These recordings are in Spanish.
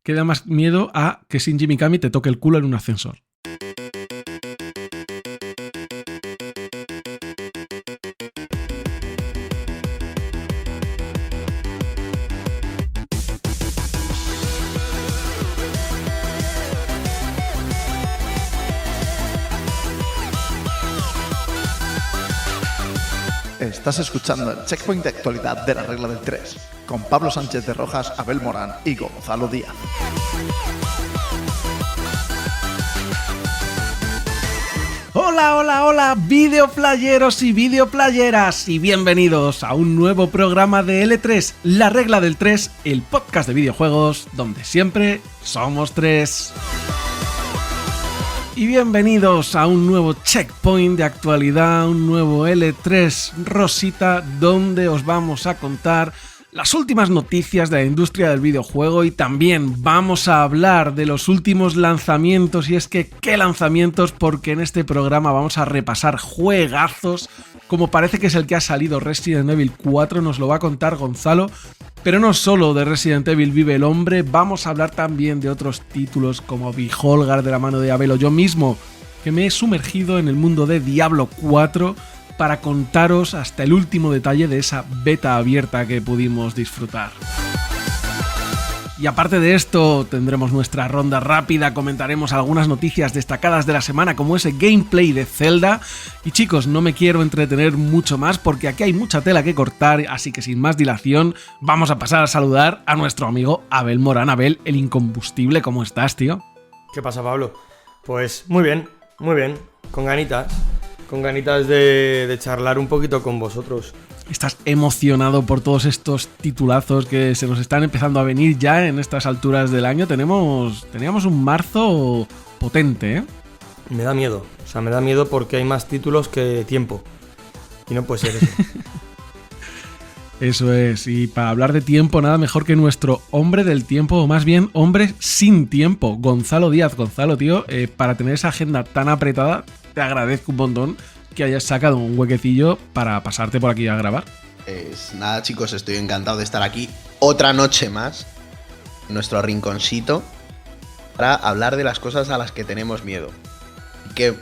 que da más miedo a que Shinji Mikami te toque el culo en un ascensor. Estás escuchando el checkpoint de actualidad de la regla del 3, con Pablo Sánchez de Rojas, Abel Morán y Gonzalo Díaz. Hola, hola, hola, videoplayeros y videoplayeras, y bienvenidos a un nuevo programa de L3, la regla del 3, el podcast de videojuegos donde siempre somos 3. Y bienvenidos a un nuevo checkpoint de actualidad, un nuevo L3 Rosita, donde os vamos a contar las últimas noticias de la industria del videojuego y también vamos a hablar de los últimos lanzamientos. Y es que, ¿qué lanzamientos? Porque en este programa vamos a repasar juegazos, como parece que es el que ha salido Resident Evil 4, nos lo va a contar Gonzalo. Pero no solo de Resident Evil vive el hombre, vamos a hablar también de otros títulos como Beholgar de la mano de Abel o yo mismo, que me he sumergido en el mundo de Diablo 4 para contaros hasta el último detalle de esa beta abierta que pudimos disfrutar. Y aparte de esto, tendremos nuestra ronda rápida, comentaremos algunas noticias destacadas de la semana como ese gameplay de Zelda. Y chicos, no me quiero entretener mucho más porque aquí hay mucha tela que cortar, así que sin más dilación, vamos a pasar a saludar a nuestro amigo Abel Morán. Abel, el incombustible, ¿cómo estás, tío? ¿Qué pasa, Pablo? Pues muy bien, con ganitas de charlar un poquito con vosotros. ¿Estás emocionado por todos estos titulazos que se nos están empezando a venir ya en estas alturas del año? Teníamos un marzo potente, ¿eh? Me da miedo porque hay más títulos que tiempo. Y no puede ser eso. Eso es, y para hablar de tiempo, nada mejor que nuestro hombre del tiempo, o más bien hombre sin tiempo, Gonzalo Díaz. Gonzalo, tío, para tener esa agenda tan apretada, te agradezco un montón que hayas sacado un huequecillo para pasarte por aquí a grabar. Pues nada, chicos, estoy encantado de estar aquí otra noche más en nuestro rinconcito para hablar de las cosas a las que tenemos miedo. ¿Qué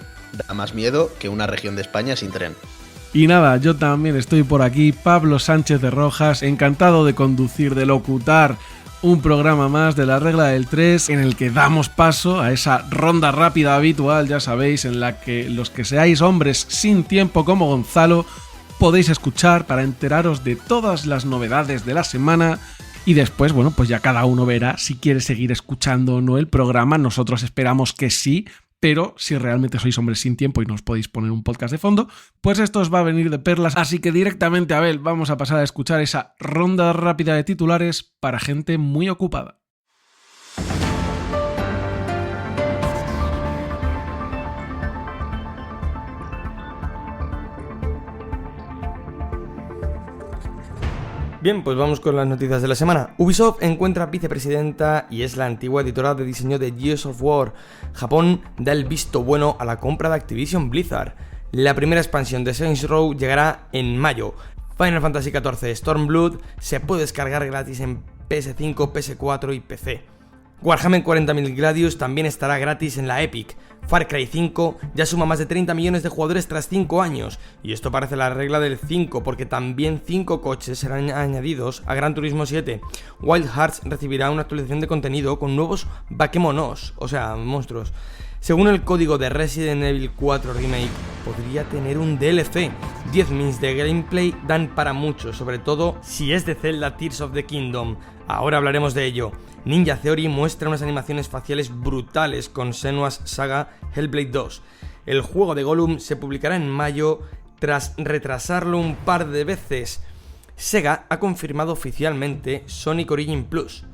da más miedo que una región de España sin tren? Y nada, yo también estoy por aquí, Pablo Sánchez de Rojas, encantado de conducir, de locutar un programa más de la regla del 3 en el que damos paso a esa ronda rápida habitual, ya sabéis, en la que los que seáis hombres sin tiempo como Gonzalo podéis escuchar para enteraros de todas las novedades de la semana y después, bueno, pues ya cada uno verá si quiere seguir escuchando o no el programa. Nosotros esperamos que sí, pero si realmente sois hombres sin tiempo y no os podéis poner un podcast de fondo, pues esto os va a venir de perlas. Así que directamente, Abel, vamos a pasar a escuchar esa ronda rápida de titulares para gente muy ocupada. Bien, pues vamos con las noticias de la semana. Ubisoft encuentra vicepresidenta y es la antigua editora de diseño de Gears of War. Japón da el visto bueno a la compra de Activision Blizzard. La primera expansión de Saints Row llegará en mayo. Final Fantasy XIV Stormblood se puede descargar gratis en PS5, PS4 y PC. Warhammer 40.000 Gladius también estará gratis en la Epic. Far Cry 5 ya suma más de 30 millones de jugadores tras 5 años, y esto parece la regla del 5 porque también 5 coches serán añadidos a Gran Turismo 7. Wild Hearts recibirá una actualización de contenido con nuevos Bakemonos, o sea, monstruos. Según el código de Resident Evil 4 Remake, podría tener un DLC. 10 mins de gameplay dan para mucho, sobre todo si es de Zelda Tears of the Kingdom. Ahora hablaremos de ello. Ninja Theory muestra unas animaciones faciales brutales con Senua's Saga Hellblade 2. El juego de Gollum se publicará en mayo tras retrasarlo un par de veces. Sega ha confirmado oficialmente Sonic Origin Plus.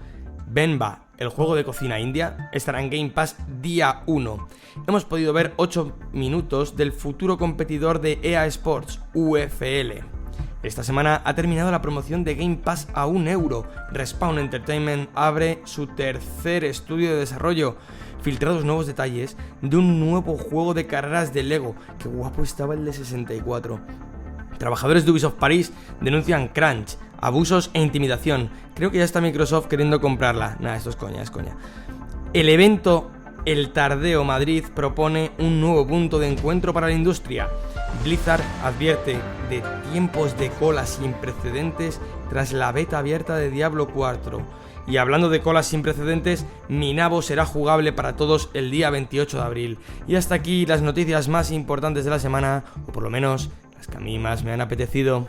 Benba, el juego de cocina india, estará en Game Pass día 1. Hemos podido ver 8 minutos del futuro competidor de EA Sports, UFL. Esta semana ha terminado la promoción de Game Pass a €1. Respawn Entertainment abre su tercer estudio de desarrollo. Filtrados nuevos detalles de un nuevo juego de carreras de Lego. Qué guapo estaba el de 64. Trabajadores de Ubisoft París denuncian crunch. abusos e intimidación. Creo que ya está Microsoft queriendo comprarla. Nah, esto es coña, es coña. El evento El Tardeo Madrid propone un nuevo punto de encuentro para la industria. Blizzard advierte de tiempos de cola sin precedentes tras la beta abierta de Diablo 4. Y hablando de colas sin precedentes, Minabo será jugable para todos el día 28 de abril. Y hasta aquí las noticias más importantes de la semana, o por lo menos las que a mí más me han apetecido.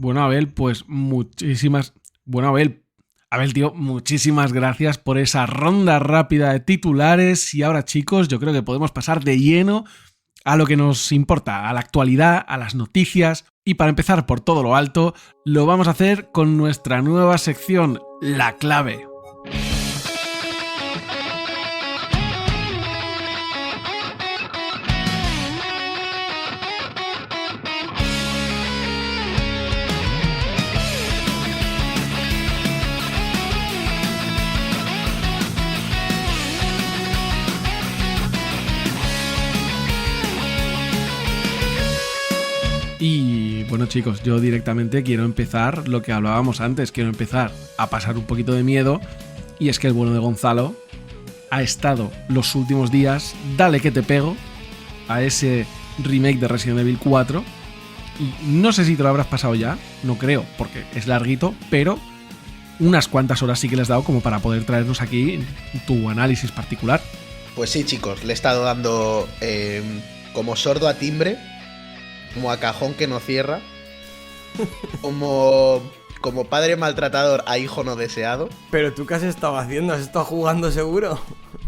Bueno, Abel, pues Abel, tío, muchísimas gracias por esa ronda rápida de titulares. Y ahora, chicos, yo creo que podemos pasar de lleno a lo que nos importa, a la actualidad, a las noticias. Y para empezar por todo lo alto, lo vamos a hacer con nuestra nueva sección, La Clave. Y bueno, chicos, yo directamente quiero empezar lo que hablábamos antes, quiero empezar a pasar un poquito de miedo, y es que el bueno de Gonzalo ha estado los últimos días, dale que te pego, a ese remake de Resident Evil 4, y no sé si te lo habrás pasado ya, no creo, porque es larguito, pero unas cuantas horas sí que le has dado como para poder traernos aquí tu análisis particular. Pues sí, chicos, le he estado dando como sordo a timbre, como a cajón que no cierra, como padre maltratador a hijo no deseado. ¿Pero tú qué has estado haciendo? ¿Has estado jugando seguro?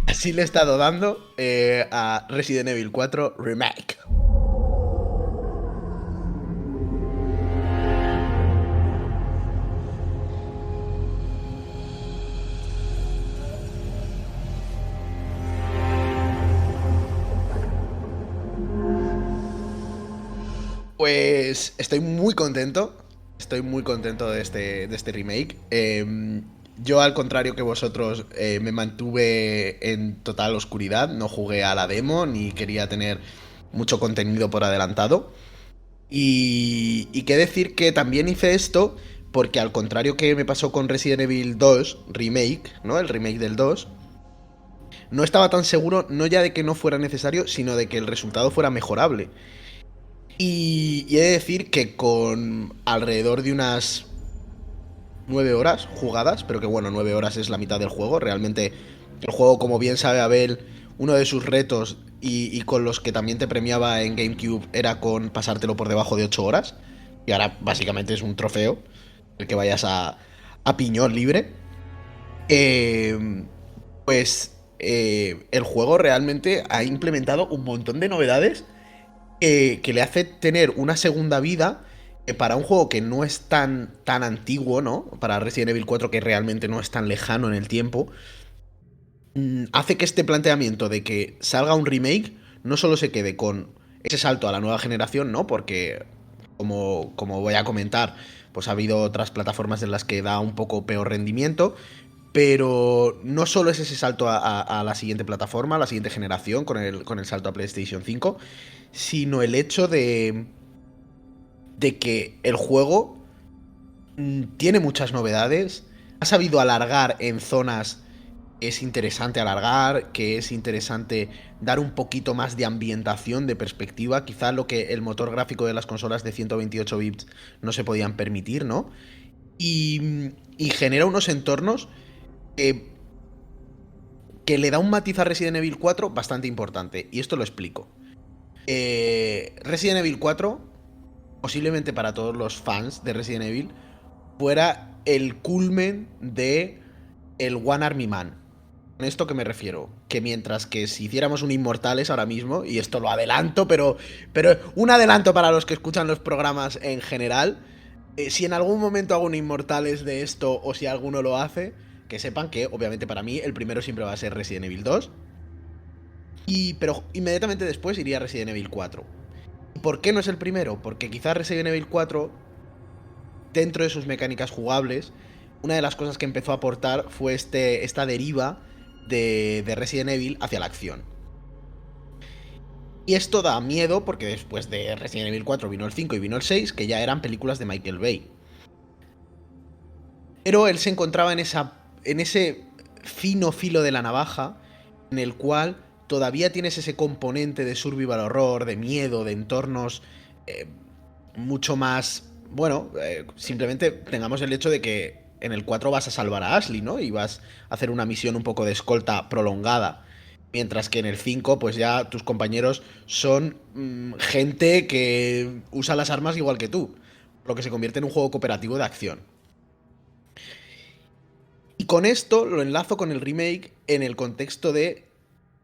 Así le he estado dando a Resident Evil 4 Remake. Pues estoy muy contento de este remake. Yo, al contrario que vosotros, me mantuve en total oscuridad, no jugué a la demo ni quería tener mucho contenido por adelantado. Y qué decir que también hice esto porque, al contrario que me pasó con Resident Evil 2 Remake, ¿no? El remake del 2, no estaba tan seguro, no ya de que no fuera necesario, sino de que el resultado fuera mejorable. Y he de decir que con alrededor de unas 9 horas jugadas, pero que bueno, 9 horas es la mitad del juego. Realmente el juego, como bien sabe Abel, uno de sus retos y con los que también te premiaba en GameCube era con pasártelo por debajo de 8 horas. Y ahora básicamente es un trofeo el que vayas a piñón libre. El juego realmente ha implementado un montón de novedades que le hace tener una segunda vida para un juego que no es tan antiguo, ¿no? Para Resident Evil 4, que realmente no es tan lejano en el tiempo. Hace que este planteamiento de que salga un remake no solo se quede con ese salto a la nueva generación, ¿no? Porque, como voy a comentar, pues ha habido otras plataformas en las que da un poco peor rendimiento. Pero no solo es ese salto a la siguiente plataforma, a la siguiente generación, con el salto a PlayStation 5, sino el hecho de que el juego tiene muchas novedades, ha sabido alargar en zonas que es interesante alargar, que es interesante dar un poquito más de ambientación, de perspectiva, quizá lo que el motor gráfico de las consolas de 128 bits no se podían permitir, ¿no? Y genera unos entornos que le da un matiz a Resident Evil 4 bastante importante, y esto lo explico. Resident Evil 4, posiblemente para todos los fans de Resident Evil, fuera el culmen de el One Army Man. ¿Con esto qué me refiero? Que mientras que si hiciéramos un Inmortales ahora mismo, y esto lo adelanto, pero un adelanto para los que escuchan los programas en general, si en algún momento hago un Inmortales de esto, o si alguno lo hace, que sepan que, obviamente, para mí, el primero siempre va a ser Resident Evil 2. Pero inmediatamente después iría Resident Evil 4. ¿Y por qué no es el primero? Porque quizás Resident Evil 4, dentro de sus mecánicas jugables, una de las cosas que empezó a aportar fue esta deriva de Resident Evil hacia la acción. Y esto da miedo porque después de Resident Evil 4 vino el 5 y vino el 6, que ya eran películas de Michael Bay. Pero él se encontraba en ese fino filo de la navaja en el cual todavía tienes ese componente de survival horror, de miedo, de entornos mucho más... Bueno, simplemente tengamos el hecho de que en el 4 vas a salvar a Ashley, ¿no? Y vas a hacer una misión un poco de escolta prolongada. Mientras que en el 5, pues ya tus compañeros son gente que usa las armas igual que tú. Lo que se convierte en un juego cooperativo de acción. Y con esto lo enlazo con el remake en el contexto de...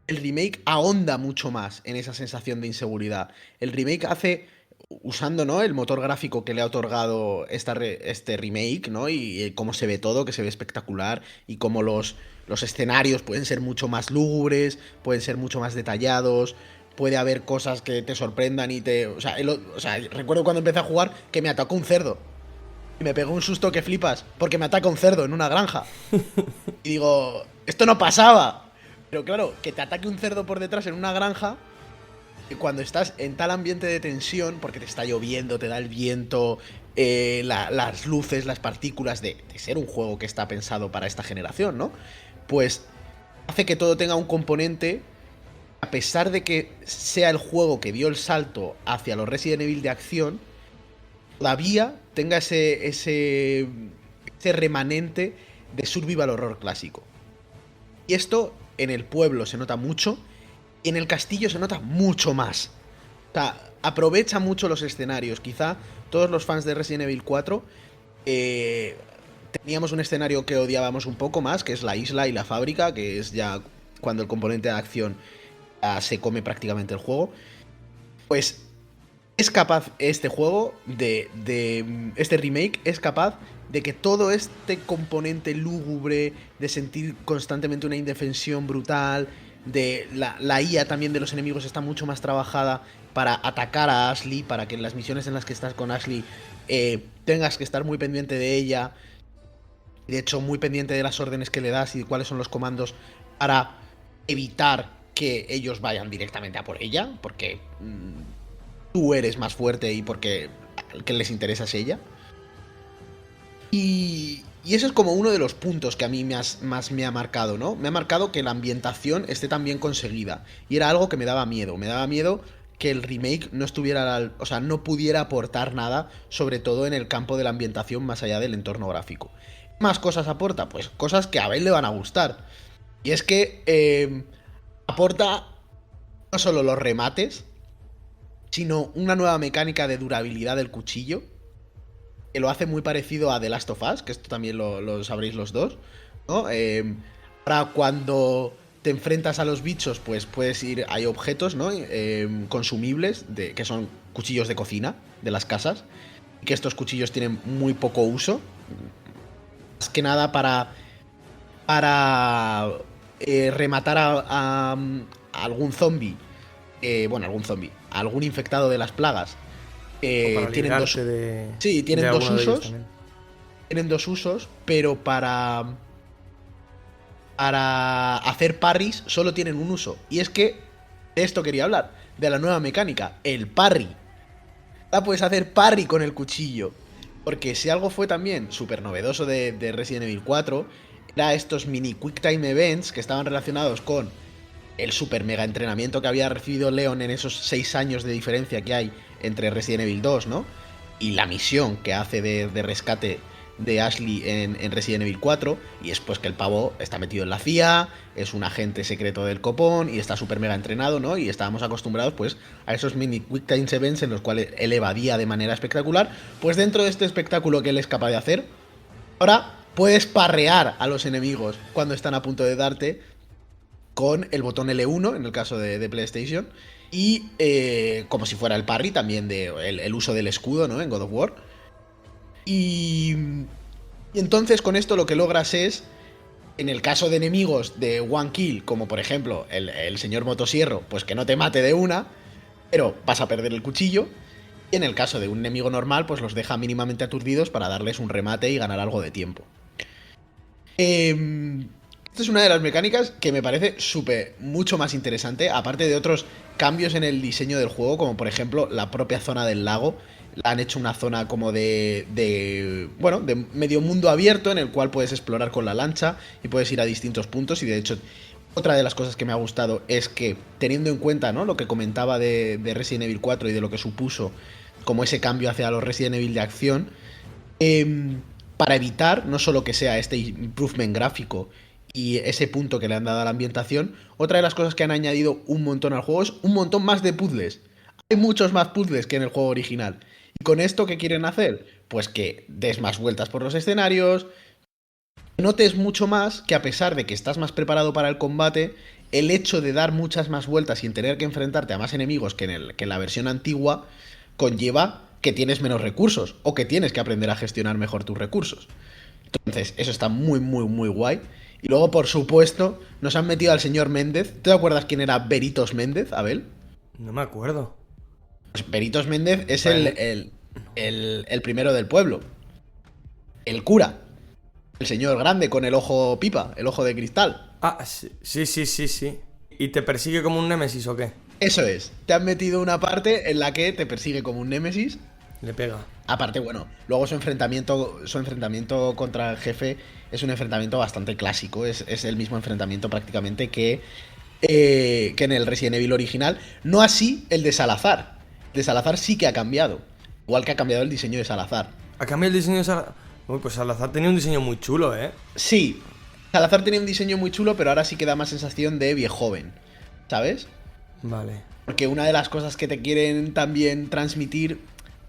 El remake ahonda mucho más en esa sensación de inseguridad. El remake hace... Usando, ¿no?, el motor gráfico que le ha otorgado este remake, ¿no? Y cómo se ve todo, que se ve espectacular. Y cómo los escenarios pueden ser mucho más lúgubres, pueden ser mucho más detallados. Puede haber cosas que te sorprendan y te... O sea, recuerdo cuando empecé a jugar que me atacó un cerdo. Y me pegó un susto que flipas, porque me ataca un cerdo en una granja. Y digo, esto no pasaba. Pero claro, que te ataque un cerdo por detrás en una granja... Cuando estás en tal ambiente de tensión, porque te está lloviendo, te da el viento, las luces, las partículas de ser un juego que está pensado para esta generación, ¿no? Pues hace que todo tenga un componente, a pesar de que sea el juego que dio el salto hacia los Resident Evil de acción, todavía tenga ese remanente de survival horror clásico. Y esto en el pueblo se nota mucho. Y en el castillo se nota mucho más. O sea, aprovecha mucho los escenarios. Quizá todos los fans de Resident Evil 4 teníamos un escenario que odiábamos un poco más, que es la isla y la fábrica, que es ya cuando el componente de acción se come prácticamente el juego. Pues es capaz este juego, este remake, es capaz de que todo este componente lúgubre, de sentir constantemente una indefensión brutal... de la IA también de los enemigos está mucho más trabajada para atacar a Ashley, para que en las misiones en las que estás con Ashley tengas que estar muy pendiente de ella, de hecho muy pendiente de las órdenes que le das y de cuáles son los comandos para evitar que ellos vayan directamente a por ella, porque tú eres más fuerte y porque al que les interesa es ella. Y eso es como uno de los puntos que a mí más me ha marcado, ¿no? Me ha marcado que la ambientación esté tan bien conseguida. Y era algo que me daba miedo. Me daba miedo que el remake no estuviera... O sea, no pudiera aportar nada, sobre todo en el campo de la ambientación más allá del entorno gráfico. ¿Qué más cosas aporta? Pues cosas que a Abel le van a gustar. Y es que aporta no solo los remates, sino una nueva mecánica de durabilidad del cuchillo, que lo hace muy parecido a The Last of Us, que esto también lo sabréis los dos, ¿no? Ahora cuando te enfrentas a los bichos, pues puedes ir, hay objetos, ¿no? Consumibles, que son cuchillos de cocina de las casas, y que estos cuchillos tienen muy poco uso, más que nada para rematar a algún zombie, a algún infectado de las plagas. Tienen dos usos. Tienen dos usos, pero para hacer parries solo tienen un uso. Y es que de esto quería hablar, de la nueva mecánica, el parry. Ahora puedes hacer parry con el cuchillo. Porque si algo fue también súper novedoso de Resident Evil 4, era estos mini quick time events que estaban relacionados con el super mega entrenamiento que había recibido Leon en esos 6 años de diferencia que hay entre Resident Evil 2, ¿no? Y la misión que hace de rescate de Ashley en Resident Evil 4, y es pues que el pavo está metido en la CIA, es un agente secreto del copón y está súper mega entrenado, ¿no? Y estábamos acostumbrados pues a esos mini quick time events en los cuales él evadía de manera espectacular. Pues dentro de este espectáculo que él es capaz de hacer, ahora puedes parrear a los enemigos cuando están a punto de darte con el botón L1 en el caso de PlayStation, y como si fuera el parry también el uso del escudo, ¿no? En God of War. Y entonces con esto lo que logras es, en el caso de enemigos de one kill, como por ejemplo el señor motosierro, pues que no te mate de una, pero vas a perder el cuchillo. Y en el caso de un enemigo normal, pues los deja mínimamente aturdidos para darles un remate y ganar algo de tiempo. Este Esta es una de las mecánicas que me parece mucho más interesante, aparte de otros cambios en el diseño del juego, como por ejemplo la propia zona del lago. La han hecho una zona como de medio mundo abierto en el cual puedes explorar con la lancha y puedes ir a distintos puntos. Y de hecho, otra de las cosas que me ha gustado es que, teniendo en cuenta, ¿no?, lo que comentaba de Resident Evil 4 y de lo que supuso como ese cambio hacia los Resident Evil de acción, para evitar no solo que sea este improvement gráfico y ese punto que le han dado a la ambientación, otra de las cosas que han añadido un montón al juego es un montón más de puzzles. Hay muchos más puzzles que en el juego original. ¿Y con esto qué quieren hacer? Pues que des más vueltas por los escenarios, notes mucho más que, a pesar de que estás más preparado para el combate, el hecho de dar muchas más vueltas y en tener que enfrentarte a más enemigos que en la versión antigua conlleva que tienes menos recursos o que tienes que aprender a gestionar mejor tus recursos. Entonces, eso está muy, muy, muy guay. Y luego, por supuesto, nos han metido al señor Méndez. ¿Te acuerdas quién era Veritos Méndez, Abel? No me acuerdo. Pues Veritos Méndez es el primero del pueblo. El cura. El señor grande con el ojo pipa, el ojo de cristal. Ah, sí. ¿Y te persigue como un némesis o qué? Eso es. Te han metido una parte en la que te persigue como un némesis. Le pega. Aparte, bueno, luego su enfrentamiento contra el jefe es un enfrentamiento bastante clásico. Es el mismo enfrentamiento prácticamente que en el Resident Evil original. No así el de Salazar. El de Salazar sí que ha cambiado. Igual que ha cambiado el diseño de Salazar. ¿Ha cambiado el diseño de Salazar? Uy, pues Salazar tenía un diseño muy chulo, ¿eh? Sí, Salazar tenía un diseño muy chulo, pero ahora sí que da más sensación de viejoven, ¿sabes? Vale. Porque una de las cosas que te quieren también transmitir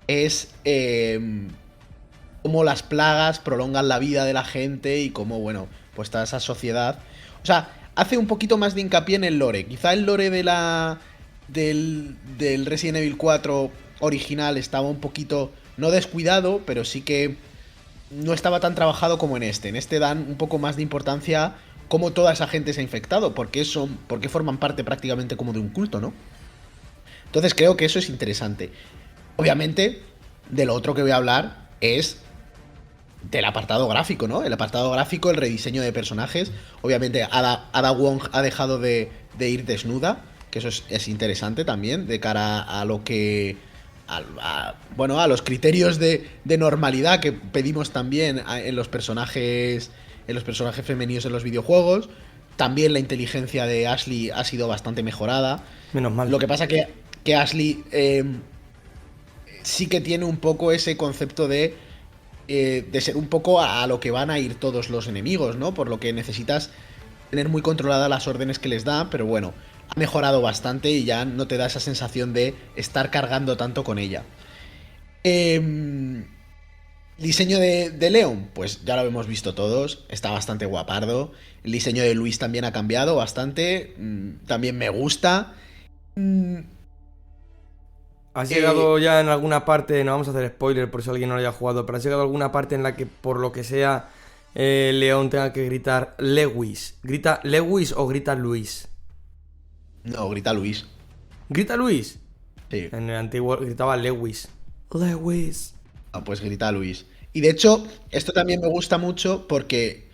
es cómo las plagas prolongan la vida de la gente y cómo, bueno, pues toda esa sociedad... O sea, hace un poquito más de hincapié en el lore. Quizá el lore del Resident Evil 4 original estaba un poquito, no descuidado, pero sí que no estaba tan trabajado como en este. En este dan un poco más de importancia a cómo toda esa gente se ha infectado, porque forman parte prácticamente como de un culto, ¿no? Entonces creo que eso es interesante. Obviamente, de lo otro que voy a hablar es del apartado gráfico, ¿no? El apartado gráfico, el rediseño de personajes. Obviamente Ada Wong ha dejado de ir desnuda, que eso es interesante también, de cara a lo que... a los criterios de normalidad que pedimos también en los personajes femeninos en los videojuegos. También la inteligencia de Ashley ha sido bastante mejorada. Menos mal. Lo que pasa que Ashley sí que tiene un poco ese concepto de ser un poco a lo que van a ir todos los enemigos, ¿no? Por lo que necesitas tener muy controladas las órdenes que les da, pero bueno, ha mejorado bastante y ya no te da esa sensación de estar cargando tanto con ella. Diseño de Leon, pues ya lo hemos visto todos, está bastante guapardo. El diseño de Luis también ha cambiado bastante, también me gusta. ¿Has llegado ya en alguna parte, no vamos a hacer spoiler por si alguien no lo haya jugado, pero has llegado a alguna parte en la que, por lo que sea, Leon tenga que gritar Lewis? ¿Grita Lewis o grita Luis? No, grita Luis. ¿Grita Luis? Sí. En el antiguo gritaba Lewis. Lewis. Ah, pues grita Luis. Y de hecho, esto también me gusta mucho porque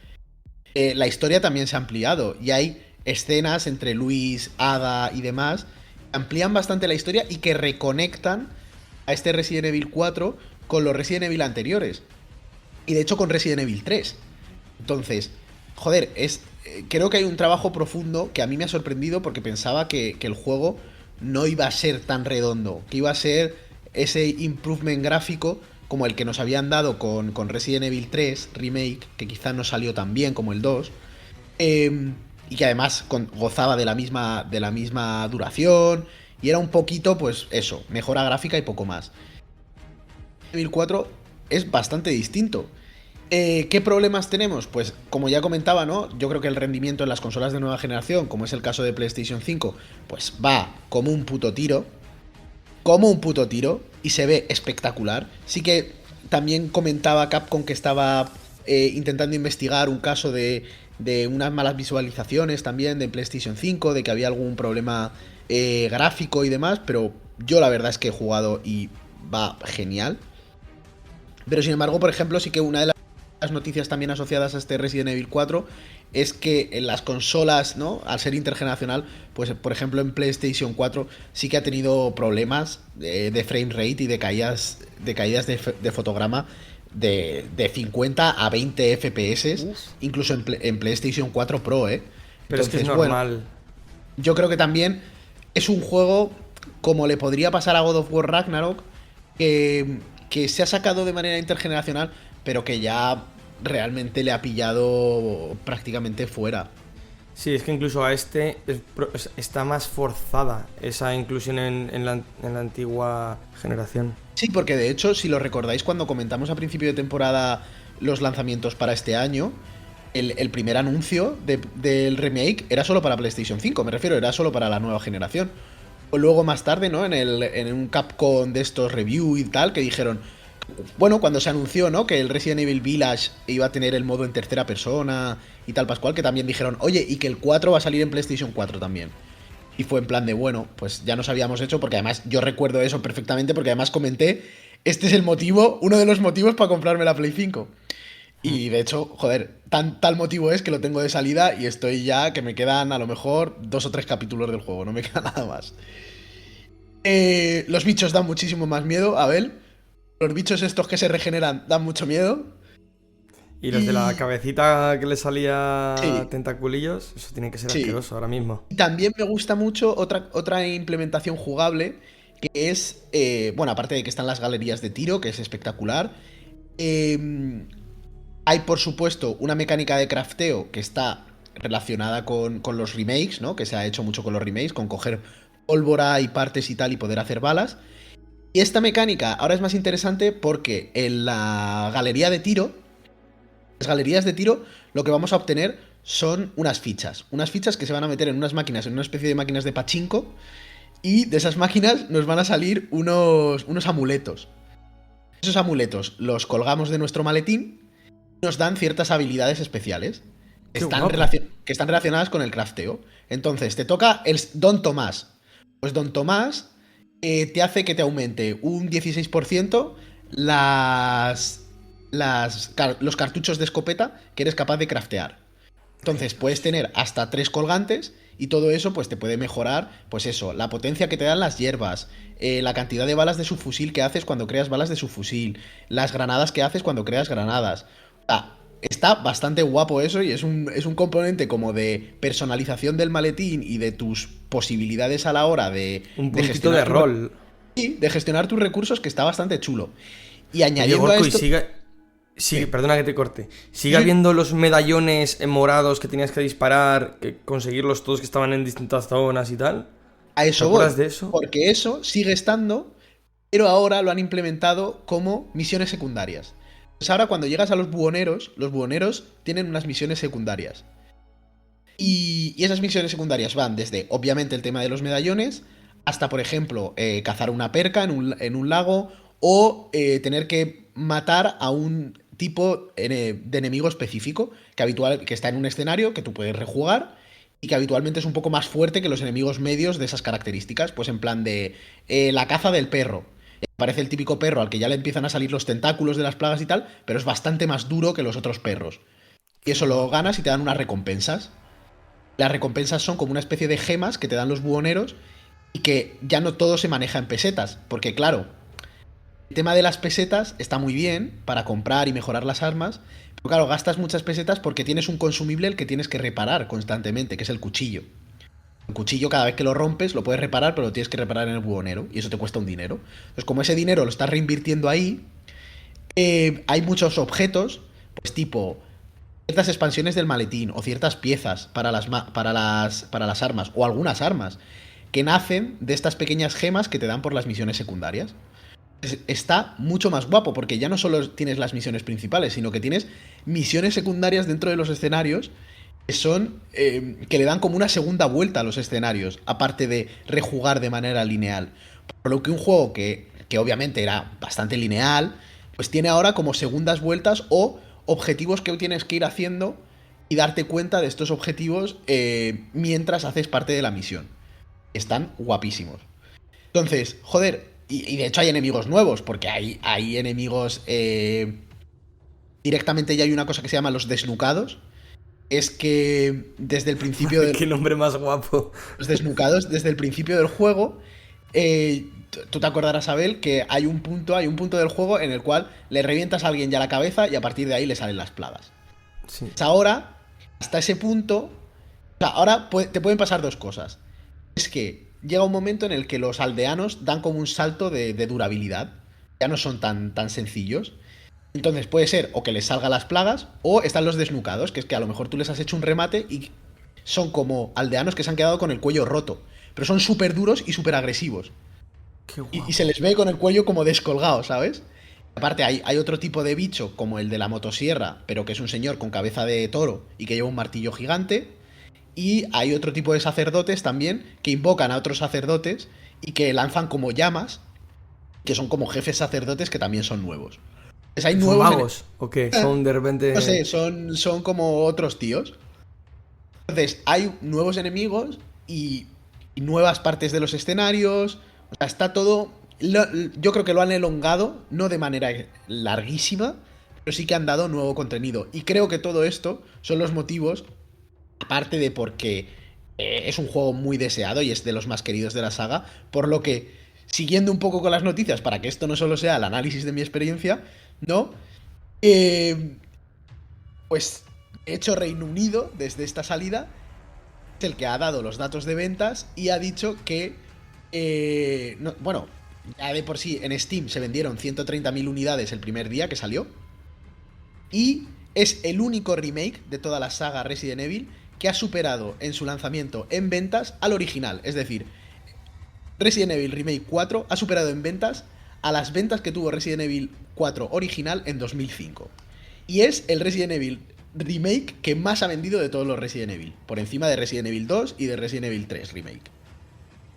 la historia también se ha ampliado y hay escenas entre Luis, Ada y demás que amplían bastante la historia y que reconectan a este Resident Evil 4 con los Resident Evil anteriores. Y de hecho con Resident Evil 3. Entonces, joder, creo que hay un trabajo profundo que a mí me ha sorprendido porque pensaba que el juego no iba a ser tan redondo, que iba a ser ese improvement gráfico como el que nos habían dado con Resident Evil 3 Remake, que quizá no salió tan bien como el 2, y que además gozaba de la misma duración, y era un poquito, pues eso, mejora gráfica y poco más. Resident Evil 4 es bastante distinto. ¿Qué problemas tenemos? Pues como ya comentaba, ¿no? Yo creo que el rendimiento en las consolas de nueva generación, como es el caso de PlayStation 5, pues va como un puto tiro, y se ve espectacular. Sí que también comentaba Capcom que estaba intentando investigar un caso de unas malas visualizaciones también de PlayStation 5, de que había algún problema gráfico y demás, pero yo la verdad es que he jugado y va genial. Pero sin embargo, por ejemplo, sí que una de las las noticias también asociadas a este Resident Evil 4 es que en las consolas, ¿no? Al ser intergeneracional, pues por ejemplo en PlayStation 4 sí que ha tenido problemas de frame rate y de caídas de fotograma de 50 a 20 FPS, incluso en PlayStation 4 Pro, ¿eh? Pero Entonces, es que es normal. yo creo que también es un juego como le podría pasar a God of War Ragnarok, que se ha sacado de manera intergeneracional, pero que ya realmente le ha pillado prácticamente fuera. Sí, es que incluso a este está más forzada esa inclusión en la antigua generación. Sí, porque de hecho, si lo recordáis, cuando comentamos a principio de temporada los lanzamientos para este año, el primer anuncio del remake era solo para PlayStation 5, me refiero, era solo para la nueva generación. O luego más tarde, ¿no? En un Capcom de estos review y tal, que dijeron, bueno, cuando se anunció, ¿no? Que el Resident Evil Village iba a tener el modo en tercera persona y tal Pascual, que también dijeron, oye, y que el 4 va a salir en PlayStation 4 también. Y fue en plan de, bueno, pues ya nos habíamos hecho, porque además yo recuerdo eso perfectamente, porque además comenté, este es el motivo, uno de los motivos para comprarme la Play 5. Y de hecho, joder, tal motivo es que lo tengo de salida y estoy ya, que me quedan a lo mejor 2 o 3 capítulos del juego, no me queda nada más. Los bichos dan muchísimo más miedo, Abel. Los bichos estos que se regeneran dan mucho miedo. Y los de la cabecita que le salía Sí. tentaculillos, eso tiene que ser Sí. asqueroso ahora mismo. Y también me gusta mucho otra implementación jugable, que es, bueno, aparte de que están las galerías de tiro, que es espectacular, hay por supuesto una mecánica de crafteo que está relacionada con los remakes, ¿no? Que se ha hecho mucho con los remakes, con coger pólvora y partes y tal y poder hacer balas. Y esta mecánica ahora es más interesante porque en la galería de tiro, las galerías de tiro, lo que vamos a obtener son unas fichas que se van a meter en unas máquinas, en una especie de máquinas de pachinko, y de esas máquinas nos van a salir unos amuletos. Esos amuletos los colgamos de nuestro maletín y nos dan ciertas habilidades especiales que Qué están, guapo. que están relacionadas con el crafteo. Entonces, te toca el Don Tomás. Pues Don Tomás te hace que te aumente un 16% los cartuchos de escopeta que eres capaz de craftear. Entonces puedes tener hasta 3 colgantes y todo eso pues te puede mejorar, pues eso, la potencia que te dan las hierbas, la cantidad de balas de subfusil que haces cuando creas balas de subfusil, las granadas que haces cuando creas granadas. O sea, está bastante guapo eso y es un componente como de personalización del maletín y de tus posibilidades a la hora de Un de puntito de tu- rol. Sí, de gestionar tus recursos, que está bastante chulo. Y Oye, añadiendo a Gorko, y esto... sigue, Sí. perdona que te corte. ¿Sigue Sí. habiendo los medallones morados que tenías que disparar, que conseguirlos todos que estaban en distintas zonas y tal? A eso ¿Te voy, acuerdas de eso? porque eso sigue estando, pero ahora lo han implementado como misiones secundarias. Pues ahora cuando llegas a los buhoneros tienen unas misiones secundarias. Y esas misiones secundarias van desde, obviamente, el tema de los medallones, hasta, por ejemplo, cazar una perca en un lago, o tener que matar a un tipo de enemigo específico que está en un escenario que tú puedes rejugar y que habitualmente es un poco más fuerte que los enemigos medios de esas características, pues en plan de la caza del perro. Parece el típico perro al que ya le empiezan a salir los tentáculos de las plagas y tal, pero es bastante más duro que los otros perros. Y eso lo ganas y te dan unas recompensas. Las recompensas son como una especie de gemas que te dan los buhoneros y que ya no todo se maneja en pesetas, porque claro, el tema de las pesetas está muy bien para comprar y mejorar las armas, pero claro, gastas muchas pesetas porque tienes un consumible el que tienes que reparar constantemente, que es el cuchillo. El cuchillo, cada vez que lo rompes, lo puedes reparar, pero lo tienes que reparar en el buhonero, y eso te cuesta un dinero. Entonces, como ese dinero lo estás reinvirtiendo ahí, hay muchos objetos, pues tipo ciertas expansiones del maletín o ciertas piezas para las armas, o algunas armas, que nacen de estas pequeñas gemas que te dan por las misiones secundarias. Está mucho más guapo, porque ya no solo tienes las misiones principales, sino que tienes misiones secundarias dentro de los escenarios que son que le dan como una segunda vuelta a los escenarios, aparte de rejugar de manera lineal. Por lo que un juego que obviamente era bastante lineal, pues tiene ahora como segundas vueltas o objetivos que tienes que ir haciendo y darte cuenta de estos objetivos mientras haces parte de la misión. Están guapísimos. Entonces, joder, y de hecho hay enemigos nuevos, porque hay enemigos directamente ya hay una cosa que se llama los desnucados. Es que desde el principio Qué nombre más guapo. los desnucados, desde el principio del juego, tú te acordarás, Abel, que hay un punto del juego en el cual le revientas a alguien ya la cabeza y a partir de ahí le salen las plagas. Sí. Pues ahora, hasta ese punto, o sea, ahora te pueden pasar dos cosas. Es que llega un momento en el que los aldeanos dan como un salto de durabilidad. Ya no son tan sencillos. Entonces puede ser o que les salgan las plagas o están los desnucados, que es que a lo mejor tú les has hecho un remate y son como aldeanos que se han quedado con el cuello roto. Pero son súper duros y súper agresivos. Qué guapo. Y se les ve con el cuello como descolgado, ¿sabes? Aparte hay otro tipo de bicho, como el de la motosierra, pero que es un señor con cabeza de toro y que lleva un martillo gigante. Y hay otro tipo de sacerdotes también que invocan a otros sacerdotes y que lanzan como llamas, que son como jefes sacerdotes que también son nuevos. Pues hay ¿Son nuevos magos? ¿O qué? Son de repente... No sé, son como otros tíos. Entonces, hay nuevos enemigos y nuevas partes de los escenarios. O sea, está todo... Yo creo que lo han elongado, no de manera larguísima, pero sí que han dado nuevo contenido. Y creo que todo esto son los motivos, aparte de porque es un juego muy deseado y es de los más queridos de la saga, por lo que, siguiendo un poco con las noticias, para que esto no solo sea el análisis de mi experiencia, ¿no? Pues, de hecho, Reino Unido, desde esta salida, es el que ha dado los datos de ventas y ha dicho que, bueno, ya de por sí en Steam se vendieron 130.000 unidades el primer día que salió. Y es el único remake de toda la saga Resident Evil que ha superado en su lanzamiento en ventas al original. Es decir, Resident Evil Remake 4 ha superado en ventas a las ventas que tuvo Resident Evil 4 original en 2005. Y es el Resident Evil Remake que más ha vendido de todos los Resident Evil, por encima de Resident Evil 2 y de Resident Evil 3 Remake.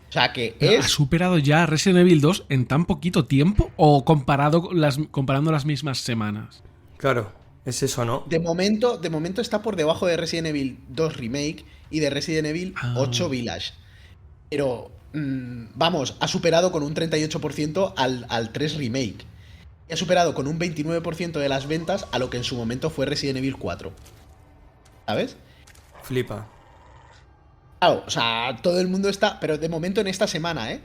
O sea que es... ¿Ha superado ya Resident Evil 2 en tan poquito tiempo o comparando las mismas semanas? Claro, es eso, ¿no? De momento está por debajo de Resident Evil 2 Remake y de Resident Evil 8 Village. Pero, vamos, ha superado con un 38% al 3 Remake. Y ha superado con un 29% de las ventas a lo que en su momento fue Resident Evil 4. ¿Sabes? Flipa. Claro, o sea, todo el mundo está... Pero de momento en esta semana, ¿eh?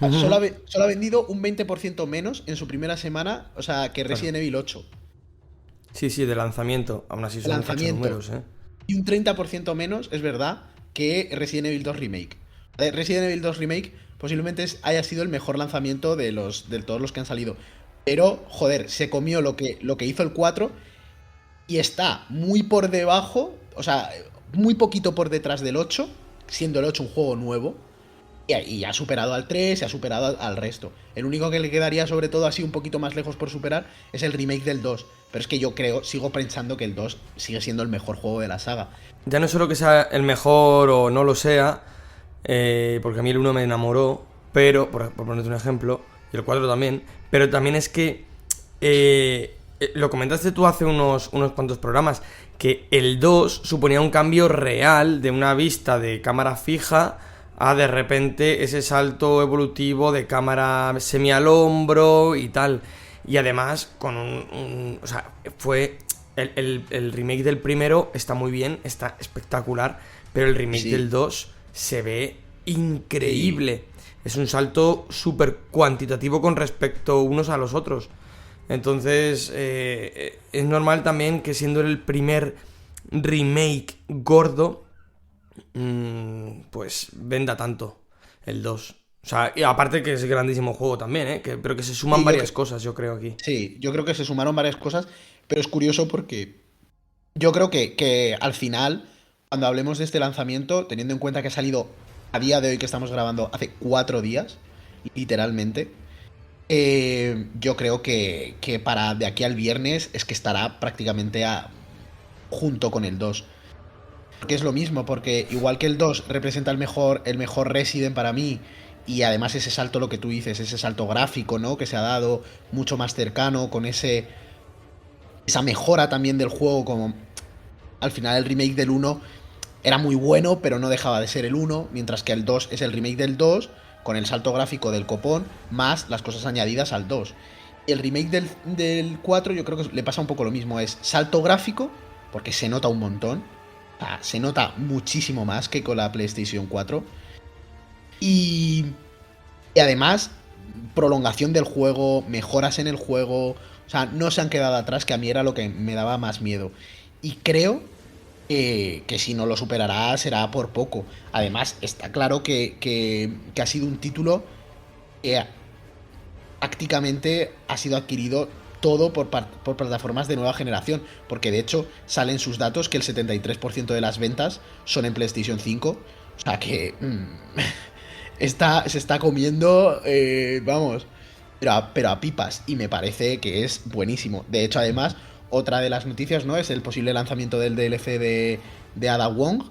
O sea, solo ha vendido un 20% menos en su primera semana, o sea, que Resident Evil 8. Sí, de lanzamiento. Aún así son muchos números, ¿eh? Y un 30% menos, es verdad, que Resident Evil 2 Remake. Resident Evil 2 Remake posiblemente haya sido el mejor lanzamiento de todos los que han salido. Pero, joder, se comió lo que hizo el 4 y está muy por debajo, o sea, muy poquito por detrás del 8, siendo el 8 un juego nuevo. Y ha superado al 3, y ha superado al resto. El único que le quedaría, sobre todo, así un poquito más lejos por superar, es el remake del 2. Pero es que yo sigo pensando que el 2 sigue siendo el mejor juego de la saga. Ya no es solo que sea el mejor o no lo sea, porque a mí el 1 me enamoró, pero, por ponerte un ejemplo, y el 4 también, pero también es que, lo comentaste tú hace unos cuantos programas, que el 2 suponía un cambio real de una vista de cámara fija a de repente ese salto evolutivo de cámara semi al hombro y tal. Y además con o sea, fue el remake del primero está muy bien, está espectacular, pero el remake del 2 se ve increíble. Sí. Es un salto súper cuantitativo con respecto unos a los otros. Entonces es normal también que siendo el primer remake gordo, pues venda tanto el 2. O sea, y aparte que es grandísimo juego también, pero que se suman varias cosas, yo creo, aquí. Sí, yo creo que se sumaron varias cosas, pero es curioso porque yo creo que al final, cuando hablemos de este lanzamiento, teniendo en cuenta que ha salido a día de hoy que estamos grabando hace 4 días, literalmente, yo creo que para de aquí al viernes es que estará prácticamente junto con el 2. Que es lo mismo, porque igual que el 2 representa el mejor Resident para mí, y además ese salto, lo que tú dices, ese salto gráfico, ¿no?, que se ha dado mucho más cercano, con esa mejora también del juego, como al final el remake del 1 era muy bueno, pero no dejaba de ser el 1, mientras que el 2 es el remake del 2, con el salto gráfico del copón, más las cosas añadidas al 2. Y el remake del 4 yo creo que le pasa un poco lo mismo. Es salto gráfico, porque se nota un montón. O sea, se nota muchísimo más que con la PlayStation 4. Y además, prolongación del juego, mejoras en el juego. O sea, no se han quedado atrás, que a mí era lo que me daba más miedo. Y creo que si no lo superará será por poco. Además, está claro que ha sido un título que prácticamente ha sido adquirido todo por plataformas de nueva generación. Porque de hecho salen sus datos que el 73% de las ventas son en PlayStation 5. O sea que se está comiendo, vamos, pero a pipas. Y me parece que es buenísimo. De hecho, además, otra de las noticias, ¿no? Es el posible lanzamiento del DLC de Ada Wong.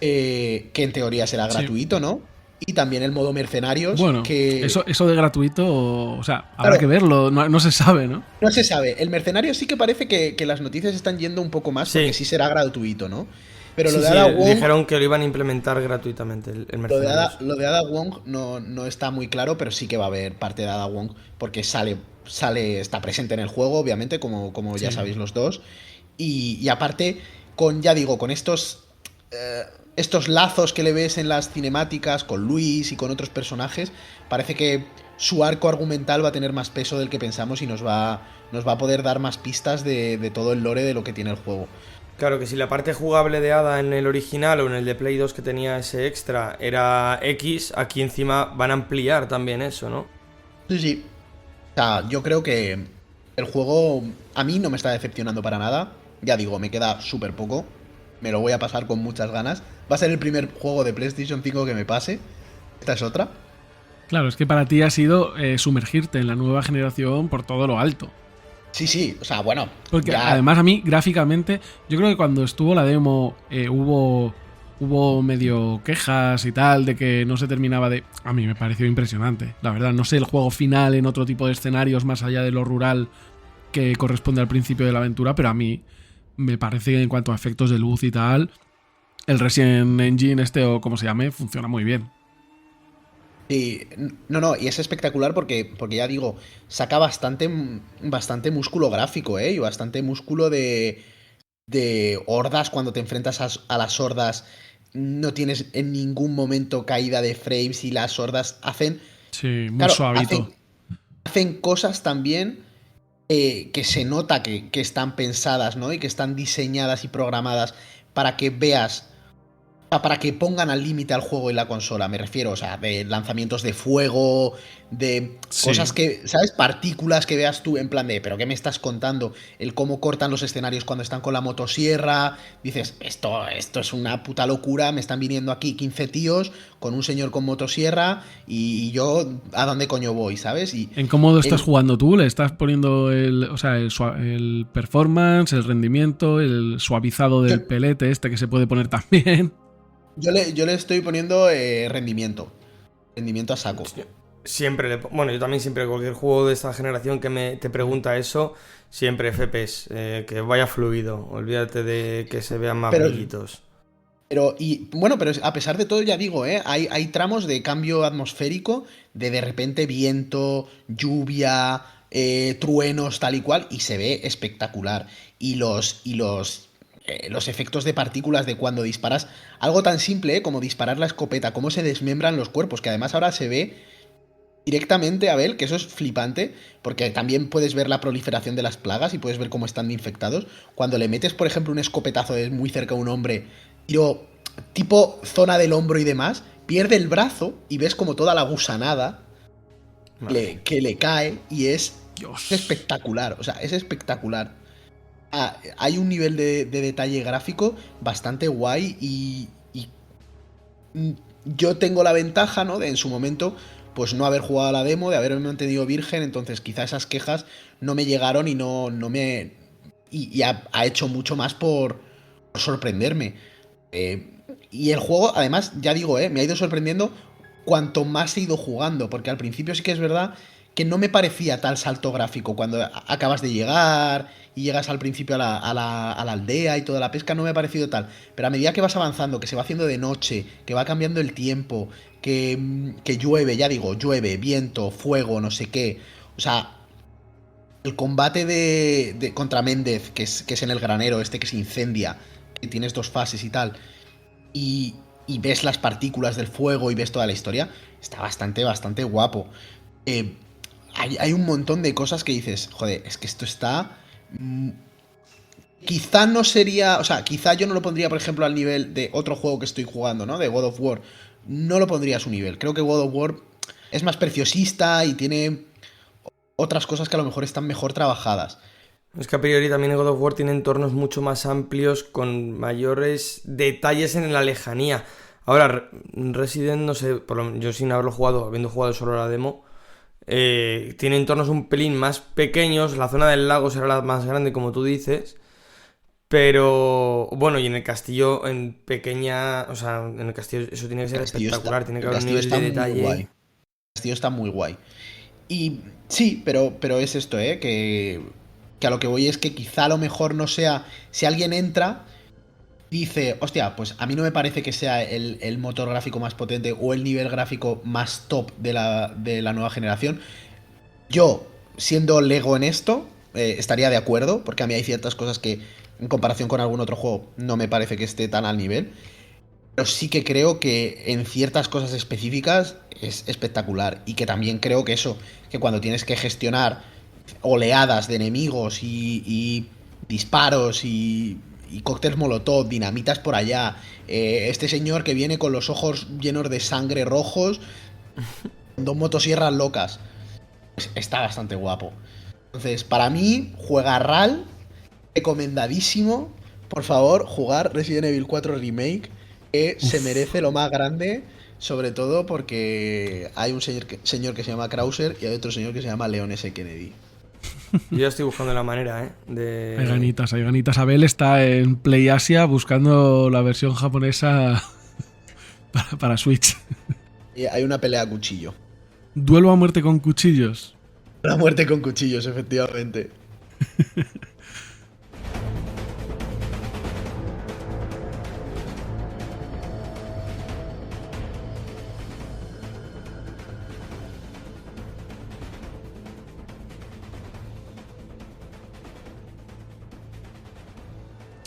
Que en teoría será gratuito, ¿no? Y también el modo mercenarios. Bueno, que eso de gratuito, o sea, habrá Claro. que verlo, no se sabe, ¿no? No se sabe. El mercenario sí que parece que las noticias están yendo un poco más, Sí. porque sí será gratuito, ¿no? Pero Sí, lo de sí, Ada Wong, dijeron que lo iban a implementar gratuitamente, el Mercenarios. lo de Ada Wong no está muy claro, pero sí que va a haber parte de Ada Wong, porque está presente en el juego, obviamente, como ya sabéis los dos. Y aparte, ya digo, con estos lazos que le ves en las cinemáticas, con Luis y con otros personajes, parece que su arco argumental va a tener más peso del que pensamos y nos va a poder dar más pistas de todo el lore de lo que tiene el juego. Claro que si la parte jugable de Ada en el original o en el de Play 2 que tenía ese extra era X, aquí encima van a ampliar también eso, ¿no? Sí, sí. O sea, yo creo que el juego a mí no me está decepcionando para nada. Ya digo, me queda súper poco. Me lo voy a pasar con muchas ganas. Va a ser el primer juego de PlayStation 5 que me pase. Esta es otra. Claro, es que para ti ha sido sumergirte en la nueva generación por todo lo alto. Sí, sí. O sea, bueno. Porque ya- además a mí, gráficamente, yo creo que cuando estuvo la demo hubo medio quejas y tal de que no se terminaba de... A mí me pareció impresionante, la verdad. No sé el juego final en otro tipo de escenarios más allá de lo rural que corresponde al principio de la aventura, pero a mí me parece que en cuanto a efectos de luz y tal, el Resident Engine o como se llame, funciona muy bien. Sí, no, y es espectacular porque ya digo, saca bastante músculo gráfico, ¿eh? Y bastante músculo de hordas cuando te enfrentas a las hordas. No tienes en ningún momento caída de frames y las hordas hacen, Sí, muy claro, suavito. hacen cosas también que se nota que están pensadas, ¿no? Y que están diseñadas y programadas para que veas, o sea, para que pongan al límite al juego y la consola, me refiero, o sea, de lanzamientos de fuego, de Sí. cosas que, ¿sabes? Partículas que veas tú en plan de, ¿pero qué me estás contando? El cómo cortan los escenarios cuando están con la motosierra, dices, esto es una puta locura, me están viniendo aquí 15 tíos con un señor con motosierra y yo, ¿a dónde coño voy? ¿Sabes? Y ¿En cómo estás el- jugando tú? ¿Le estás poniendo el performance, el rendimiento, el suavizado del Yo- pelete que se puede poner también? yo le estoy poniendo rendimiento a saco. Siempre bueno, yo también siempre cualquier juego de esta generación que te pregunta eso, siempre FPS, que vaya fluido, olvídate de que se vean más Pero- brillitos. Pero a pesar de todo, ya digo, hay tramos de cambio atmosférico, de repente viento, lluvia, truenos, tal y cual, y se ve espectacular. Y los efectos de partículas de cuando disparas, algo tan simple como disparar la escopeta, cómo se desmembran los cuerpos, que además ahora se ve directamente, Abel, que eso es flipante, porque también puedes ver la proliferación de las plagas y puedes ver cómo están infectados. Cuando le metes, por ejemplo, un escopetazo de muy cerca a un hombre, tiro tipo zona del hombro y demás, pierde el brazo y ves como toda la gusanada que le cae y es Dios. espectacular, o sea, es espectacular. Hay un nivel de detalle gráfico bastante guay y yo tengo la ventaja, ¿no? De en su momento, pues no haber jugado a la demo, de haberme mantenido virgen, entonces quizá esas quejas no me llegaron y no me... Y ha hecho mucho más por sorprenderme. Y el juego, además, ya digo, me ha ido sorprendiendo cuanto más he ido jugando, porque al principio sí que es verdad que no me parecía tal salto gráfico. Cuando acabas de llegar y llegas al principio a la aldea y toda la pesca, no me ha parecido tal. Pero a medida que vas avanzando, que se va haciendo de noche, que va cambiando el tiempo, que llueve, ya digo, llueve, viento, fuego, no sé qué. O sea, el combate contra Méndez, que es en el granero, que se incendia, que tienes 2 fases y tal, y ves las partículas del fuego y ves toda la historia, está bastante guapo. Hay un montón de cosas que dices, joder, es que esto está... Quizá no sería... O sea, quizá yo no lo pondría, por ejemplo, al nivel de otro juego que estoy jugando, ¿no? De God of War. No lo pondría a su nivel. Creo que God of War es más preciosista y tiene otras cosas que a lo mejor están mejor trabajadas. Es que a priori también God of War tiene entornos mucho más amplios, con mayores detalles en la lejanía. Ahora, Resident, no sé, yo sin haberlo jugado, habiendo jugado solo la demo, tiene entornos un pelín más pequeños. La zona del lago será la más grande, como tú dices. Pero, bueno, y en el castillo, en pequeña... O sea, en el castillo eso tiene que ser espectacular, tiene que haber un nivel de detalle. Guay. El castillo está muy guay. Y sí, pero es esto, que a lo que voy es que quizá a lo mejor no sea... Si alguien entra, dice, hostia, pues a mí no me parece que sea el motor gráfico más potente o el nivel gráfico más top de la nueva generación. Yo, siendo Lego en esto, estaría de acuerdo, porque a mí hay ciertas cosas que, en comparación con algún otro juego, no me parece que esté tan al nivel. Pero sí que creo que en ciertas cosas específicas es espectacular. Y que también creo que eso, que cuando tienes que gestionar oleadas de enemigos y disparos y cócteles molotov, dinamitas por allá, este señor que viene con los ojos llenos de sangre rojos, 2 motosierras locas, pues está bastante guapo. Entonces, para mí, juega RAL, recomendadísimo. Por favor, jugar Resident Evil 4 Remake, que se merece lo más grande, sobre todo porque hay un señor que se llama Krauser y hay otro señor que se llama Leon S. Kennedy. Yo ya estoy buscando la manera, de... Hay ganitas. Abel está en PlayAsia buscando la versión japonesa para Switch. Y hay una pelea a cuchillo. Duelo a muerte con cuchillos. La muerte con cuchillos, efectivamente.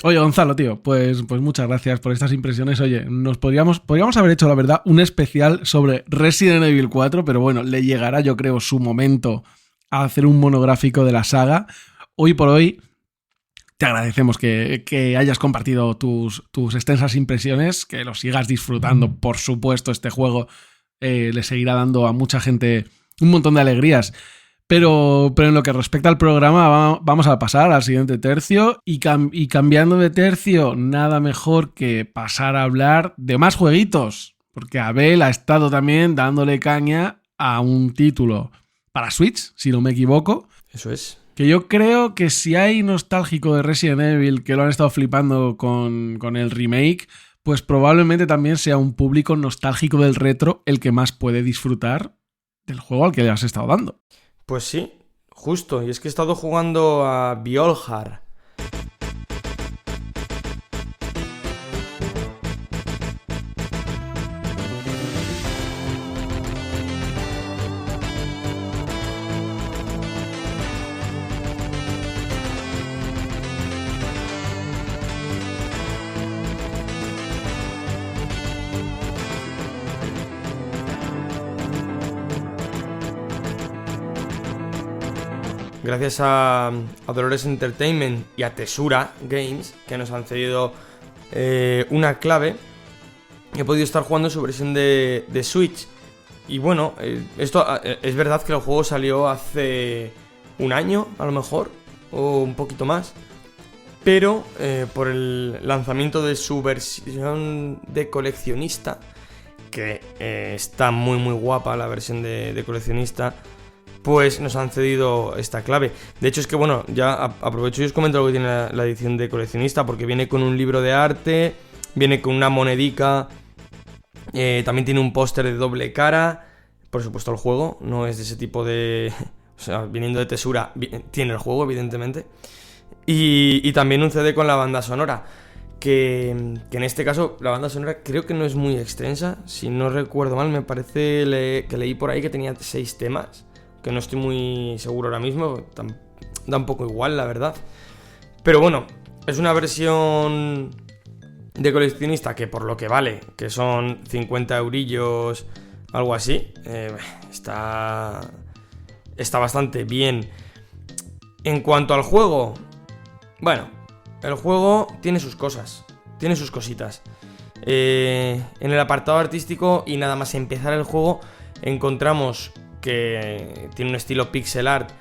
Oye, Gonzalo, tío, pues muchas gracias por estas impresiones. Oye, podríamos haber hecho, la verdad, un especial sobre Resident Evil 4, pero bueno, le llegará, yo creo, su momento a hacer un monográfico de la saga. Hoy por hoy, te agradecemos que hayas compartido tus extensas impresiones, que lo sigas disfrutando. Por supuesto, este juego le seguirá dando a mucha gente un montón de alegrías. Pero en lo que respecta al programa, vamos a pasar al siguiente tercio y cambiando de tercio, nada mejor que pasar a hablar de más jueguitos, porque Abel ha estado también dándole caña a un título para Switch, si no me equivoco. Eso es. Que yo creo que si hay nostálgico de Resident Evil que lo han estado flipando con el remake, pues probablemente también sea un público nostálgico del retro el que más puede disfrutar del juego al que le has estado dando. Pues sí, justo. Y es que he estado jugando a Bjolhar. Gracias a Dolores Entertainment y a Tesura Games, que nos han cedido una clave, he podido estar jugando su versión de Switch. Y bueno, esto es verdad que el juego salió hace un año, a lo mejor, o un poquito más. Pero por el lanzamiento de su versión de coleccionista, que está muy muy guapa la versión de coleccionista, pues nos han cedido esta clave. De hecho es que bueno, ya aprovecho y os comento lo que tiene la edición de coleccionista, porque viene con un libro de arte, viene con una monedica, también tiene un póster de doble cara. Por supuesto el juego no es de ese tipo de... O sea, viniendo de Tesura, tiene el juego evidentemente. Y también un CD con la banda sonora, que en este caso la banda sonora creo que no es muy extensa. Si no recuerdo mal, me parece que leí por ahí que tenía 6 temas, que no estoy muy seguro ahora mismo. da un poco igual, la verdad. Pero bueno, es una versión de coleccionista que por lo que vale, que son 50 eurillos, algo así, está bastante bien. En cuanto al juego, bueno, el juego tiene sus cosas, tiene sus cositas. En el apartado artístico, y nada más empezar el juego, encontramos que tiene un estilo pixel art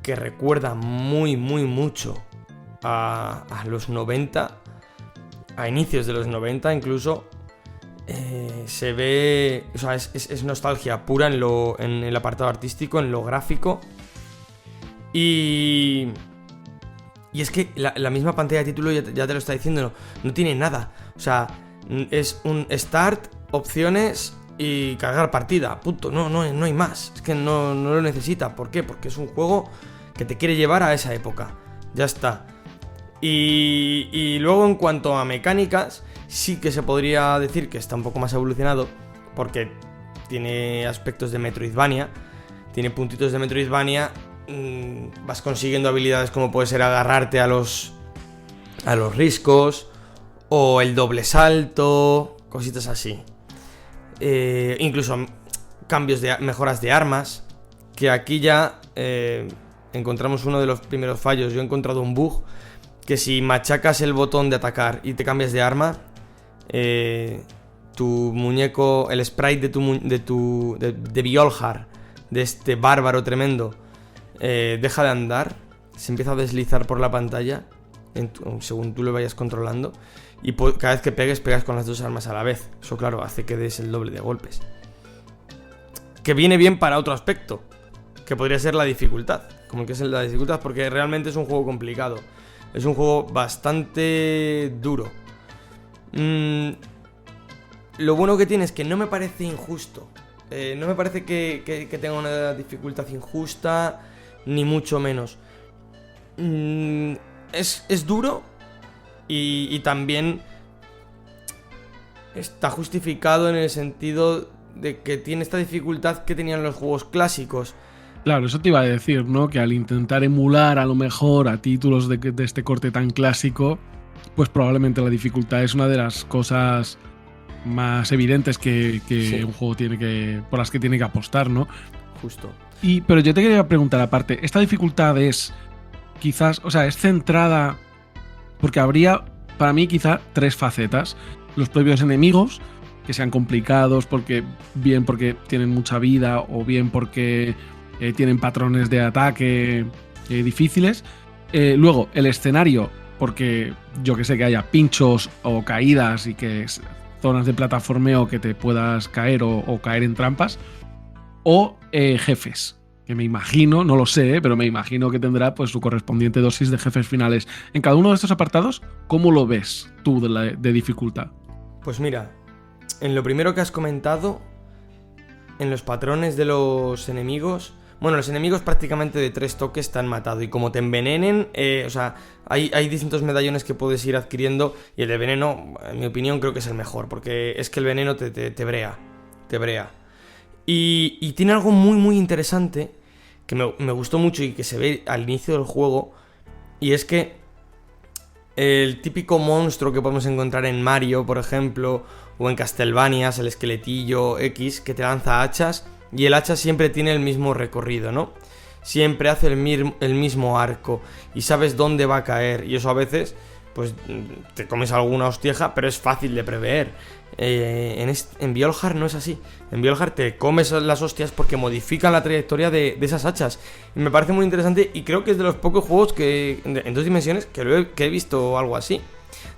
que recuerda muy mucho a los 90, a inicios de los 90 incluso. Se ve, o sea, es nostalgia pura en el apartado artístico, en lo gráfico. Y es que la misma pantalla de título ya te lo está diciendo, no tiene nada. O sea, es un start, opciones y cargar partida, punto. No hay más. Es que no lo necesita. ¿Por qué? Porque es un juego que te quiere llevar a esa época. Ya está. Y luego, en cuanto a mecánicas, sí que se podría decir que está un poco más evolucionado, porque tiene aspectos de Metroidvania, tiene puntitos de Metroidvania. Vas consiguiendo habilidades como puede ser agarrarte a los riscos o el doble salto, cositas así. Incluso mejoras de armas, que aquí ya encontramos uno de los primeros fallos. Yo he encontrado un bug que si machacas el botón de atacar y te cambias de arma, tu muñeco, el sprite de Bjolhar, de este bárbaro tremendo, deja de andar, se empieza a deslizar por la pantalla según tú lo vayas controlando, y cada vez que pegas con las dos armas a la vez. Eso, claro, hace que des el doble de golpes, que viene bien para otro aspecto, que podría ser la dificultad, como que es la dificultad, porque realmente es un juego complicado, es un juego bastante duro. Lo bueno que tiene es que no me parece injusto. No me parece que tenga una dificultad injusta, ni mucho menos. Es duro y también está justificado en el sentido de que tiene esta dificultad que tenían los juegos clásicos. Claro, eso te iba a decir, ¿no? Que al intentar emular a lo mejor a títulos de este corte tan clásico, pues probablemente la dificultad es una de las cosas más evidentes que sí, un juego por las que tiene que apostar, ¿no? Justo. Pero yo te quería preguntar aparte, ¿esta dificultad es quizás, o sea, es centrada, porque habría para mí quizá tres facetas: los propios enemigos, que sean complicados porque tienen mucha vida o bien porque tienen patrones de ataque difíciles, luego el escenario, porque yo que sé, que haya pinchos o caídas y que zonas de plataformeo que te puedas caer o caer en trampas, o jefes, que me imagino, no lo sé, pero me imagino que tendrá pues su correspondiente dosis de jefes finales. En cada uno de estos apartados, ¿cómo lo ves tú de dificultad? Pues mira, en lo primero que has comentado, en los patrones de los enemigos, bueno, los enemigos prácticamente de 3 toques te han matado, y como te envenenen, o sea, hay distintos medallones que puedes ir adquiriendo, y el de veneno, en mi opinión, creo que es el mejor, porque es que el veneno te brea. Y tiene algo muy interesante que me gustó mucho y que se ve al inicio del juego, y es que el típico monstruo que podemos encontrar en Mario, por ejemplo, o en Castlevania, el esqueletillo X que te lanza hachas, y el hacha siempre tiene el mismo recorrido, ¿no? Siempre hace el mismo arco y sabes dónde va a caer, y eso a veces pues te comes alguna hostieja, pero es fácil de prever. En Bjolhar no es así. En Bjolhar te comes las hostias porque modifican la trayectoria de esas hachas, y me parece muy interesante, y creo que es de los pocos juegos en 2 dimensiones que he visto algo así.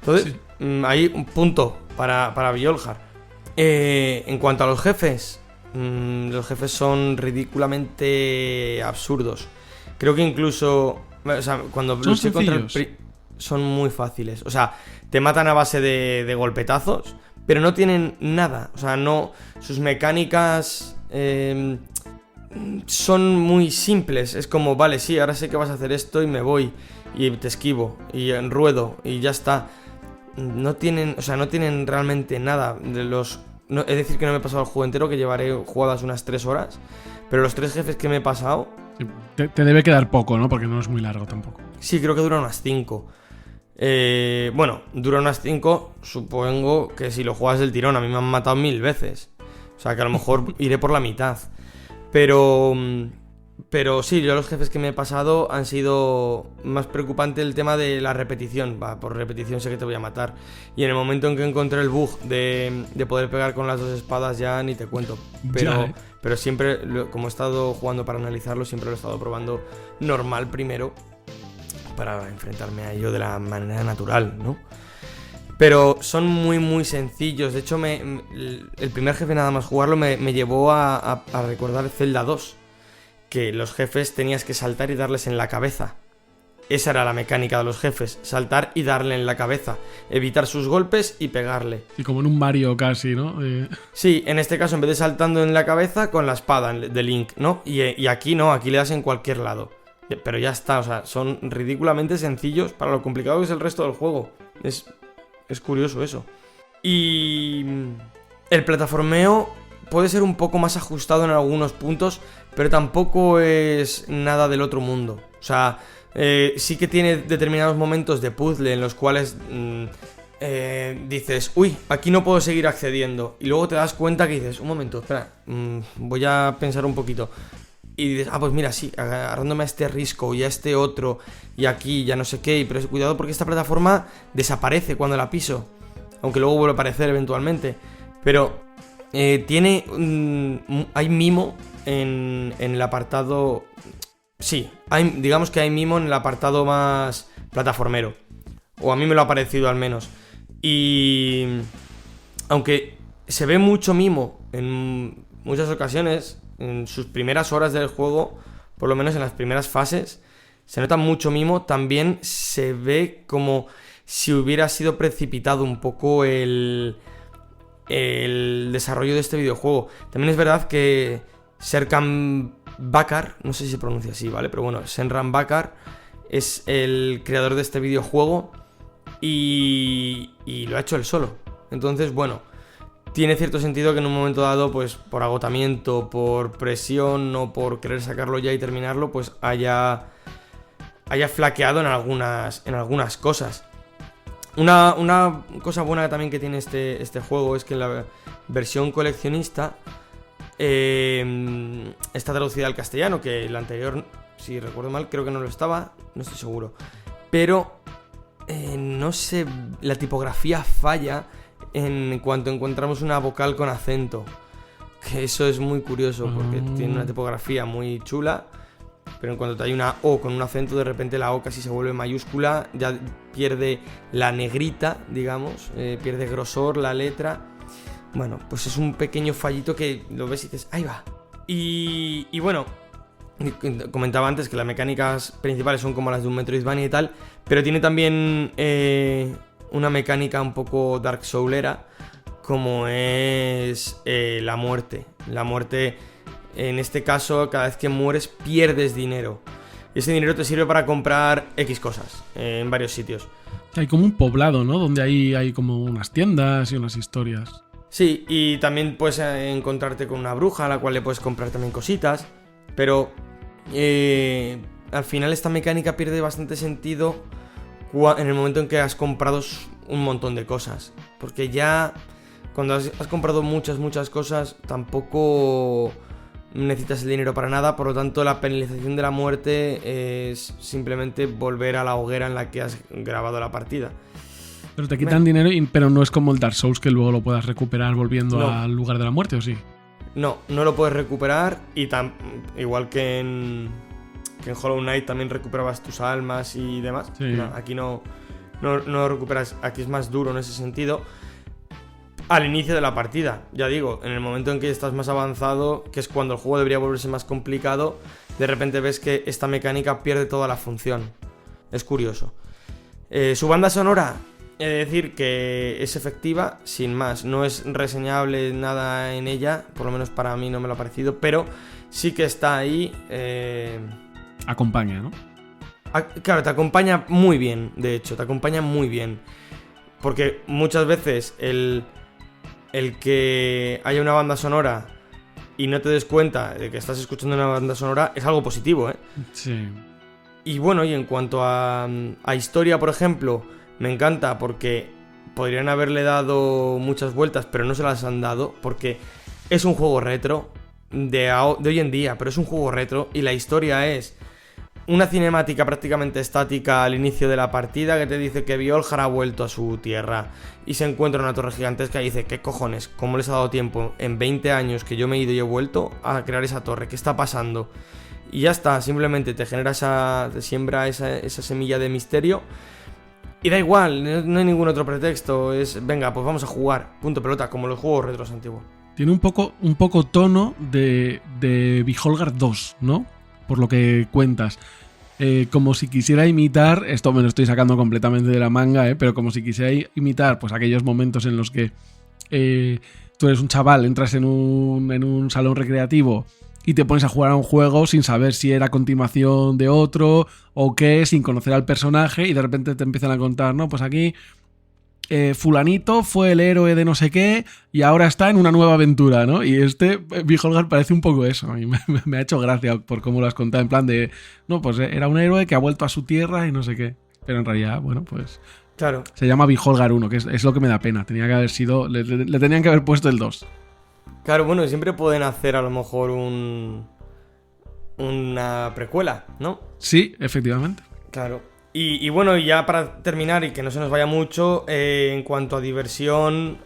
Entonces, sí, hay un punto para Bjolhar. En cuanto a los jefes son ridículamente absurdos. Creo que incluso, o sea, cuando luché contra son muy fáciles. O sea, te matan a base de golpetazos, pero no tienen nada. O sea, no, sus mecánicas son muy simples. Es como, vale, sí, ahora sé que vas a hacer esto y me voy y te esquivo y ruedo y ya está. No tienen realmente nada de los... No, es decir, que no me he pasado el juego entero, que llevaré jugadas unas 3 horas, pero los 3 jefes que me he pasado Sí, te debe quedar poco, ¿no? Porque no es muy largo tampoco. Sí, creo que dura unas 5. Bueno, dura unas 5, supongo que si lo juegas del tirón. A mí me han matado 1000 veces. O sea, que a lo mejor iré por la mitad. Pero sí, yo los jefes que me he pasado han sido más preocupante el tema de la repetición. Va, por repetición sé que te voy a matar. Y en el momento en que encontré el bug de poder pegar con las 2 espadas, ya ni te cuento. Pero siempre, como he estado jugando para analizarlo, siempre lo he estado probando normal primero, para enfrentarme a ello de la manera natural, ¿no? Pero son muy muy sencillos. De hecho, el primer jefe nada más jugarlo me llevó a recordar Zelda 2, que los jefes tenías que saltar y darles en la cabeza. Esa era la mecánica de los jefes, saltar y darle en la cabeza, evitar sus golpes y pegarle. Y como en un Mario casi, ¿no? Sí, en este caso en vez de saltando en la cabeza, con la espada de Link, ¿no? Y aquí no, aquí le das en cualquier lado. Pero ya está, o sea, son ridículamente sencillos para lo complicado que es el resto del juego. Es curioso eso. Y el plataformeo puede ser un poco más ajustado en algunos puntos, pero tampoco es nada del otro mundo. O sea, sí que tiene determinados momentos de puzzle en los cuales dices, uy, aquí no puedo seguir accediendo. Y luego te das cuenta que dices, un momento, espera, voy a pensar un poquito. Y dices, pues mira, sí, agarrándome a este risco y a este otro, y aquí ya no sé qué, pero cuidado porque esta plataforma desaparece cuando la piso, aunque luego vuelve a aparecer eventualmente. Pero hay mimo en el apartado. Sí, digamos que hay mimo en el apartado más plataformero, o a mí me lo ha parecido al menos. Y aunque se ve mucho mimo en muchas ocasiones, en sus primeras horas del juego, por lo menos en las primeras fases, se nota mucho mimo. También se ve como si hubiera sido precipitado un poco el desarrollo de este videojuego. También es verdad que Serkan Bakar, no sé si se pronuncia así, ¿vale? Pero bueno, Senran Bakar es el creador de este videojuego y lo ha hecho él solo. Entonces, bueno, tiene cierto sentido que en un momento dado, pues por agotamiento, por presión o por querer sacarlo ya y terminarlo, pues haya flaqueado en algunas cosas. Una cosa buena también que tiene este juego es que la versión coleccionista está traducida al castellano, que la anterior, si recuerdo mal, creo que no lo estaba, no estoy seguro. Pero no sé, la tipografía falla en cuanto encontramos una vocal con acento, que eso es muy curioso porque tiene una tipografía muy chula, pero en cuanto hay una O con un acento, de repente la O casi se vuelve mayúscula, ya pierde la negrita, digamos, pierde grosor la letra. Bueno, pues es un pequeño fallito que lo ves y dices, ahí va. Y bueno, comentaba antes que las mecánicas principales son como las de un Metroidvania y tal, pero tiene también una mecánica un poco Dark Soulera, como es la muerte. La muerte, en este caso, cada vez que mueres pierdes dinero. Y ese dinero te sirve para comprar X cosas en varios sitios. Hay como un poblado, ¿no? Donde hay como unas tiendas y unas historias. Sí, y también puedes encontrarte con una bruja a la cual le puedes comprar también cositas. Pero al final esta mecánica pierde bastante sentido en el momento en que has comprado un montón de cosas. Porque ya cuando has comprado muchas cosas, tampoco necesitas el dinero para nada. Por lo tanto, la penalización de la muerte es simplemente volver a la hoguera en la que has grabado la partida. Pero te quitan dinero, pero no es como el Dark Souls, que luego lo puedas recuperar volviendo al lugar de la muerte, ¿o sí? No lo puedes recuperar. Y igual que en Hollow Knight también recuperabas tus almas y demás. Sí. No, aquí no recuperas. Aquí es más duro en ese sentido. Al inicio de la partida, ya digo, en el momento en que estás más avanzado, que es cuando el juego debería volverse más complicado, de repente ves que esta mecánica pierde toda la función. Es curioso. Su banda sonora, he de decir que es efectiva, sin más. No es reseñable nada en ella, por lo menos para mí no me lo ha parecido, pero sí que está ahí. Acompaña, ¿no? Claro, te acompaña muy bien, de hecho, te acompaña muy bien. Porque muchas veces el que haya una banda sonora y no te des cuenta de que estás escuchando una banda sonora, es algo positivo, ¿eh? Sí. Y bueno, y en cuanto a historia, por ejemplo, me encanta porque podrían haberle dado muchas vueltas, pero no se las han dado, porque es un juego retro de hoy en día, pero es un juego retro y la historia es una cinemática prácticamente estática al inicio de la partida que te dice que Bjolgar ha vuelto a su tierra y se encuentra una torre gigantesca y dice, ¿qué cojones? ¿Cómo les ha dado tiempo en 20 años que yo me he ido y he vuelto a crear esa torre? ¿Qué está pasando? Y ya está, simplemente te genera te siembra esa semilla de misterio y da igual, no hay ningún otro pretexto, es venga, pues vamos a jugar, punto pelota, como los juegos retros antiguos. Tiene un poco tono de Bjolgar 2, ¿no? Por lo que cuentas. Como si quisiera imitar, esto me lo estoy sacando completamente de la manga, pero como si quisiera imitar pues aquellos momentos en los que tú eres un chaval, entras en un salón recreativo y te pones a jugar a un juego sin saber si era continuación de otro o qué, sin conocer al personaje, y de repente te empiezan a contar, ¿no? Pues aquí fulanito fue el héroe de no sé qué y ahora está en una nueva aventura, ¿no? Y Bjolgar parece un poco eso. A mí me ha hecho gracia por cómo lo has contado, en plan de, no, pues era un héroe que ha vuelto a su tierra y no sé qué. Pero en realidad, bueno, pues claro, se llama Bjolgar 1, que es lo que me da pena. Tenía que haber sido, le tenían que haber puesto el 2. Claro, bueno, siempre pueden hacer a lo mejor una precuela, ¿no? Sí, efectivamente. Claro. Y bueno, ya para terminar y que no se nos vaya mucho, en cuanto a diversión,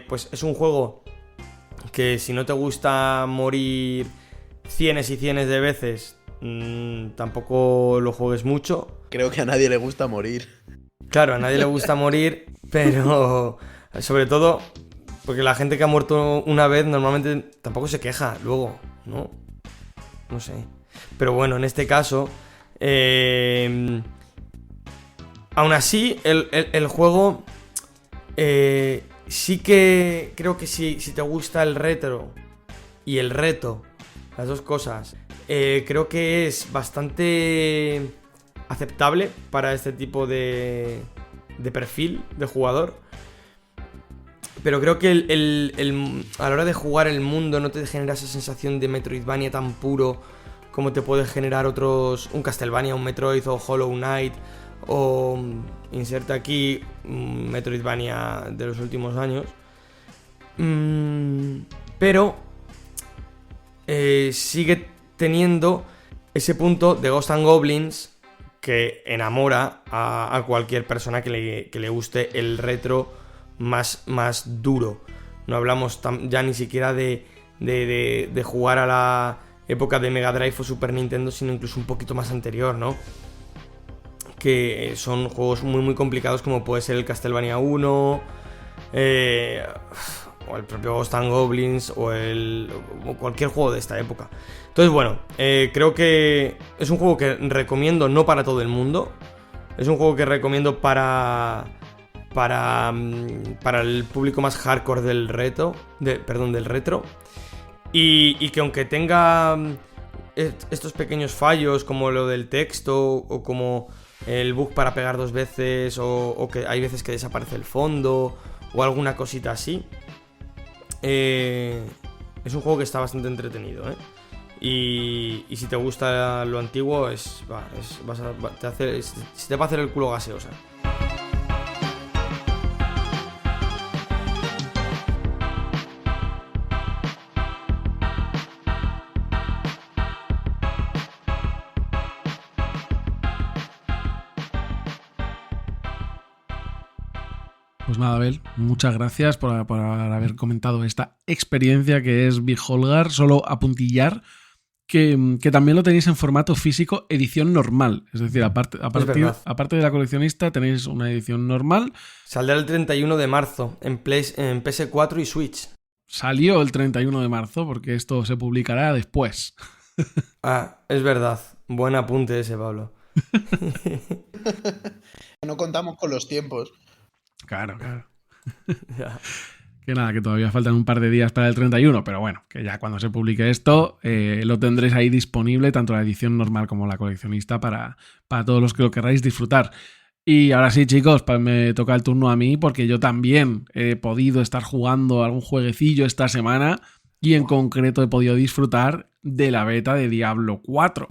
pues es un juego que si no te gusta morir cienes y cienes de veces, tampoco lo juegues mucho. Creo que a nadie le gusta morir. Claro, a nadie le gusta morir, pero sobre todo porque la gente que ha muerto una vez normalmente tampoco se queja luego, ¿no? No sé. Pero bueno, en este caso... aún así, el juego sí que creo que si te gusta el retro y el reto, las dos cosas, creo que es bastante aceptable para este tipo de perfil de jugador. Pero creo que a la hora de jugar el mundo no te genera esa sensación de Metroidvania tan puro como te puede generar un Castlevania, un Metroid o Hollow Knight. O inserta aquí Metroidvania de los últimos años. Pero sigue teniendo ese punto de Ghosts and Goblins que enamora a cualquier persona que le guste el retro más duro. No hablamos ya ni siquiera de jugar a la época de Mega Drive o Super Nintendo, sino incluso un poquito más anterior, ¿no? Que son juegos muy muy complicados, como puede ser el Castlevania 1 o el propio Ghosts and Goblins o cualquier juego de esta época. Entonces bueno, creo que es un juego que recomiendo no para todo el mundo. Es un juego que recomiendo para el público más hardcore del retro. Y que aunque tenga estos pequeños fallos como lo del texto o como el bug para pegar dos veces o que hay veces que desaparece el fondo o alguna cosita así, es un juego que está bastante entretenido, ¿eh? Y si te gusta lo antiguo se te va a hacer el culo gaseosa. Pues nada, Abel, muchas gracias por haber comentado esta experiencia que es Bjolgar. Solo apuntillar que también lo tenéis en formato físico, edición normal. Es decir, aparte de la coleccionista, tenéis una edición normal. Saldrá el 31 de marzo en PS4 y Switch. Salió el 31 de marzo porque esto se publicará después. Ah, es verdad. Buen apunte ese, Pablo. No contamos con los tiempos. Claro. Ya. Que nada, que todavía faltan un par de días para el 31, pero bueno, que ya cuando se publique esto lo tendréis ahí disponible, tanto la edición normal como la coleccionista, para todos los que lo querráis disfrutar. Y ahora sí, chicos, me toca el turno a mí, porque yo también he podido estar jugando algún jueguecillo esta semana y en concreto he podido disfrutar de la beta de Diablo 4.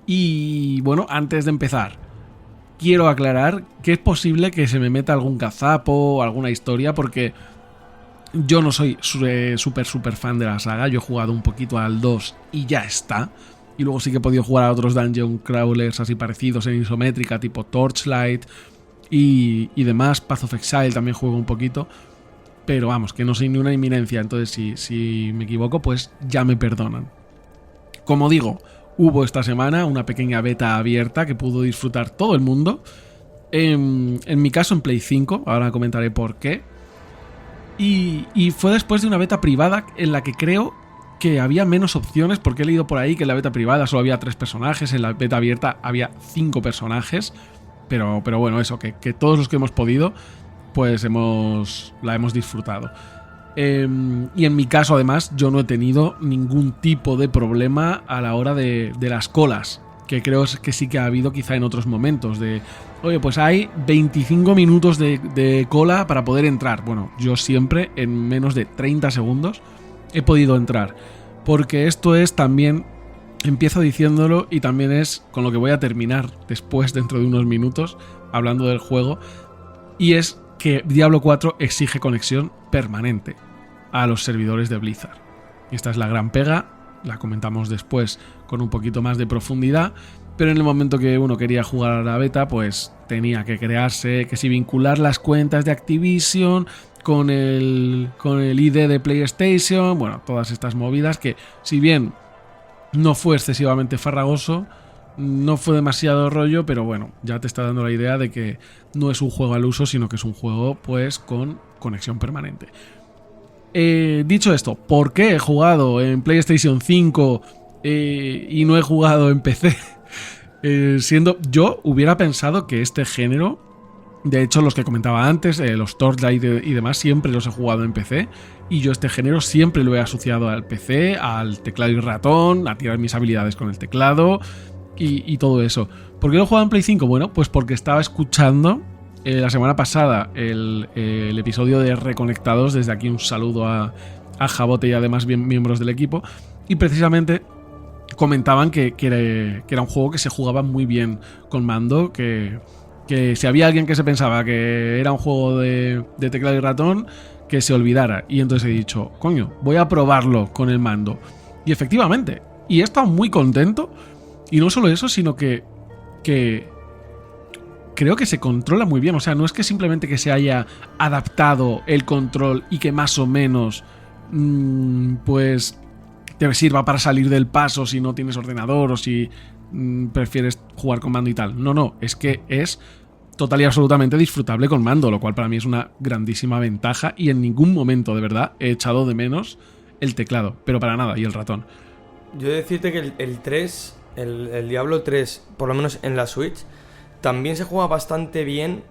Y bueno, antes de empezar, quiero aclarar que es posible que se me meta algún gazapo o alguna historia, porque yo no soy súper fan de la saga. Yo he jugado un poquito al 2 y ya está. Y luego sí que he podido jugar a otros dungeon crawlers así parecidos en isométrica, tipo Torchlight y demás. Path of Exile también juego un poquito. Pero vamos, que no soy ni una eminencia, entonces si me equivoco, pues ya me perdonan. Como digo, hubo esta semana una pequeña beta abierta que pudo disfrutar todo el mundo. En mi caso en Play 5, ahora comentaré por qué. Y fue después de una beta privada en la que creo que había menos opciones, porque he leído por ahí que en la beta privada solo había 3 personajes, en la beta abierta había 5 personajes. Pero bueno, eso, que todos los que hemos podido, pues la hemos disfrutado. Y en mi caso, además, yo no he tenido ningún tipo de problema a la hora de las colas, que creo que sí que ha habido quizá en otros momentos, de oye, pues hay 25 minutos de cola para poder entrar. Bueno, yo siempre en menos de 30 segundos he podido entrar, porque esto es también, empiezo diciéndolo y también es con lo que voy a terminar después, dentro de unos minutos, hablando del juego, y es que Diablo 4 exige conexión permanente a los servidores de Blizzard. Esta es la gran pega, la comentamos después con un poquito más de profundidad, pero en el momento que uno quería jugar a la beta, pues tenía que crearse, que si vincular las cuentas de Activision con el ID de PlayStation, bueno, todas estas movidas que, si bien no fue excesivamente farragoso, no fue demasiado rollo, pero bueno, ya te está dando la idea de que no es un juego al uso, sino que es un juego pues con conexión permanente. Dicho esto, ¿por qué he jugado en PlayStation 5 y no he jugado en PC? Yo hubiera pensado que este género, de hecho los que comentaba antes, los Torchlight y demás, siempre los he jugado en PC, y yo este género siempre lo he asociado al PC, al teclado y ratón, a tirar mis habilidades con el teclado y todo eso. ¿Por qué lo he jugado en Play 5? Bueno, pues porque estaba escuchando la semana pasada el episodio de Reconectados. Desde aquí un saludo a Jabote y además miembros del equipo, y precisamente comentaban que era un juego que se jugaba muy bien con mando, que si había alguien que se pensaba que era un juego de teclado y ratón, que se olvidara. Y entonces he dicho, coño, voy a probarlo con el mando, y efectivamente, y he estado muy contento. Y no solo eso, sino que creo que se controla muy bien. O sea, no es que simplemente que se haya adaptado el control y que más o menos pues te sirva para salir del paso si no tienes ordenador o si prefieres jugar con mando y tal. No, es que es total y absolutamente disfrutable con mando, lo cual para mí es una grandísima ventaja, y en ningún momento de verdad he echado de menos el teclado, pero para nada, y el ratón. Yo he de decirte que el 3, el Diablo 3, por lo menos en la Switch, también se juega bastante bien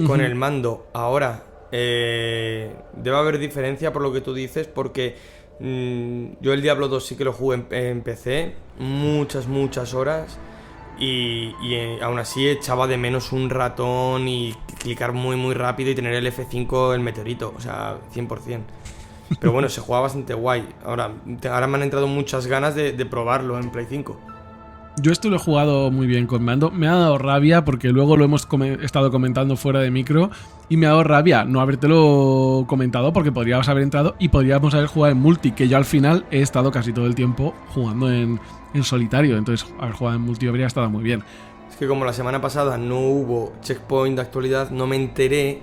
con el mando. Ahora, debe haber diferencia por lo que tú dices, porque yo el Diablo 2 sí que lo jugué en PC muchas horas, y aún así echaba de menos un ratón y clicar muy rápido y tener el F5, el meteorito, o sea, 100%. Pero bueno, se juega bastante guay. Ahora me han entrado muchas ganas de probarlo en Play 5. Yo esto lo he jugado muy bien con mando. Me ha dado rabia porque luego lo hemos estado comentando fuera de micro, y me ha dado rabia no habértelo comentado, porque podríamos haber entrado y podríamos haber jugado en multi, que yo al final he estado casi todo el tiempo jugando en solitario. Entonces haber jugado en multi habría estado muy bien. Es que como la semana pasada no hubo checkpoint de actualidad, no me enteré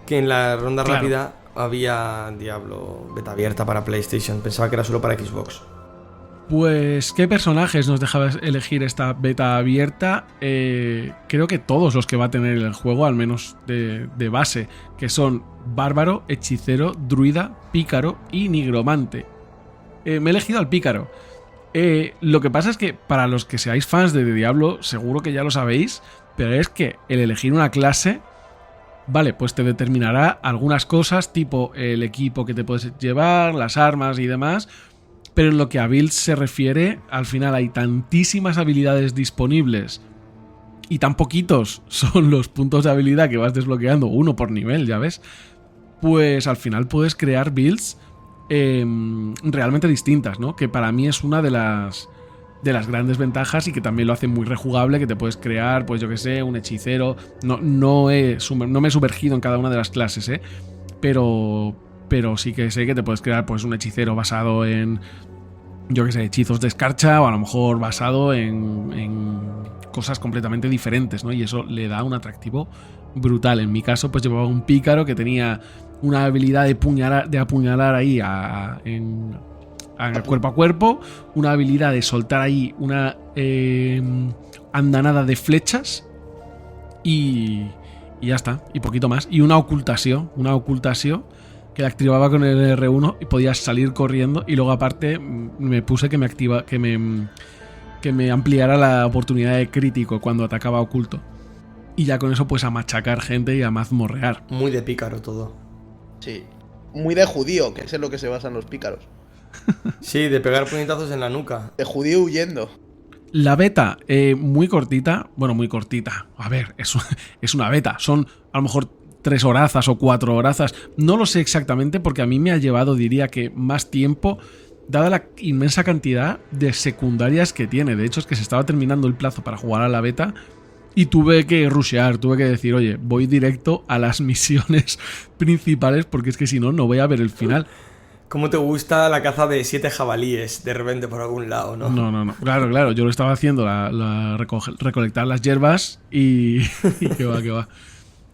que en la ronda rápida había Diablo beta abierta para PlayStation. Pensaba que era solo para Xbox. Pues, ¿qué personajes nos dejaba elegir esta beta abierta? Creo que todos los que va a tener el juego, al menos de base, que son Bárbaro, Hechicero, Druida, Pícaro y Nigromante. me he elegido al pícaro. Lo que pasa es que para los que seáis fans de Diablo, seguro que ya lo sabéis, pero es que el elegir una clase, vale, pues te determinará algunas cosas, tipo el equipo que te puedes llevar, las armas y demás, pero en lo que a builds se refiere, al final hay tantísimas habilidades disponibles y tan poquitos son los puntos de habilidad que vas desbloqueando, uno por nivel, ya ves, pues al final puedes crear builds realmente distintas, ¿no? Que para mí es una de las grandes ventajas y que también lo hace muy rejugable, que te puedes crear, pues yo que sé, un hechicero. No me he sumergido en cada una de las clases, pero sí que sé que te puedes crear pues un hechicero basado en, yo que sé, hechizos de escarcha, o a lo mejor basado en cosas completamente diferentes, ¿no? Y eso le da un atractivo brutal. En mi caso, pues llevaba un pícaro que tenía una habilidad de apuñalar ahí cuerpo a cuerpo, una habilidad de soltar ahí una andanada de flechas y ya está, y poquito más. Y una ocultación que la activaba con el R1 y podías salir corriendo, y luego aparte me puse que me ampliara la oportunidad de crítico cuando atacaba oculto. Y ya con eso pues a machacar gente y a mazmorrear. Muy de pícaro todo. Sí. Muy de judío, que es en lo que se basan los pícaros. Sí, de pegar puñetazos en la nuca. De judío huyendo. La beta, muy cortita. Bueno, muy cortita. A ver, es una beta. Son a lo mejor 3 horazas o 4 horazas. No lo sé exactamente porque a mí me ha llevado, diría que más tiempo, dada la inmensa cantidad de secundarias que tiene. De hecho, es que se estaba terminando el plazo para jugar a la beta y tuve que rushear, tuve que decir, oye, voy directo a las misiones principales porque es que si no, no voy a ver el final. ¿Cómo te gusta la caza de 7 jabalíes de repente por algún lado, no? No. Claro. Yo lo estaba haciendo, recolectar las hierbas y que va.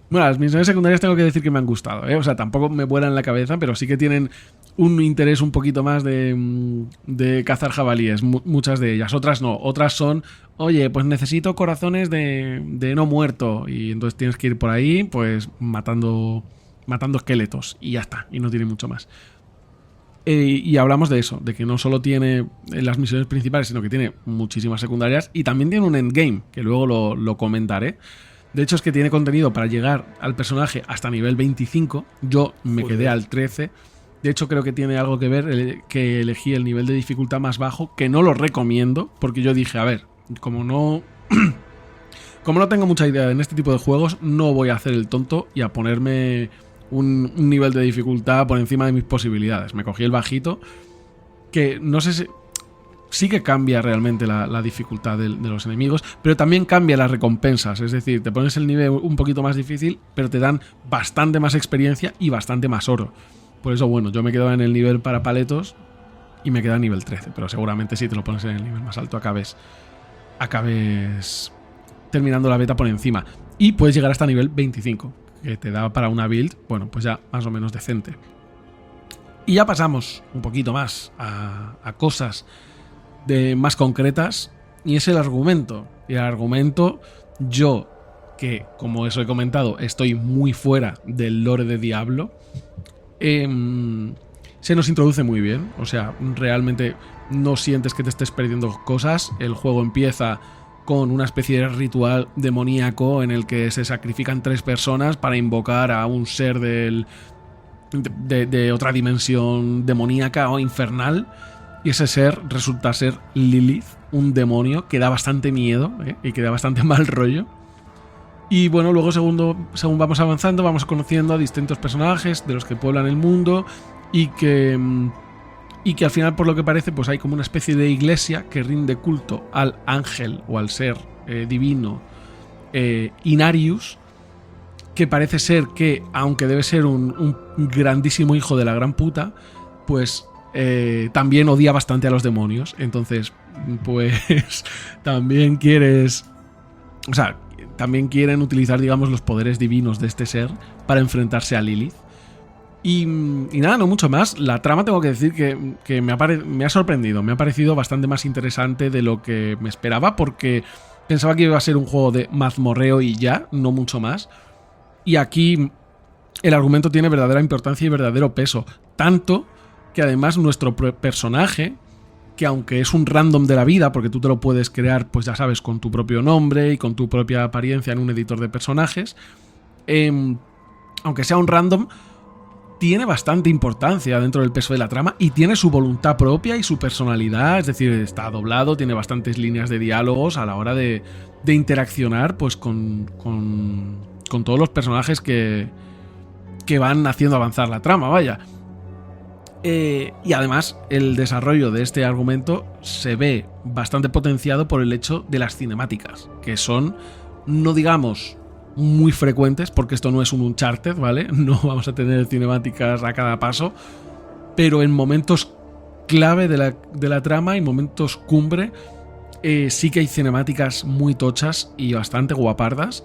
Bueno, las misiones secundarias tengo que decir que me han gustado, ¿eh? O sea, tampoco me vuelan la cabeza, pero sí que tienen un interés un poquito más de cazar jabalíes, muchas de ellas. Otras no, otras son, oye, pues necesito corazones de no muerto, y entonces tienes que ir por ahí pues matando esqueletos y ya está, y no tiene mucho más. Y hablamos de eso, de que no solo tiene las misiones principales, sino que tiene muchísimas secundarias y también tiene un endgame, que luego lo comentaré. De hecho es que tiene contenido para llegar al personaje hasta nivel 25, yo me quedé al 13. De hecho creo que tiene algo que ver que elegí el nivel de dificultad más bajo, que no lo recomiendo, porque yo dije, a ver, como no tengo mucha idea en este tipo de juegos, no voy a hacer el tonto y a ponerme un nivel de dificultad por encima de mis posibilidades. Me cogí el bajito, que no sé si... Sí que cambia realmente la dificultad de los enemigos, pero también cambia las recompensas. Es decir, te pones el nivel un poquito más difícil, pero te dan bastante más experiencia y bastante más oro. Por eso, bueno, yo me quedaba en el nivel para paletos y me queda a nivel 13, pero seguramente si te lo pones en el nivel más alto acabes terminando la beta por encima. Y puedes llegar hasta nivel 25, que te da para una build, bueno, pues ya más o menos decente. Y ya pasamos un poquito más a cosas más concretas, y es el argumento. Y el argumento, yo, que como os he comentado, estoy muy fuera del lore de Diablo, se nos introduce muy bien. O sea, realmente no sientes que te estés perdiendo cosas. El juego empieza con una especie de ritual demoníaco en el que se sacrifican 3 personas para invocar a un ser de otra dimensión demoníaca o infernal. Y ese ser resulta ser Lilith, un demonio que da bastante miedo, y que da bastante mal rollo. Y bueno, luego según vamos avanzando, vamos conociendo a distintos personajes de los que pueblan el mundo, y que al final, por lo que parece, pues hay como una especie de iglesia que rinde culto al ángel o al ser divino Inarius, que parece ser que, aunque debe ser un grandísimo hijo de la gran puta, pues también odia bastante a los demonios. Entonces, pues también también quieren utilizar, digamos, los poderes divinos de este ser para enfrentarse a Lilith. Y nada, no mucho más. La trama, tengo que decir que me ha sorprendido. Me ha parecido bastante más interesante de lo que me esperaba, porque pensaba que iba a ser un juego de mazmorreo y ya, no mucho más. Y aquí el argumento tiene verdadera importancia y verdadero peso. Tanto que además nuestro personaje, que aunque es un random de la vida, porque tú te lo puedes crear, pues ya sabes, con tu propio nombre y con tu propia apariencia en un editor de personajes, aunque sea un random, tiene bastante importancia dentro del peso de la trama y tiene su voluntad propia y su personalidad, es decir, está doblado, tiene bastantes líneas de diálogos a la hora de interaccionar pues con todos los personajes que van haciendo avanzar la trama, vaya. Y además el desarrollo de este argumento se ve bastante potenciado por el hecho de las cinemáticas, que son, no digamos muy frecuentes, porque esto no es un Uncharted, ¿vale? No vamos a tener cinemáticas a cada paso, pero en momentos clave de la trama y momentos cumbre sí que hay cinemáticas muy tochas y bastante guapardas.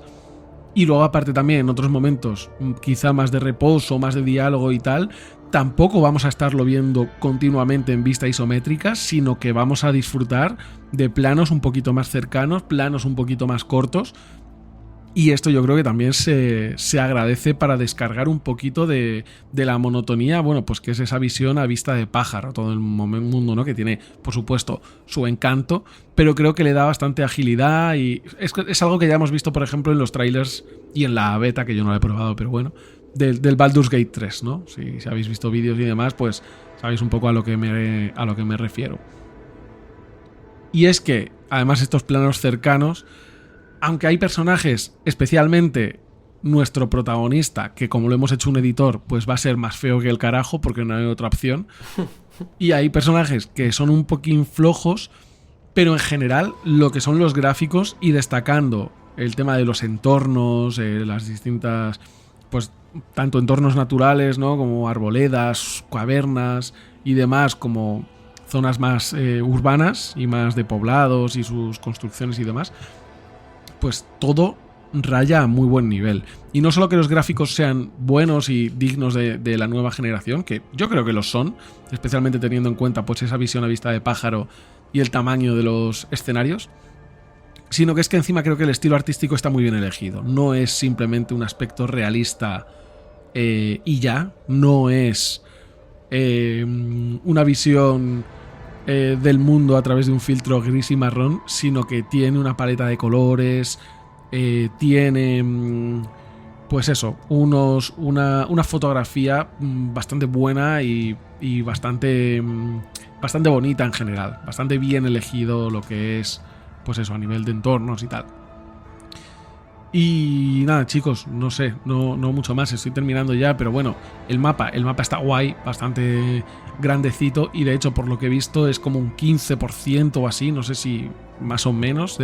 Y luego aparte también en otros momentos quizá más de reposo, más de diálogo y tal, tampoco vamos a estarlo viendo continuamente en vista isométrica, sino que vamos a disfrutar de planos un poquito más cercanos, planos un poquito más cortos. Y esto yo creo que también se agradece para descargar un poquito de la monotonía, bueno, pues que es esa visión a vista de pájaro, todo el mundo, ¿no? Que tiene, por supuesto, su encanto, pero creo que le da bastante agilidad y es algo que ya hemos visto, por ejemplo, en los trailers y en la beta, que yo no la he probado, pero bueno, del Baldur's Gate 3, ¿no? Si habéis visto vídeos y demás, pues sabéis un poco a lo que me refiero. Y es que, además, estos planos cercanos, aunque hay personajes, especialmente nuestro protagonista, que como lo hemos hecho un editor, pues va a ser más feo que el carajo porque no hay otra opción. Y hay personajes que son un poquín flojos, pero en general lo que son los gráficos y destacando el tema de los entornos, las distintas, pues tanto entornos naturales, ¿no? Como arboledas, cavernas y demás, como zonas más urbanas y más de poblados y sus construcciones y demás, pues todo raya a muy buen nivel. Y no solo que los gráficos sean buenos y dignos de la nueva generación, que yo creo que lo son, especialmente teniendo en cuenta pues esa visión a vista de pájaro y el tamaño de los escenarios, sino que es que encima creo que el estilo artístico está muy bien elegido. No es simplemente un aspecto realista y ya, no es una visión del mundo a través de un filtro gris y marrón, sino que tiene una paleta de colores, tiene pues eso, una fotografía bastante buena y bastante bonita en general, bastante bien elegido lo que es, pues eso, a nivel de entornos y tal. Y nada, chicos, no sé, no mucho más, estoy terminando ya, pero bueno, el mapa está guay, bastante grandecito, y de hecho por lo que he visto es como un 15% o así, no sé si más o menos,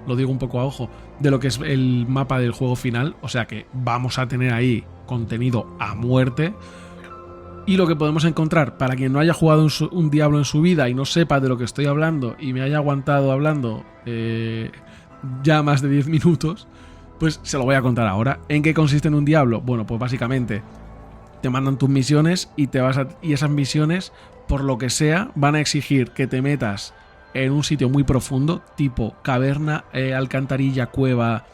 lo digo un poco a ojo, de lo que es el mapa del juego final, o sea que vamos a tener ahí contenido a muerte. Y lo que podemos encontrar, para quien no haya jugado un Diablo en su vida y no sepa de lo que estoy hablando y me haya aguantado hablando ya más de 10 minutos, pues se lo voy a contar ahora. ¿En qué consiste en un Diablo? Bueno, pues básicamente te mandan tus misiones y esas misiones, por lo que sea, van a exigir que te metas en un sitio muy profundo, tipo caverna, alcantarilla, cueva,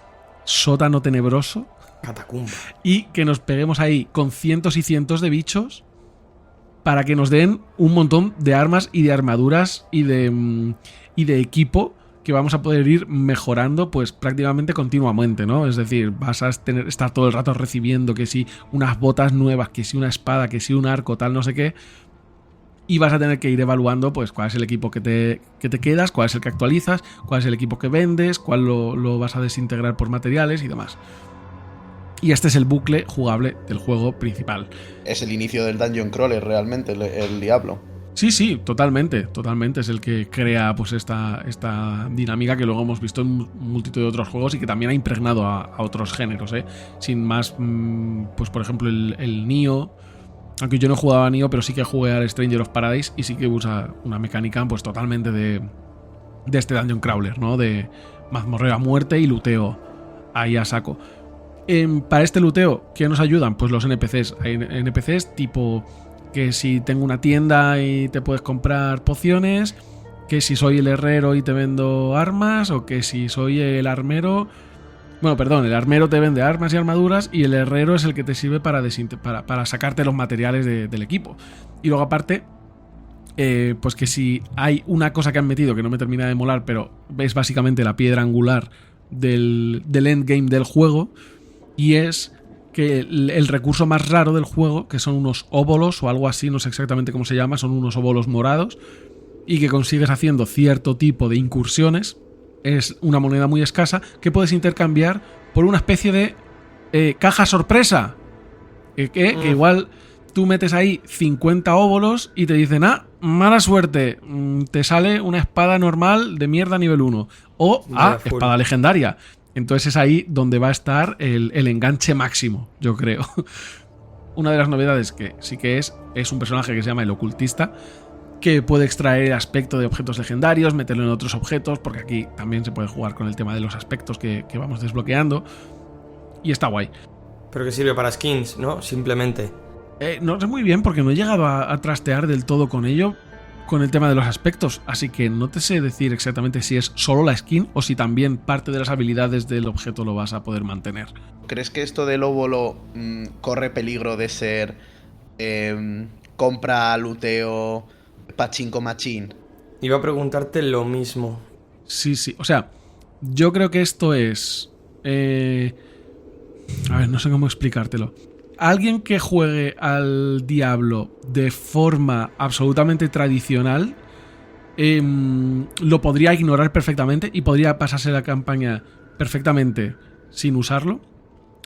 sótano tenebroso, catacumba, y que nos peguemos ahí con cientos y cientos de bichos para que nos den un montón de armas y de armaduras y de equipo que vamos a poder ir mejorando pues prácticamente continuamente, ¿no? Es decir, vas a estar todo el rato recibiendo que si unas botas nuevas, que si una espada, que si un arco, tal, no sé qué, y vas a tener que ir evaluando pues cuál es el equipo que te quedas, cuál es el que actualizas, cuál es el equipo que vendes, cuál lo vas a desintegrar por materiales y demás. Y este es el bucle jugable del juego principal. Es el inicio del Dungeon Crawler realmente, el Diablo. Sí, totalmente. Es el que crea pues esta dinámica que luego hemos visto en multitud de otros juegos y que también ha impregnado a otros géneros, Sin más, pues por ejemplo el Nioh, aunque yo no he jugado a Nioh, pero sí que jugué al Stranger of Paradise y sí que usa una mecánica pues totalmente de este Dungeon Crawler, ¿no? De mazmorreo a muerte y luteo ahí a saco. Para este luteo, ¿qué nos ayudan? Pues los NPCs. Hay NPCs tipo que si tengo una tienda y te puedes comprar pociones, que si soy el herrero y te vendo armas, o que si soy el armero... Bueno, perdón, el armero te vende armas y armaduras y el herrero es el que te sirve para sacarte los materiales del equipo. Y luego aparte, pues que si hay una cosa que han metido que no me termina de molar, pero es básicamente la piedra angular del endgame del juego, y es que el recurso más raro del juego, que son unos óbolos o algo así, no sé exactamente cómo se llama, son unos óbolos morados, y que consigues haciendo cierto tipo de incursiones, es una moneda muy escasa que puedes intercambiar por una especie de caja sorpresa, que igual tú metes ahí 50 óbolos y te dicen, mala suerte, te sale una espada normal de mierda nivel 1 o espada legendaria. Entonces es ahí donde va a estar el enganche máximo, yo creo. Una de las novedades que sí que es un personaje que se llama el ocultista, que puede extraer aspecto de objetos legendarios, meterlo en otros objetos, porque aquí también se puede jugar con el tema de los aspectos que vamos desbloqueando, y está guay. Pero que sirve para skins, ¿no? Simplemente. No sé muy bien porque no he llegado a trastear del todo con ello, con el tema de los aspectos, así que no te sé decir exactamente si es solo la skin o si también parte de las habilidades del objeto lo vas a poder mantener. ¿Crees que esto del óvulo corre peligro de ser compra, luteo, pachinko machín? Iba a preguntarte lo mismo. Sí, o sea, yo creo que esto es... a ver, no sé cómo explicártelo. Alguien que juegue al Diablo de forma absolutamente tradicional lo podría ignorar perfectamente y podría pasarse la campaña perfectamente sin usarlo.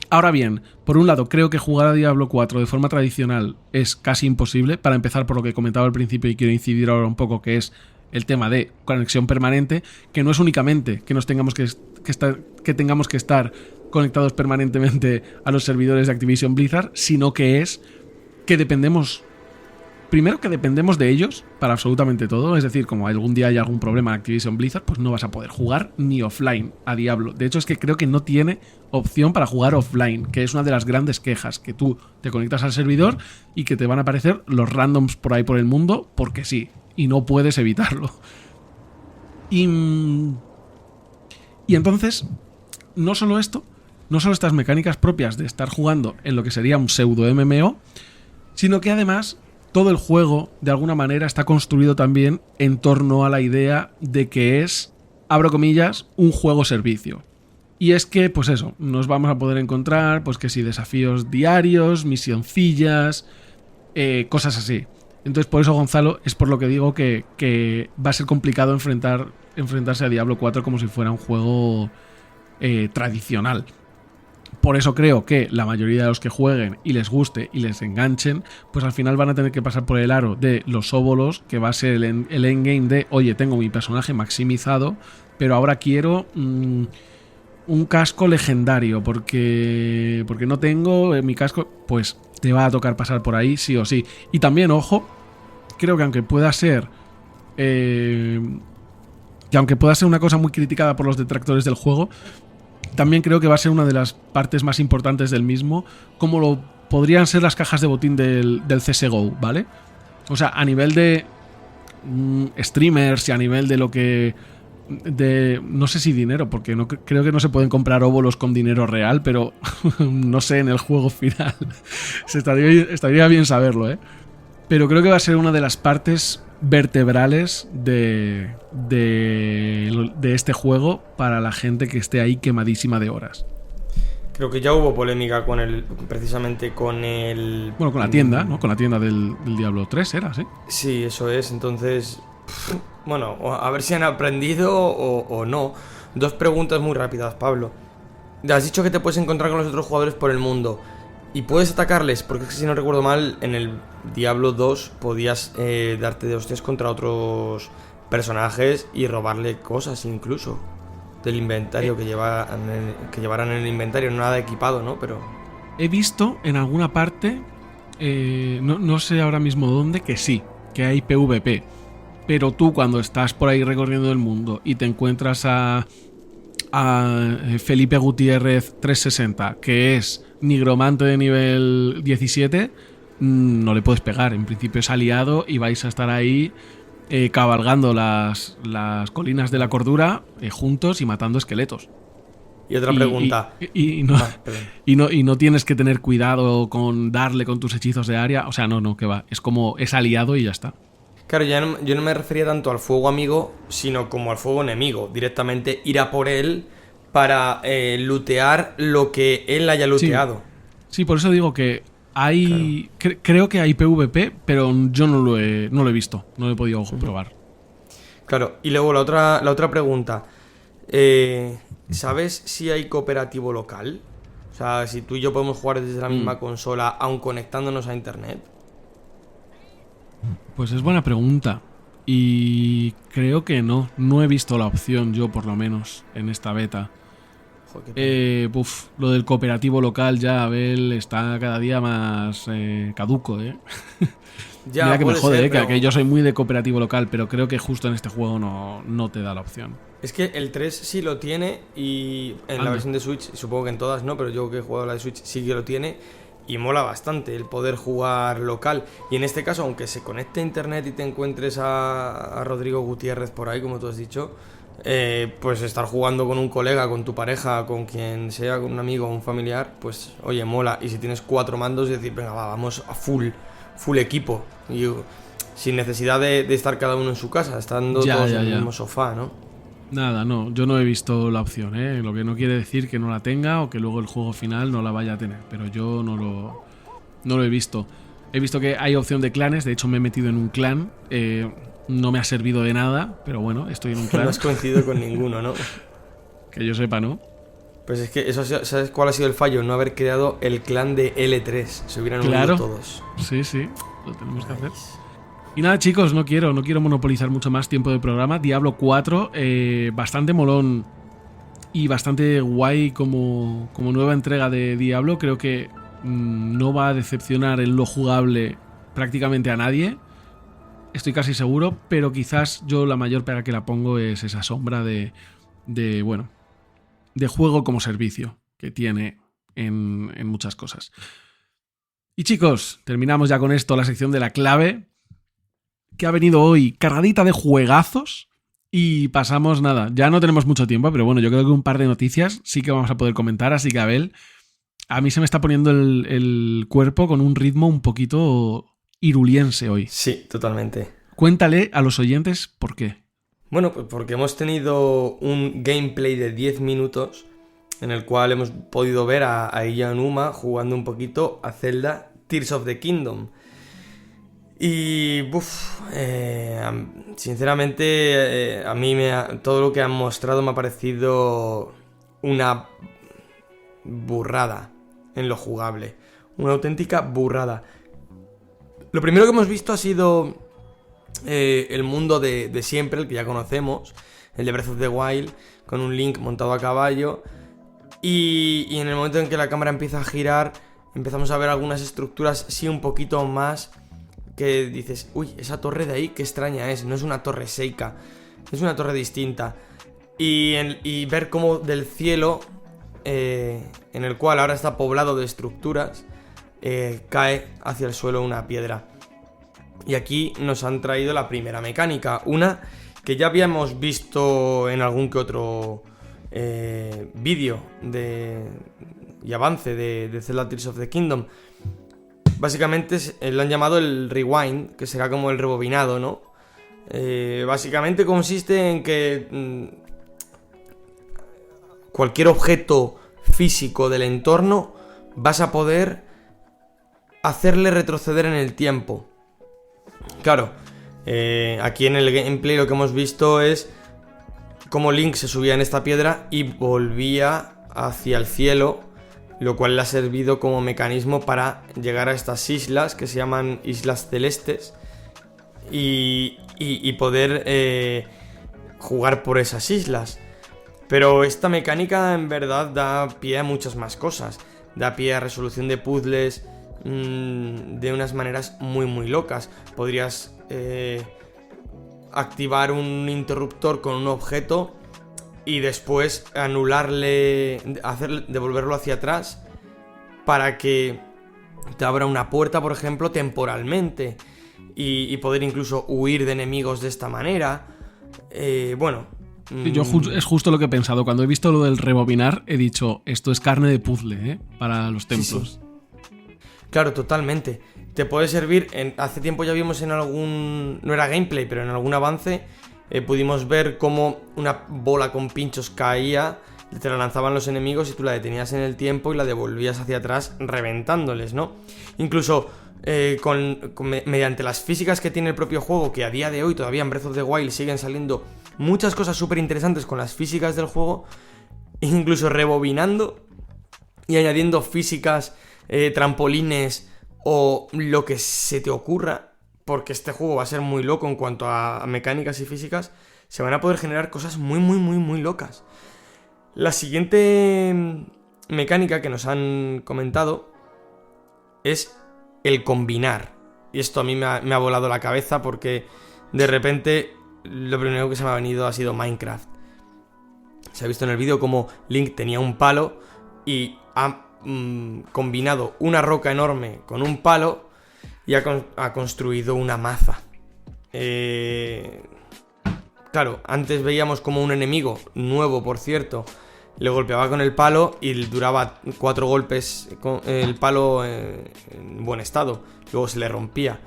Ahora bien, por un lado, creo que jugar a Diablo 4 de forma tradicional es casi imposible, para empezar por lo que comentaba al principio y quiero incidir ahora un poco, que es el tema de conexión permanente, que no es únicamente que tengamos que estar conectados permanentemente a los servidores de Activision Blizzard, sino que es que dependemos de ellos para absolutamente todo. Es decir, como algún día hay algún problema en Activision Blizzard, pues no vas a poder jugar ni offline a Diablo. De hecho, es que creo que no tiene opción para jugar offline, que es una de las grandes quejas, que tú te conectas al servidor y que te van a aparecer los randoms por ahí por el mundo, porque sí, y no puedes evitarlo. Y entonces, no solo esto, no solo estas mecánicas propias de estar jugando en lo que sería un pseudo MMO, sino que además todo el juego de alguna manera está construido también en torno a la idea de que es, abro comillas, un juego servicio. Y es que, pues eso, nos vamos a poder encontrar, pues que si desafíos diarios, misioncillas, cosas así. Entonces por eso, Gonzalo, es por lo que digo que va a ser complicado enfrentarse a Diablo 4 como si fuera un juego tradicional. Por eso creo que la mayoría de los que jueguen y les guste y les enganchen, pues al final van a tener que pasar por el aro de los óbolos, que va a ser el endgame de, oye, tengo mi personaje maximizado, pero ahora quiero un casco legendario, porque no tengo mi casco, pues te va a tocar pasar por ahí sí o sí. Y también, ojo, creo que aunque pueda ser una cosa muy criticada por los detractores del juego, también creo que va a ser una de las partes más importantes del mismo, como lo podrían ser las cajas de botín del CSGO, ¿vale? O sea, a nivel de streamers y a nivel de lo que... no sé si dinero, porque creo que no se pueden comprar óvulos con dinero real, pero no sé, en el juego final estaría bien saberlo, ¿eh? Pero creo que va a ser una de las partes vertebrales de este juego para la gente que esté ahí quemadísima de horas. Creo que ya hubo polémica precisamente con el... Bueno, con la tienda, ¿no? Con la tienda del Diablo 3 era, ¿sí? Sí, eso es. Entonces, bueno, a ver si han aprendido o no. Dos preguntas muy rápidas, Pablo. Has dicho que te puedes encontrar con los otros jugadores por el mundo y puedes atacarles, porque es que si no recuerdo mal, en el Diablo 2 podías darte de hostias contra otros personajes y robarle cosas incluso del inventario que llevaran en el inventario, no nada equipado, ¿no? Pero he visto en alguna parte, no sé ahora mismo dónde, que sí, que hay PvP, pero tú cuando estás por ahí recorriendo el mundo y te encuentras a Felipe Gutiérrez 360, que es nigromante de nivel 17, no le puedes pegar. En principio es aliado y vais a estar ahí cabalgando las colinas de la cordura juntos y matando esqueletos. Y otra pregunta. Y no tienes que tener cuidado con darle con tus hechizos de área. O sea, no, que va. Es como es aliado y ya está. Claro, yo no me refería tanto al fuego amigo, sino como al fuego enemigo. Directamente ir a por él para lootear lo que él haya looteado. Sí, por eso digo que hay... Claro. Creo que hay PvP, pero yo no lo he visto. No lo he podido probar. Claro, y luego la otra pregunta. ¿Sabes si hay cooperativo local? O sea, si tú y yo podemos jugar desde la misma consola, aun conectándonos a internet. Pues es buena pregunta. Y creo que no. No he visto la opción yo, por lo menos, en esta beta. Lo del cooperativo local ya, Abel, está cada día más caduco, Ya, mira que me jode, ser, pero... que yo soy muy de cooperativo local, pero creo que justo en este juego no te da la opción. Es que el 3 sí lo tiene y en la versión de Switch, supongo que en todas no, pero yo que he jugado la de Switch sí que lo tiene y mola bastante el poder jugar local. Y en este caso, aunque se conecte a internet y te encuentres a Rodrigo Gutiérrez por ahí, como tú has dicho, pues estar jugando con un colega, con tu pareja, con quien sea, con un amigo o un familiar, pues oye, mola. Y si tienes 4 mandos, decir, venga, vamos a full equipo. Y sin necesidad de estar cada uno en su casa, estando todos en el mismo sofá, ¿no? Nada, no, yo no he visto la opción, lo que no quiere decir que no la tenga o que luego el juego final no la vaya a tener, pero yo no lo he visto. He visto que hay opción de clanes, de hecho me he metido en un clan, no me ha servido de nada, pero bueno, estoy en un clan. No has coincidido con ninguno, ¿no? Que yo sepa, ¿no? Pues es que eso, ¿sabes cuál ha sido el fallo? No haber creado el clan de L3, se hubieran unido todos. Sí, lo tenemos que hacer. Y nada, chicos, no quiero monopolizar mucho más tiempo de programa. Diablo 4, bastante molón y bastante guay como nueva entrega de Diablo. Creo que no va a decepcionar en lo jugable prácticamente a nadie. Estoy casi seguro, pero quizás yo la mayor pega que la pongo es esa sombra de juego como servicio que tiene en muchas cosas. Y chicos, terminamos ya con esto la sección de la clave, que ha venido hoy cargadita de juegazos y pasamos nada. Ya no tenemos mucho tiempo, pero bueno, yo creo que un par de noticias sí que vamos a poder comentar, así que Abel, a mí se me está poniendo el cuerpo con un ritmo un poquito iruliense hoy. Sí, totalmente. Cuéntale a los oyentes por qué. Bueno, pues porque hemos tenido un gameplay de 10 minutos en el cual hemos podido ver a Aonuma jugando un poquito a Zelda Tears of the Kingdom. Y sinceramente a mí todo lo que han mostrado me ha parecido una burrada en lo jugable. Una auténtica burrada. Lo primero que hemos visto ha sido el mundo de siempre, el que ya conocemos, el de Breath of the Wild, con un Link montado a caballo. Y en el momento en que la cámara empieza a girar, empezamos a ver algunas estructuras, sí, un poquito más, que dices, uy, esa torre de ahí, qué extraña es, no es una torre Seika, es una torre distinta. Y ver cómo del cielo, en el cual ahora está poblado de estructuras, cae hacia el suelo una piedra. Y aquí nos han traído la primera mecánica, una que ya habíamos visto en algún que otro vídeo y avance de Zelda Tears of the Kingdom. Básicamente lo han llamado el rewind, que será como el rebobinado, ¿no? Básicamente consiste en que cualquier objeto físico del entorno vas a poder hacerle retroceder en el tiempo. Claro, aquí en el gameplay lo que hemos visto es cómo Link se subía en esta piedra y volvía hacia el cielo, lo cual le ha servido como mecanismo para llegar a estas islas que se llaman Islas Celestes y poder jugar por esas islas. Pero esta mecánica en verdad da pie a muchas más cosas. Da pie a resolución de puzzles de unas maneras muy muy locas. Podrías activar un interruptor con un objeto y después devolverlo hacia atrás para que te abra una puerta, por ejemplo, temporalmente, y poder incluso huir de enemigos de esta manera. Es justo lo que he pensado. Cuando he visto lo del rebobinar, he dicho, esto es carne de puzzle, para los templos. Sí. Claro, totalmente. te puede servir. Hace tiempo ya vimos en algún... No era gameplay, pero en algún avance pudimos ver cómo una bola con pinchos caía, te la lanzaban los enemigos y tú la detenías en el tiempo y la devolvías hacia atrás reventándoles, ¿no? Incluso mediante las físicas que tiene el propio juego, que a día de hoy todavía en Breath of the Wild siguen saliendo muchas cosas súper interesantes con las físicas del juego, incluso rebobinando y añadiendo físicas, trampolines o lo que se te ocurra, porque este juego va a ser muy loco en cuanto a mecánicas y físicas, se van a poder generar cosas muy, muy, muy, muy locas. La siguiente mecánica que nos han comentado es el combinar. Y esto a mí me ha volado la cabeza porque de repente lo primero que se me ha venido ha sido Minecraft. Se ha visto en el vídeo como Link tenía un palo y ha combinado una roca enorme con un palo y ha construido una maza. Claro, antes veíamos como un enemigo, nuevo por cierto, le golpeaba con el palo y duraba 4 golpes con el palo en buen estado, luego se le rompía.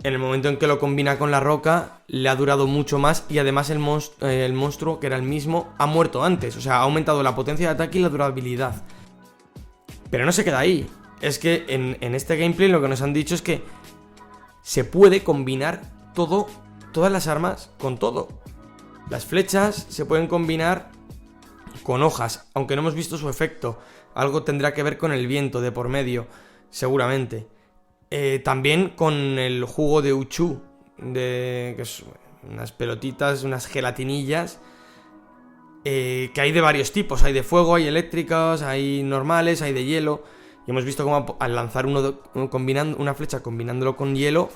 En el momento en que lo combina con la roca, le ha durado mucho más y además el monstruo, que era el mismo, ha muerto antes, o sea, ha aumentado la potencia de ataque y la durabilidad. Pero no se queda ahí, es que en este gameplay lo que nos han dicho es que se puede combinar todas las armas con todo. Las flechas se pueden combinar con hojas, aunque no hemos visto su efecto. Algo tendrá que ver con el viento de por medio, seguramente. También con el jugo de Uchu, que es unas pelotitas, unas gelatinillas, que hay de varios tipos. Hay de fuego, hay eléctricas, hay normales, hay de hielo. Y hemos visto cómo al lanzar combinando una flecha combinándolo con hielo,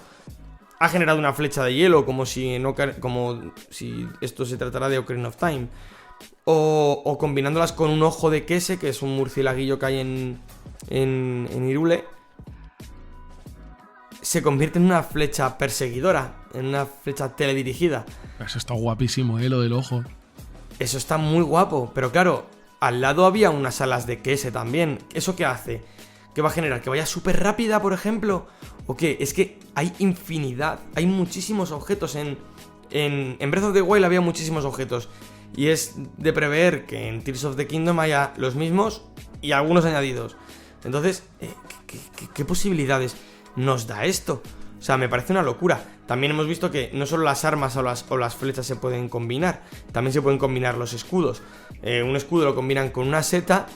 ha generado una flecha de hielo, como si esto se tratara de Ocarina of Time. O combinándolas con un ojo de Kese, que es un murcielaguillo que hay en Hyrule, se convierte en una flecha perseguidora, en una flecha teledirigida. Eso está guapísimo, lo del ojo. Eso está muy guapo, pero claro, al lado había unas alas de Kese también. ¿Eso qué hace? ¿Qué va a generar? ¿Que vaya súper rápida, por ejemplo? ¿O qué? Es que hay infinidad, hay muchísimos objetos. En Breath of the Wild había muchísimos objetos. Y es de prever que en Tears of the Kingdom haya los mismos y algunos añadidos. Entonces, ¿qué posibilidades nos da esto? O sea, me parece una locura. También hemos visto que no solo las armas o las flechas se pueden combinar, también se pueden combinar los escudos. Un escudo lo combinan con una seta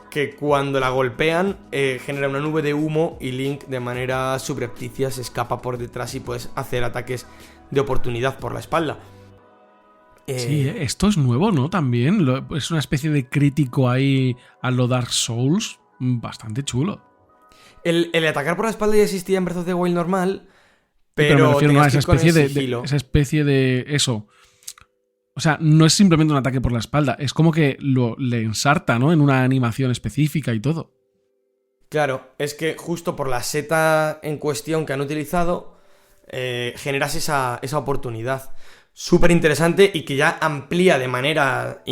que cuando la golpean genera una nube de humo y Link de manera subrepticia se escapa por detrás y puedes hacer ataques de oportunidad por la espalda. Sí, esto es nuevo, ¿no? También es una especie de crítico ahí a lo Dark Souls, bastante chulo. El atacar por la espalda ya existía en Breath of the Wild normal, pero me refiero a esa especie de eso. O sea, no es simplemente un ataque por la espalda, es como que le ensarta, ¿no? En una animación específica y todo. Claro, es que justo por la seta en cuestión que han utilizado, generas esa oportunidad. Súper interesante y que ya amplía de manera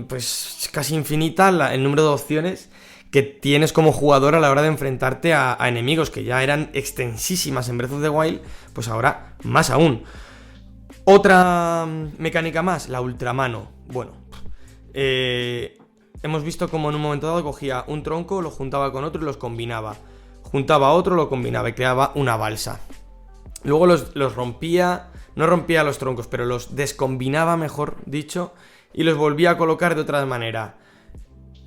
pues casi infinita el número de opciones que tienes como jugador a la hora de enfrentarte a enemigos que ya eran extensísimas en Breath of the Wild, pues ahora más aún. Otra mecánica más, la ultramano. Bueno, hemos visto como en un momento dado cogía un tronco, lo juntaba con otro y los combinaba. Juntaba otro, lo combinaba y creaba una balsa. Luego los rompía, no rompía los troncos, pero los descombinaba, mejor dicho, y los volvía a colocar de otra manera.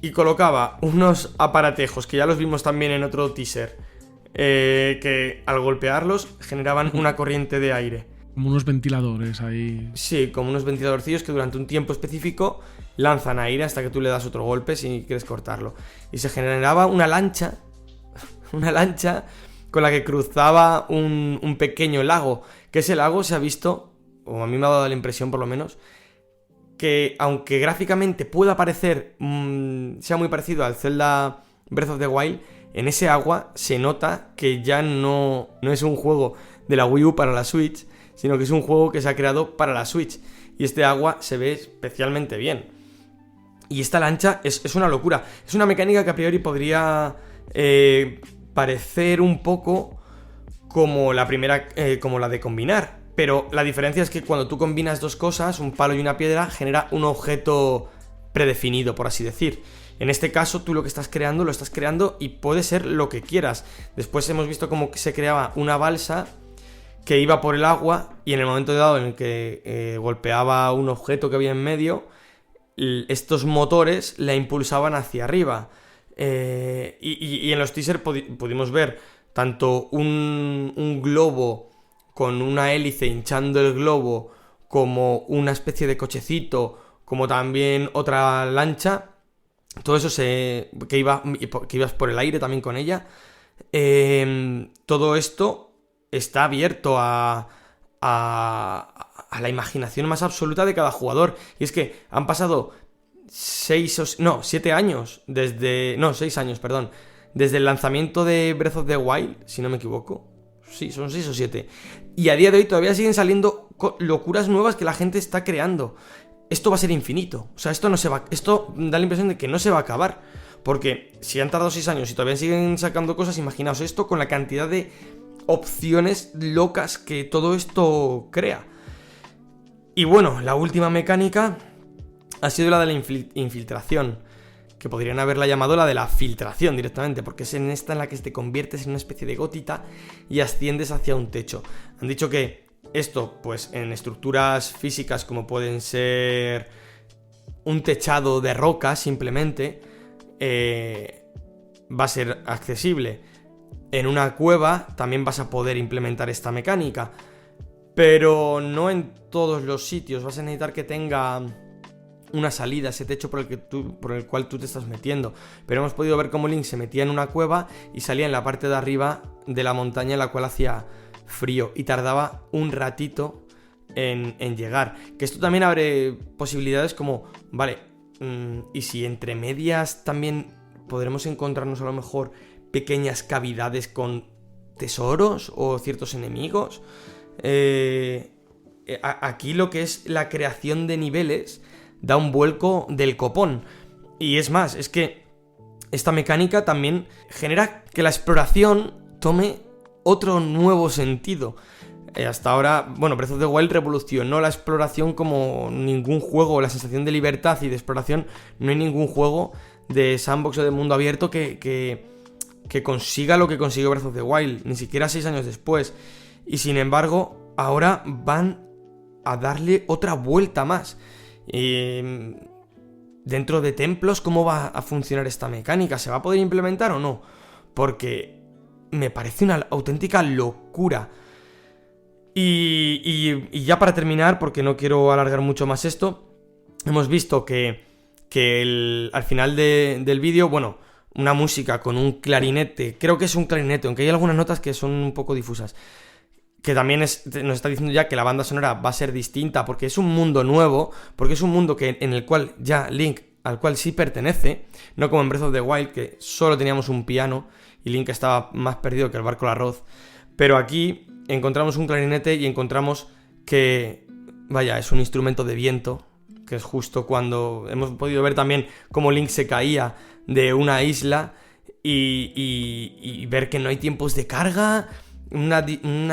Y colocaba unos aparatejos, que ya los vimos también en otro teaser, que al golpearlos generaban una corriente de aire. Como unos ventiladores ahí. Sí, como unos ventiladorcillos que durante un tiempo específico lanzan aire hasta que tú le das otro golpe si quieres cortarlo. Y se generaba una lancha con la que cruzaba un pequeño lago. Que ese lago se ha visto, o a mí me ha dado la impresión por lo menos, que aunque gráficamente pueda parecer, sea muy parecido al Zelda Breath of the Wild, en ese agua se nota que ya no es un juego de la Wii U para la Switch, sino que es un juego que se ha creado para la Switch. Y este agua se ve especialmente bien. Y esta lancha es una locura. Es una mecánica que a priori podría parecer un poco como la primera, como la de combinar. Pero la diferencia es que cuando tú combinas dos cosas, un palo y una piedra, genera un objeto predefinido, por así decir. En este caso, tú lo estás creando y puede ser lo que quieras. Después hemos visto cómo se creaba una balsa que iba por el agua y en el momento dado en el que golpeaba un objeto que había en medio, estos motores la impulsaban hacia arriba. Y en los teasers pudimos ver tanto un globo con una hélice hinchando el globo, como una especie de cochecito, como también otra lancha. Todo eso que ibas por el aire también con ella. Todo esto está abierto a la imaginación más absoluta de cada jugador. Y es que han pasado 7 años seis años, perdón, desde el lanzamiento de Breath of the Wild, si no me equivoco. Sí, son 6 o 7. Y a día de hoy todavía siguen saliendo locuras nuevas que la gente está creando. Esto va a ser infinito. O sea, esto da la impresión de que no se va a acabar. Porque si han tardado 6 años y todavía siguen sacando cosas, imaginaos esto con la cantidad de opciones locas que todo esto crea. Y bueno, la última mecánica ha sido la de la infiltración, que podrían haberla llamado la de la filtración directamente, porque es en esta en la que te conviertes en una especie de gotita y asciendes hacia un techo. Han dicho que esto, pues en estructuras físicas como pueden ser un techado de roca simplemente, va a ser accesible. En una cueva también vas a poder implementar esta mecánica, pero no en todos los sitios. Vas a necesitar que tenga una salida, ese techo por el cual tú te estás metiendo. Pero hemos podido ver cómo Link se metía en una cueva y salía en la parte de arriba de la montaña, en la cual hacía frío y tardaba un ratito en llegar. Que esto también abre posibilidades como, vale, y si entre medias también podremos encontrarnos a lo mejor pequeñas cavidades con tesoros o ciertos enemigos. Aquí lo que es la creación de niveles da un vuelco del copón. Y es más, es que esta mecánica también genera que la exploración tome otro nuevo sentido. Hasta ahora, bueno, Breath of the Wild revolucionó la exploración como ningún juego. La sensación de libertad y de exploración, no hay ningún juego de sandbox o de mundo abierto que consiga lo que consiguió Breath of the Wild, ni siquiera 6 años después. Y sin embargo, ahora van a darle otra vuelta más. Dentro de templos, ¿cómo va a funcionar esta mecánica? ¿Se va a poder implementar o no? Porque me parece una auténtica locura. Y ya para terminar, porque no quiero alargar mucho más esto, hemos visto que al final del vídeo, bueno, una música con un clarinete, creo que es un clarinete, aunque hay algunas notas que son un poco difusas, que también nos está diciendo ya que la banda sonora va a ser distinta, porque es un mundo nuevo, porque es un mundo en el cual ya Link, al cual sí pertenece, no como en Breath of the Wild, que solo teníamos un piano y Link estaba más perdido que el barco del arroz. Pero aquí encontramos un clarinete y encontramos que, vaya, es un instrumento de viento, que es justo cuando hemos podido ver también cómo Link se caía de una isla y ver que no hay tiempos de carga, una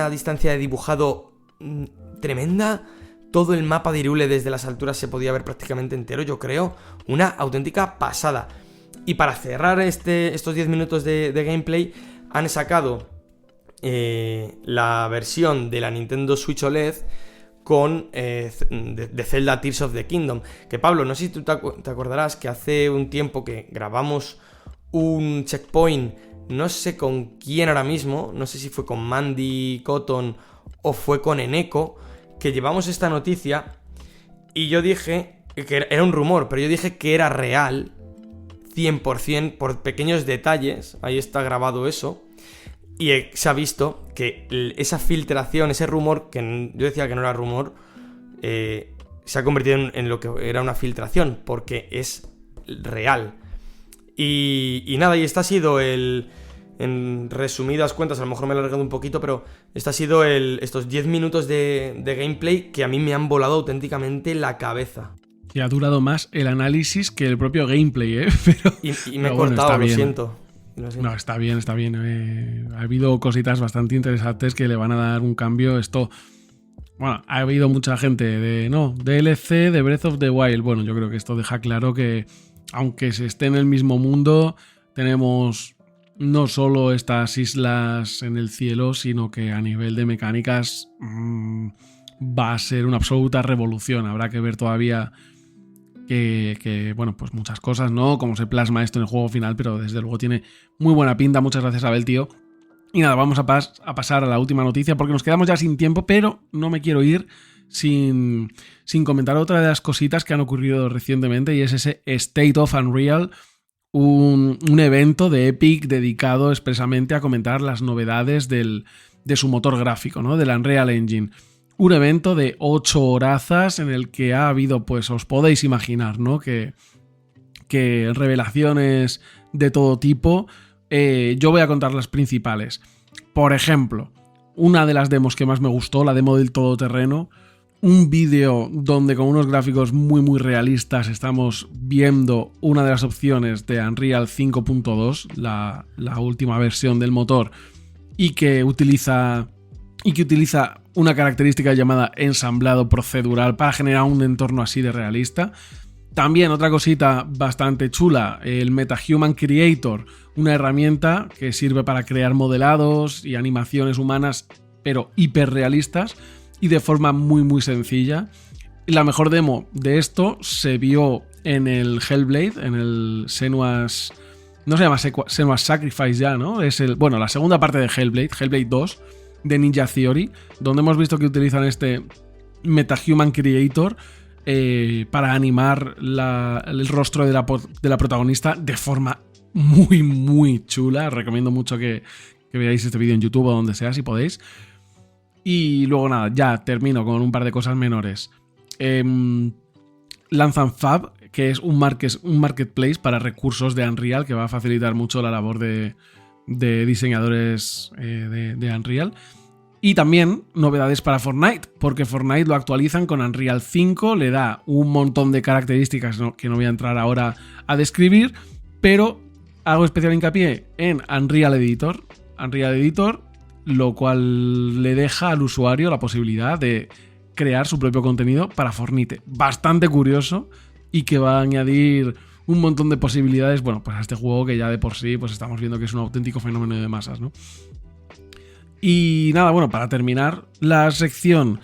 distancia de dibujado tremenda. Todo el mapa de Hyrule desde las alturas se podía ver prácticamente entero, yo creo. Una auténtica pasada. Y para cerrar estos 10 minutos de gameplay, han sacado la versión de la Nintendo Switch OLED con de Zelda Tears of the Kingdom. Que Pablo, no sé si tú te acordarás que hace un tiempo que grabamos un checkpoint, no sé con quién ahora mismo, no sé si fue con Mandy Cotton o fue con Eneko, que llevamos esta noticia y yo dije que era un rumor, pero yo dije que era real 100% por pequeños detalles. Ahí está grabado eso. Y se ha visto que esa filtración, ese rumor, que yo decía que no era rumor, se ha convertido en lo que era una filtración, porque es real. Y nada, y este ha sido en resumidas cuentas, a lo mejor me he alargado un poquito, pero este ha sido estos 10 minutos de gameplay que a mí me han volado auténticamente la cabeza. Y ha durado más el análisis que el propio gameplay, ¿eh? Y me he cortado, lo siento. y lo siento. No, está bien, está bien. Ha habido cositas bastante interesantes que le van a dar un cambio. Esto, bueno, ha habido mucha gente de, no, DLC de Breath of the Wild. Bueno, yo creo que esto deja claro que, aunque se esté en el mismo mundo, tenemos no solo estas islas en el cielo, sino que a nivel de mecánicas va a ser una absoluta revolución. Habrá que ver todavía bueno, pues muchas cosas, ¿no? Cómo se plasma esto en el juego final, pero desde luego tiene muy buena pinta. Muchas gracias, Abel, tío. Y nada, vamos a pasar a la última noticia porque nos quedamos ya sin tiempo, pero no me quiero ir sin comentar otra de las cositas que han ocurrido recientemente, y es ese State of Unreal, un evento de Epic dedicado expresamente a comentar las novedades de su motor gráfico, ¿no? Del Unreal Engine. Un evento de 8 horazas en el que ha habido, pues os podéis imaginar, ¿no? Que revelaciones de todo tipo. Yo voy a contar las principales. Por ejemplo, una de las demos que más me gustó, la demo del todoterreno. Un vídeo donde con unos gráficos muy muy realistas estamos viendo una de las opciones de Unreal 5.2, la última versión del motor, y que utiliza una característica llamada ensamblado procedural para generar un entorno así de realista. También otra cosita bastante chula, el MetaHuman Creator, una herramienta que sirve para crear modelados y animaciones humanas, pero hiperrealistas y de forma muy muy sencilla. Y la mejor demo de esto se vio en el Hellblade, en el Senua's... No se llama Senua's Sacrifice ya, ¿no? Es la segunda parte de Hellblade 2, de Ninja Theory, donde hemos visto que utilizan este MetaHuman Creator para animar el rostro de la protagonista de forma muy muy chula. Recomiendo mucho que veáis este vídeo en YouTube o donde sea, si podéis. Y luego nada, ya termino con un par de cosas menores. Lanzan Fab, que es un marketplace para recursos de Unreal, que va a facilitar mucho la labor de diseñadores de Unreal. Y también novedades para Fortnite, porque Fortnite lo actualizan con Unreal 5, le da un montón de características que no voy a entrar ahora a describir, pero hago especial hincapié en Unreal Editor, lo cual le deja al usuario la posibilidad de crear su propio contenido para Fortnite. Bastante curioso, y que va a añadir un montón de posibilidades, bueno, pues a este juego que ya de por sí pues estamos viendo que es un auténtico fenómeno de masas, ¿no? Y nada, bueno, para terminar la sección,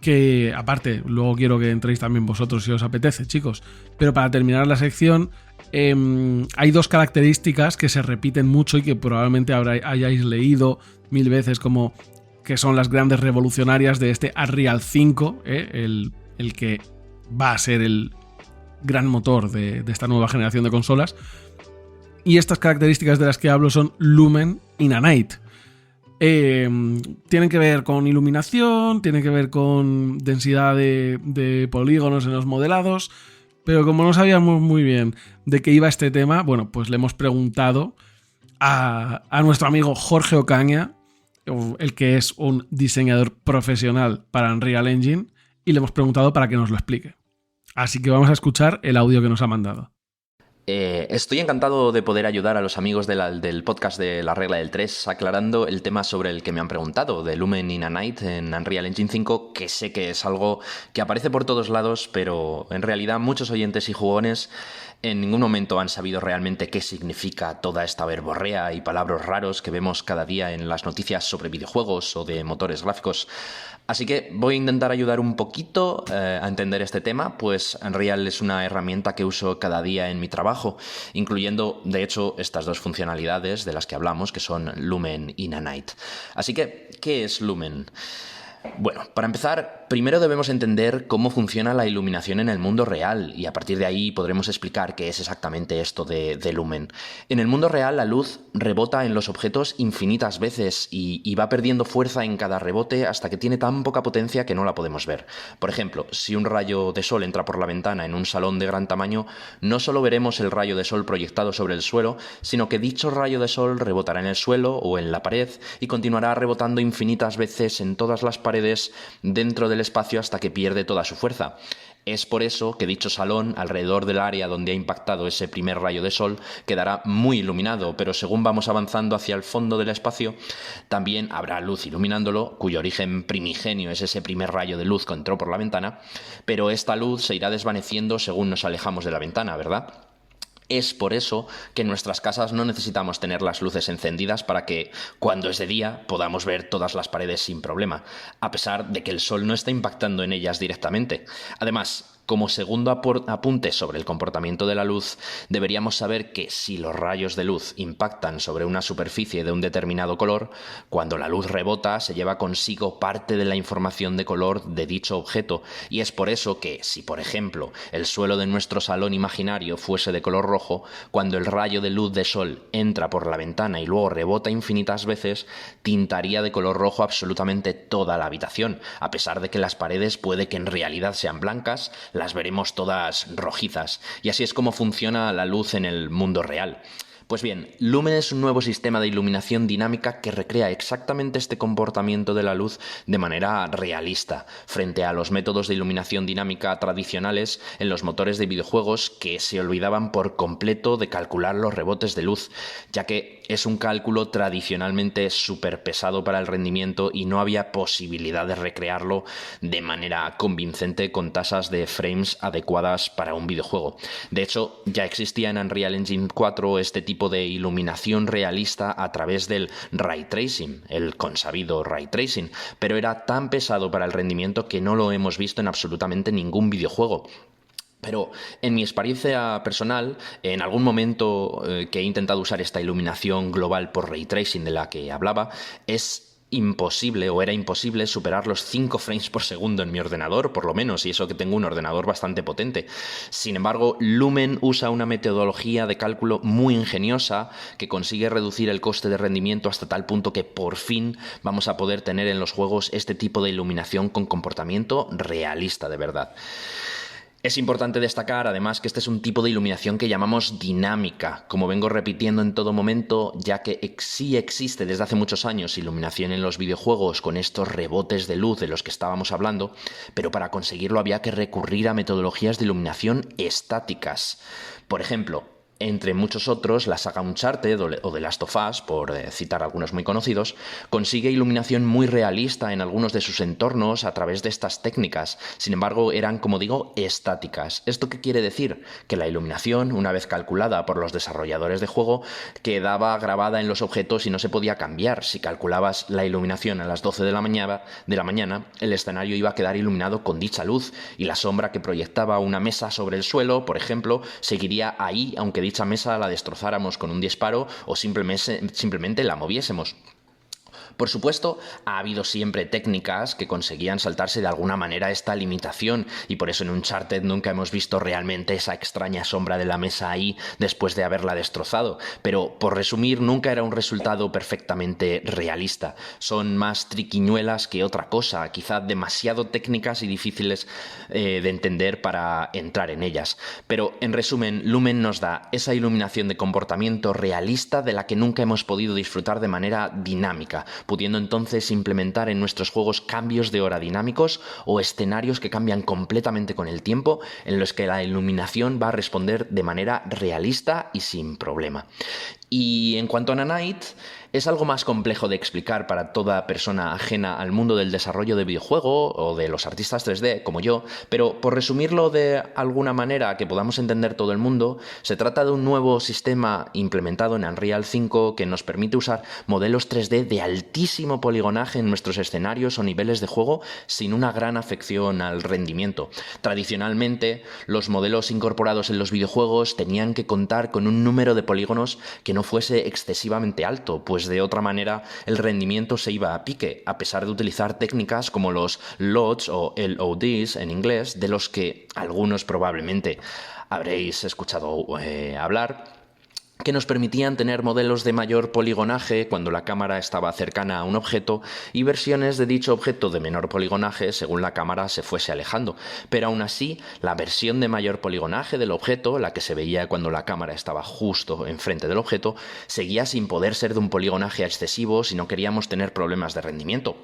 que aparte luego quiero que entréis también vosotros si os apetece, chicos, pero para terminar la sección hay dos características que se repiten mucho y que probablemente hayáis leído 1000 veces, como que son las grandes revolucionarias de este Unreal 5, el que va a ser el gran motor de esta nueva generación de consolas. Y estas características de las que hablo son Lumen y Nanite. Tienen que ver con iluminación, tienen que ver con densidad de polígonos en los modelados, pero como no sabíamos muy bien de qué iba este tema, bueno, pues le hemos preguntado a nuestro amigo Jorge Ocaña, el que es un diseñador profesional para Unreal Engine, y le hemos preguntado para que nos lo explique. Así que vamos a escuchar el audio que nos ha mandado. Estoy encantado de poder ayudar a los amigos del podcast de La Regla del 3 aclarando el tema sobre el que me han preguntado, de Lumen y Nanite en Unreal Engine 5, que sé que es algo que aparece por todos lados, pero en realidad muchos oyentes y jugones en ningún momento han sabido realmente qué significa toda esta verborrea y palabras raros que vemos cada día en las noticias sobre videojuegos o de motores gráficos. Así que voy a intentar ayudar un poquito a entender este tema, pues Unreal es una herramienta que uso cada día en mi trabajo, incluyendo, de hecho, estas dos funcionalidades de las que hablamos, que son Lumen y Nanite. Así que, ¿qué es Lumen? Bueno, para empezar, primero debemos entender cómo funciona la iluminación en el mundo real, y a partir de ahí podremos explicar qué es exactamente esto de lumen. En el mundo real la luz rebota en los objetos infinitas veces y va perdiendo fuerza en cada rebote hasta que tiene tan poca potencia que no la podemos ver. Por ejemplo, si un rayo de sol entra por la ventana en un salón de gran tamaño, no solo veremos el rayo de sol proyectado sobre el suelo, sino que dicho rayo de sol rebotará en el suelo o en la pared y continuará rebotando infinitas veces en todas las paredes dentro del espacio hasta que pierde toda su fuerza. Es por eso que dicho salón, alrededor del área donde ha impactado ese primer rayo de sol, quedará muy iluminado, pero según vamos avanzando hacia el fondo del espacio, también habrá luz iluminándolo, cuyo origen primigenio es ese primer rayo de luz que entró por la ventana, pero esta luz se irá desvaneciendo según nos alejamos de la ventana, ¿verdad? Es por eso que en nuestras casas no necesitamos tener las luces encendidas para que, cuando es de día, podamos ver todas las paredes sin problema, a pesar de que el sol no está impactando en ellas directamente. Además, como segundo apunte sobre el comportamiento de la luz, deberíamos saber que si los rayos de luz impactan sobre una superficie de un determinado color, cuando la luz rebota se lleva consigo parte de la información de color de dicho objeto, y es por eso que, si por ejemplo el suelo de nuestro salón imaginario fuese de color rojo, cuando el rayo de luz de sol entra por la ventana y luego rebota infinitas veces, tintaría de color rojo absolutamente toda la habitación, a pesar de que las paredes puede que en realidad sean blancas, las veremos todas rojizas. Y así es como funciona la luz en el mundo real. Pues bien, Lumen es un nuevo sistema de iluminación dinámica que recrea exactamente este comportamiento de la luz de manera realista, frente a los métodos de iluminación dinámica tradicionales en los motores de videojuegos que se olvidaban por completo de calcular los rebotes de luz, ya que es un cálculo tradicionalmente súper pesado para el rendimiento y no había posibilidad de recrearlo de manera convincente con tasas de frames adecuadas para un videojuego. De hecho, ya existía en Unreal Engine 4 este tipo de iluminación realista a través del ray tracing, el consabido ray tracing, pero era tan pesado para el rendimiento que no lo hemos visto en absolutamente ningún videojuego. Pero en mi experiencia personal, en algún momento que he intentado usar esta iluminación global por ray tracing de la que hablaba, es imposible o era imposible superar los 5 frames por segundo en mi ordenador, por lo menos, y eso que tengo un ordenador bastante potente. Sin embargo, Lumen usa una metodología de cálculo muy ingeniosa que consigue reducir el coste de rendimiento hasta tal punto que por fin vamos a poder tener en los juegos este tipo de iluminación con comportamiento realista de verdad. Es importante destacar, además, que este es un tipo de iluminación que llamamos dinámica, como vengo repitiendo en todo momento, ya que sí existe desde hace muchos años iluminación en los videojuegos con estos rebotes de luz de los que estábamos hablando, pero para conseguirlo había que recurrir a metodologías de iluminación estáticas. Por ejemplo, entre muchos otros, la saga Uncharted o The Last of Us, por citar algunos muy conocidos, consigue iluminación muy realista en algunos de sus entornos a través de estas técnicas. Sin embargo, eran, como digo, estáticas. ¿Esto qué quiere decir? Que la iluminación, una vez calculada por los desarrolladores de juego, quedaba grabada en los objetos y no se podía cambiar. Si calculabas la iluminación a las 12 de la mañana, el escenario iba a quedar iluminado con dicha luz y la sombra que proyectaba una mesa sobre el suelo, por ejemplo, seguiría ahí aunque dicha mesa la destrozáramos con un disparo o simplemente la moviésemos. Por supuesto, ha habido siempre técnicas que conseguían saltarse de alguna manera esta limitación y por eso en Uncharted nunca hemos visto realmente esa extraña sombra de la mesa ahí después de haberla destrozado. Pero, por resumir, nunca era un resultado perfectamente realista. Son más triquiñuelas que otra cosa, quizá demasiado técnicas y difíciles de entender para entrar en ellas. Pero, en resumen, Lumen nos da esa iluminación de comportamiento realista de la que nunca hemos podido disfrutar de manera dinámica, pudiendo entonces implementar en nuestros juegos cambios de hora dinámicos o escenarios que cambian completamente con el tiempo, en los que la iluminación va a responder de manera realista y sin problema. Y en cuanto a Nanite, es algo más complejo de explicar para toda persona ajena al mundo del desarrollo de videojuego o de los artistas 3D como yo, pero por resumirlo de alguna manera que podamos entender todo el mundo, se trata de un nuevo sistema implementado en Unreal 5 que nos permite usar modelos 3D de altísimo poligonaje en nuestros escenarios o niveles de juego sin una gran afección al rendimiento. Tradicionalmente, los modelos incorporados en los videojuegos tenían que contar con un número de polígonos que no fuese excesivamente alto, pues de otra manera el rendimiento se iba a pique, a pesar de utilizar técnicas como los LODs o LODs en inglés, de los que algunos probablemente habréis escuchado hablar. que nos permitían tener modelos de mayor poligonaje cuando la cámara estaba cercana a un objeto y versiones de dicho objeto de menor poligonaje según la cámara se fuese alejando. Pero aún así, la versión de mayor poligonaje del objeto, la que se veía cuando la cámara estaba justo enfrente del objeto, seguía sin poder ser de un poligonaje excesivo si no queríamos tener problemas de rendimiento.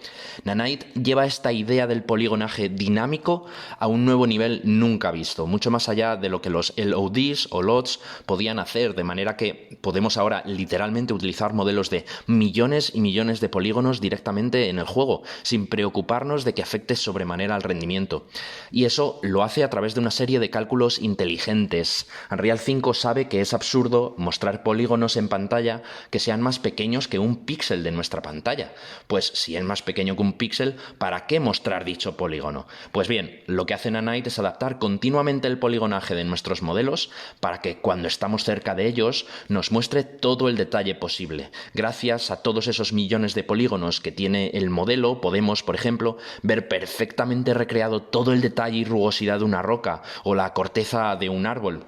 Nanite lleva esta idea del poligonaje dinámico a un nuevo nivel nunca visto, mucho más allá de lo que los LODs o LODs podían hacer, de manera que podemos ahora literalmente utilizar modelos de millones y millones de polígonos directamente en el juego, sin preocuparnos de que afecte sobremanera al rendimiento. Y eso lo hace a través de una serie de cálculos inteligentes. Unreal 5 sabe que es absurdo mostrar polígonos en pantalla que sean más pequeños que un píxel de nuestra pantalla. Pues si es más pequeño que un píxel, ¿para qué mostrar dicho polígono? Pues bien, lo que hace Nanite es adaptar continuamente el poligonaje de nuestros modelos para que cuando estamos cerca de ellos nos muestre todo el detalle posible. Gracias a todos esos millones de polígonos que tiene el modelo, podemos, por ejemplo, ver perfectamente recreado todo el detalle y rugosidad de una roca o la corteza de un árbol.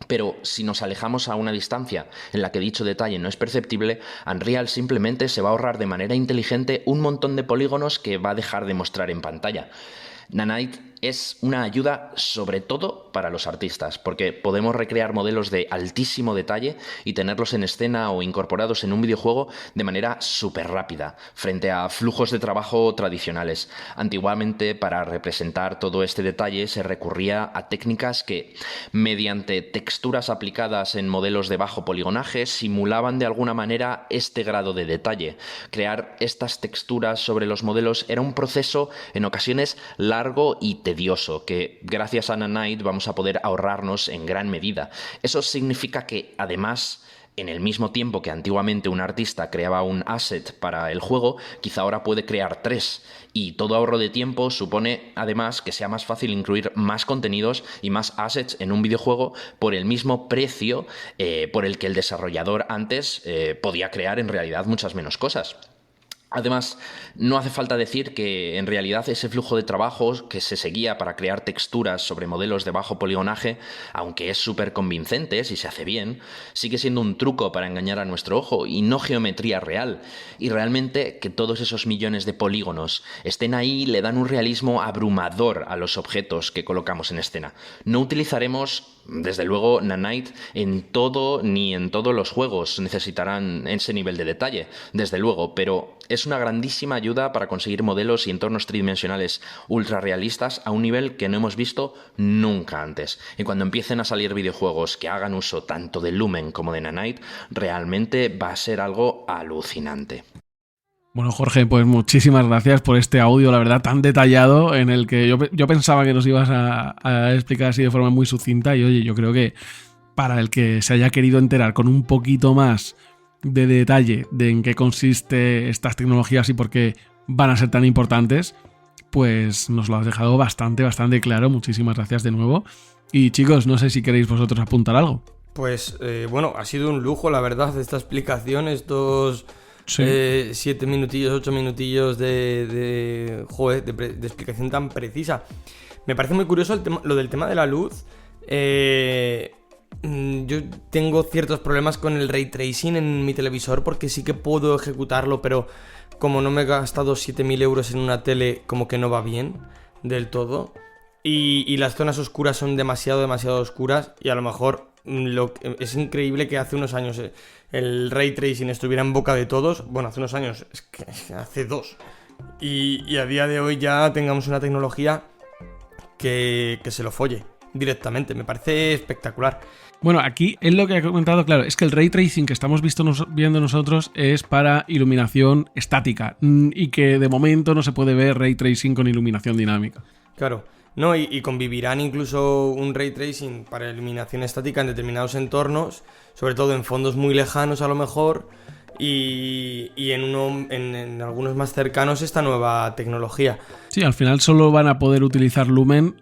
Pero si nos alejamos a una distancia en la que dicho detalle no es perceptible, Unreal simplemente se va a ahorrar de manera inteligente un montón de polígonos que va a dejar de mostrar en pantalla. Nanite es una ayuda sobre todo para los artistas, porque podemos recrear modelos de altísimo detalle y tenerlos en escena o incorporados en un videojuego de manera súper rápida, frente a flujos de trabajo tradicionales. Antiguamente, para representar todo este detalle se recurría a técnicas que, mediante texturas aplicadas en modelos de bajo poligonaje, simulaban de alguna manera este grado de detalle. Crear estas texturas sobre los modelos era un proceso en ocasiones largo y tedioso, que gracias a Nanite vamos a poder ahorrarnos en gran medida. Eso significa que, además, en el mismo tiempo que antiguamente un artista creaba un asset para el juego, quizá ahora puede crear 3. Y todo ahorro de tiempo supone, además, que sea más fácil incluir más contenidos y más assets en un videojuego por el mismo precio por el que el desarrollador antes podía crear en realidad muchas menos cosas. Además, no hace falta decir que en realidad ese flujo de trabajo que se seguía para crear texturas sobre modelos de bajo poligonaje, aunque es súper convincente si se hace bien, sigue siendo un truco para engañar a nuestro ojo y no geometría real. Y realmente que todos esos millones de polígonos estén ahí le dan un realismo abrumador a los objetos que colocamos en escena. No utilizaremos, desde luego, Nanite en todo ni en todos los juegos necesitarán ese nivel de detalle, desde luego, pero es una grandísima ayuda para conseguir modelos y entornos tridimensionales ultra realistas a un nivel que no hemos visto nunca antes. Y cuando empiecen a salir videojuegos que hagan uso tanto de Lumen como de Nanite, realmente va a ser algo alucinante. Bueno, Jorge, pues muchísimas gracias por este audio, la verdad, tan detallado, en el que yo pensaba que nos ibas a explicar así de forma muy sucinta y oye, yo creo que para el que se haya querido enterar con un poquito más de detalle de en qué consiste estas tecnologías y por qué van a ser tan importantes, pues nos lo has dejado bastante claro. Muchísimas gracias de nuevo. Y chicos, no sé si queréis vosotros apuntar algo. Pues bueno, ha sido un lujo, la verdad, esta explicación, estos 7 minutillos, 8 minutillos de explicación tan precisa. Me parece muy curioso lo del tema de la luz. Yo tengo ciertos problemas con el ray tracing en mi televisor porque sí que puedo ejecutarlo, pero como no me he gastado 7.000 euros en una tele, como que no va bien del todo. Y las zonas oscuras son demasiado oscuras y a lo mejor es increíble que hace unos años el ray tracing estuviera en boca de todos. Bueno, hace unos años, es que hace 2. Y a día de hoy ya tengamos una tecnología que se lo folle directamente. Me parece espectacular. Bueno, aquí es lo que ha comentado, claro, es que el ray tracing que estamos viendo nosotros es para iluminación estática y que de momento no se puede ver ray tracing con iluminación dinámica. Claro, no, y convivirán incluso un ray tracing para iluminación estática en determinados entornos, sobre todo en fondos muy lejanos a lo mejor, y en algunos más cercanos esta nueva tecnología. Sí, al final solo van a poder utilizar Lumen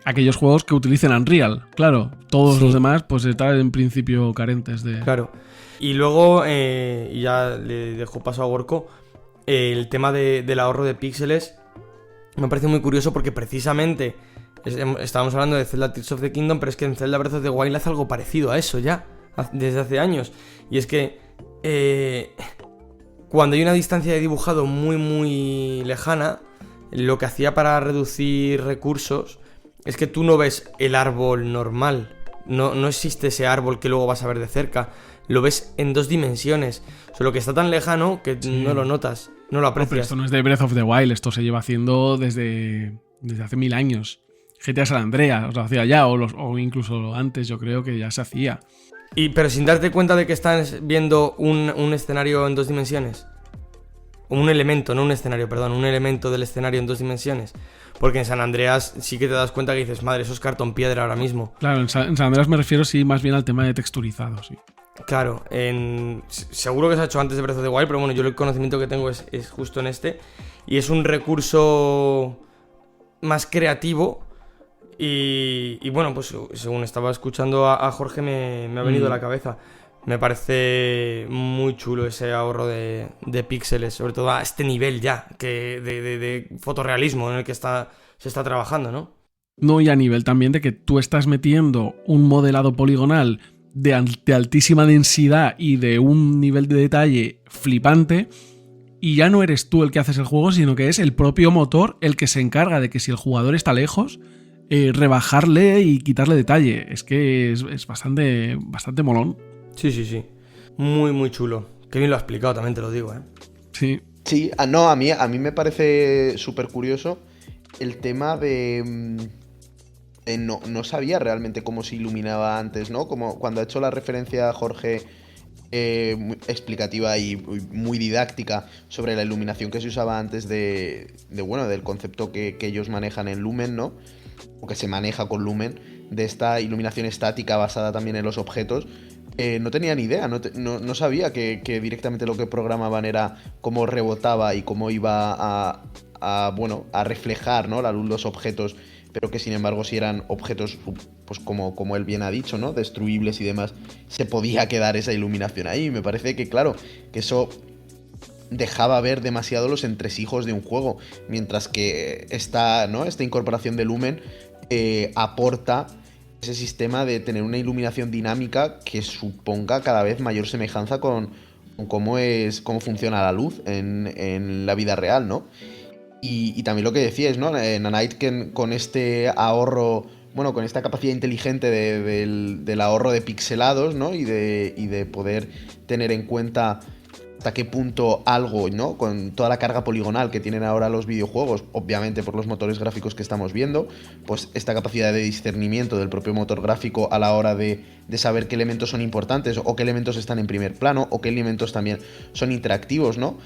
aquellos juegos que utilicen Unreal. Claro, todos los demás pues están en principio carentes de... Claro. Y luego, y ya le dejo paso a Gorko, el tema del ahorro de píxeles me parece muy curioso porque precisamente estábamos hablando de Zelda Tears of the Kingdom, pero es que en Zelda Breath of the Wild hace algo parecido a eso ya. desde hace años. Y es que cuando hay una distancia de dibujado muy muy lejana, lo que hacía para reducir recursos es que tú no ves el árbol normal. No existe ese árbol que luego vas a ver de cerca. Lo ves en 2 dimensiones. Solo que está tan lejano que no lo notas, no lo No, pero aprecias. esto no es de Breath of the Wild, esto se lleva haciendo desde hace 1000 años. GTA San Andreas lo hacía ya, o incluso antes, yo creo que ya se hacía. Pero sin darte cuenta de que estás viendo un escenario en 2 dimensiones. Un elemento, no un escenario, perdón, un elemento del escenario en 2 dimensiones. Porque en San Andreas sí que te das cuenta que dices, madre, eso es cartón piedra ahora mismo. Claro, en San Andreas me refiero sí más bien al tema de texturizado, sí. Claro, seguro que se ha hecho antes de Breath of the Wild, pero bueno, yo el conocimiento que tengo es justo en este. Y es un recurso más creativo. Y bueno, pues según estaba escuchando a Jorge me ha venido a la cabeza. Me parece muy chulo ese ahorro de píxeles, sobre todo a este nivel ya de fotorrealismo en el que se está trabajando, ¿no? No, y a nivel también de que tú estás metiendo un modelado poligonal de altísima densidad y de un nivel de detalle flipante, y ya no eres tú el que haces el juego, sino que es el propio motor el que se encarga de que si el jugador está lejos, rebajarle y quitarle detalle. Es que es bastante molón. Sí. Muy, muy chulo. Qué bien lo ha explicado, también te lo digo, ¿eh? Sí. Sí, no, a mí me parece súper curioso el tema de... no sabía realmente cómo se iluminaba antes, ¿no? Como cuando ha hecho la referencia a Jorge muy explicativa y muy didáctica sobre la iluminación que se usaba antes del concepto que ellos manejan en Lumen, ¿no? O que se maneja con Lumen, de esta iluminación estática basada también en los objetos. No tenía ni idea, no sabía que directamente lo que programaban era cómo rebotaba y cómo iba a reflejar, ¿no? la luz los objetos, pero que sin embargo si eran objetos, pues como él bien ha dicho, ¿no? destruibles y demás, se podía quedar esa iluminación ahí. Y me parece que, claro, que eso dejaba ver demasiado los entresijos de un juego, mientras que esta incorporación de Lumen aporta ese sistema de tener una iluminación dinámica que suponga cada vez mayor semejanza con cómo funciona la luz en la vida real, ¿no? Y también lo que decías, ¿no? Nanite con este ahorro, bueno, con esta capacidad inteligente del ahorro de pixelados, ¿no? Y de poder tener en cuenta hasta qué punto algo, ¿no? Con toda la carga poligonal que tienen ahora los videojuegos, obviamente por los motores gráficos que estamos viendo, pues esta capacidad de discernimiento del propio motor gráfico a la hora de saber qué elementos son importantes o qué elementos están en primer plano o qué elementos también son interactivos, ¿no?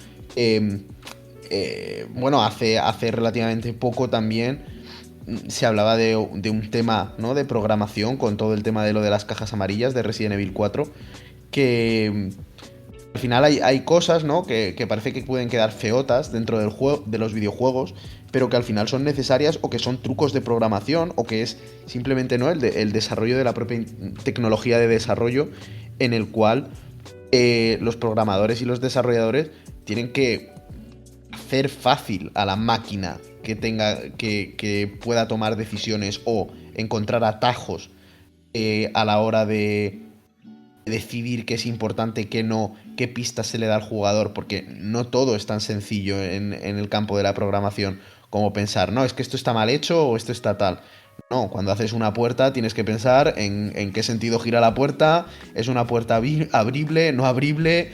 Bueno, hace relativamente poco también se hablaba de un tema, ¿no? de programación con todo el tema de lo de las cajas amarillas de Resident Evil 4, que al final hay cosas, ¿no? que parece que pueden quedar feotas dentro del juego, de los videojuegos, pero que al final son necesarias, o que son trucos de programación, o que es simplemente, ¿no? el desarrollo de la propia tecnología de desarrollo, en el cual los programadores y los desarrolladores tienen que hacer fácil a la máquina que pueda tomar decisiones o encontrar atajos a la hora de decidir qué es importante, qué no, qué pistas se le da al jugador, porque no todo es tan sencillo en el campo de la programación como pensar, no, es que esto está mal hecho o esto está tal. No, cuando haces una puerta tienes que pensar en qué sentido gira la puerta, es una puerta abrible, no abrible,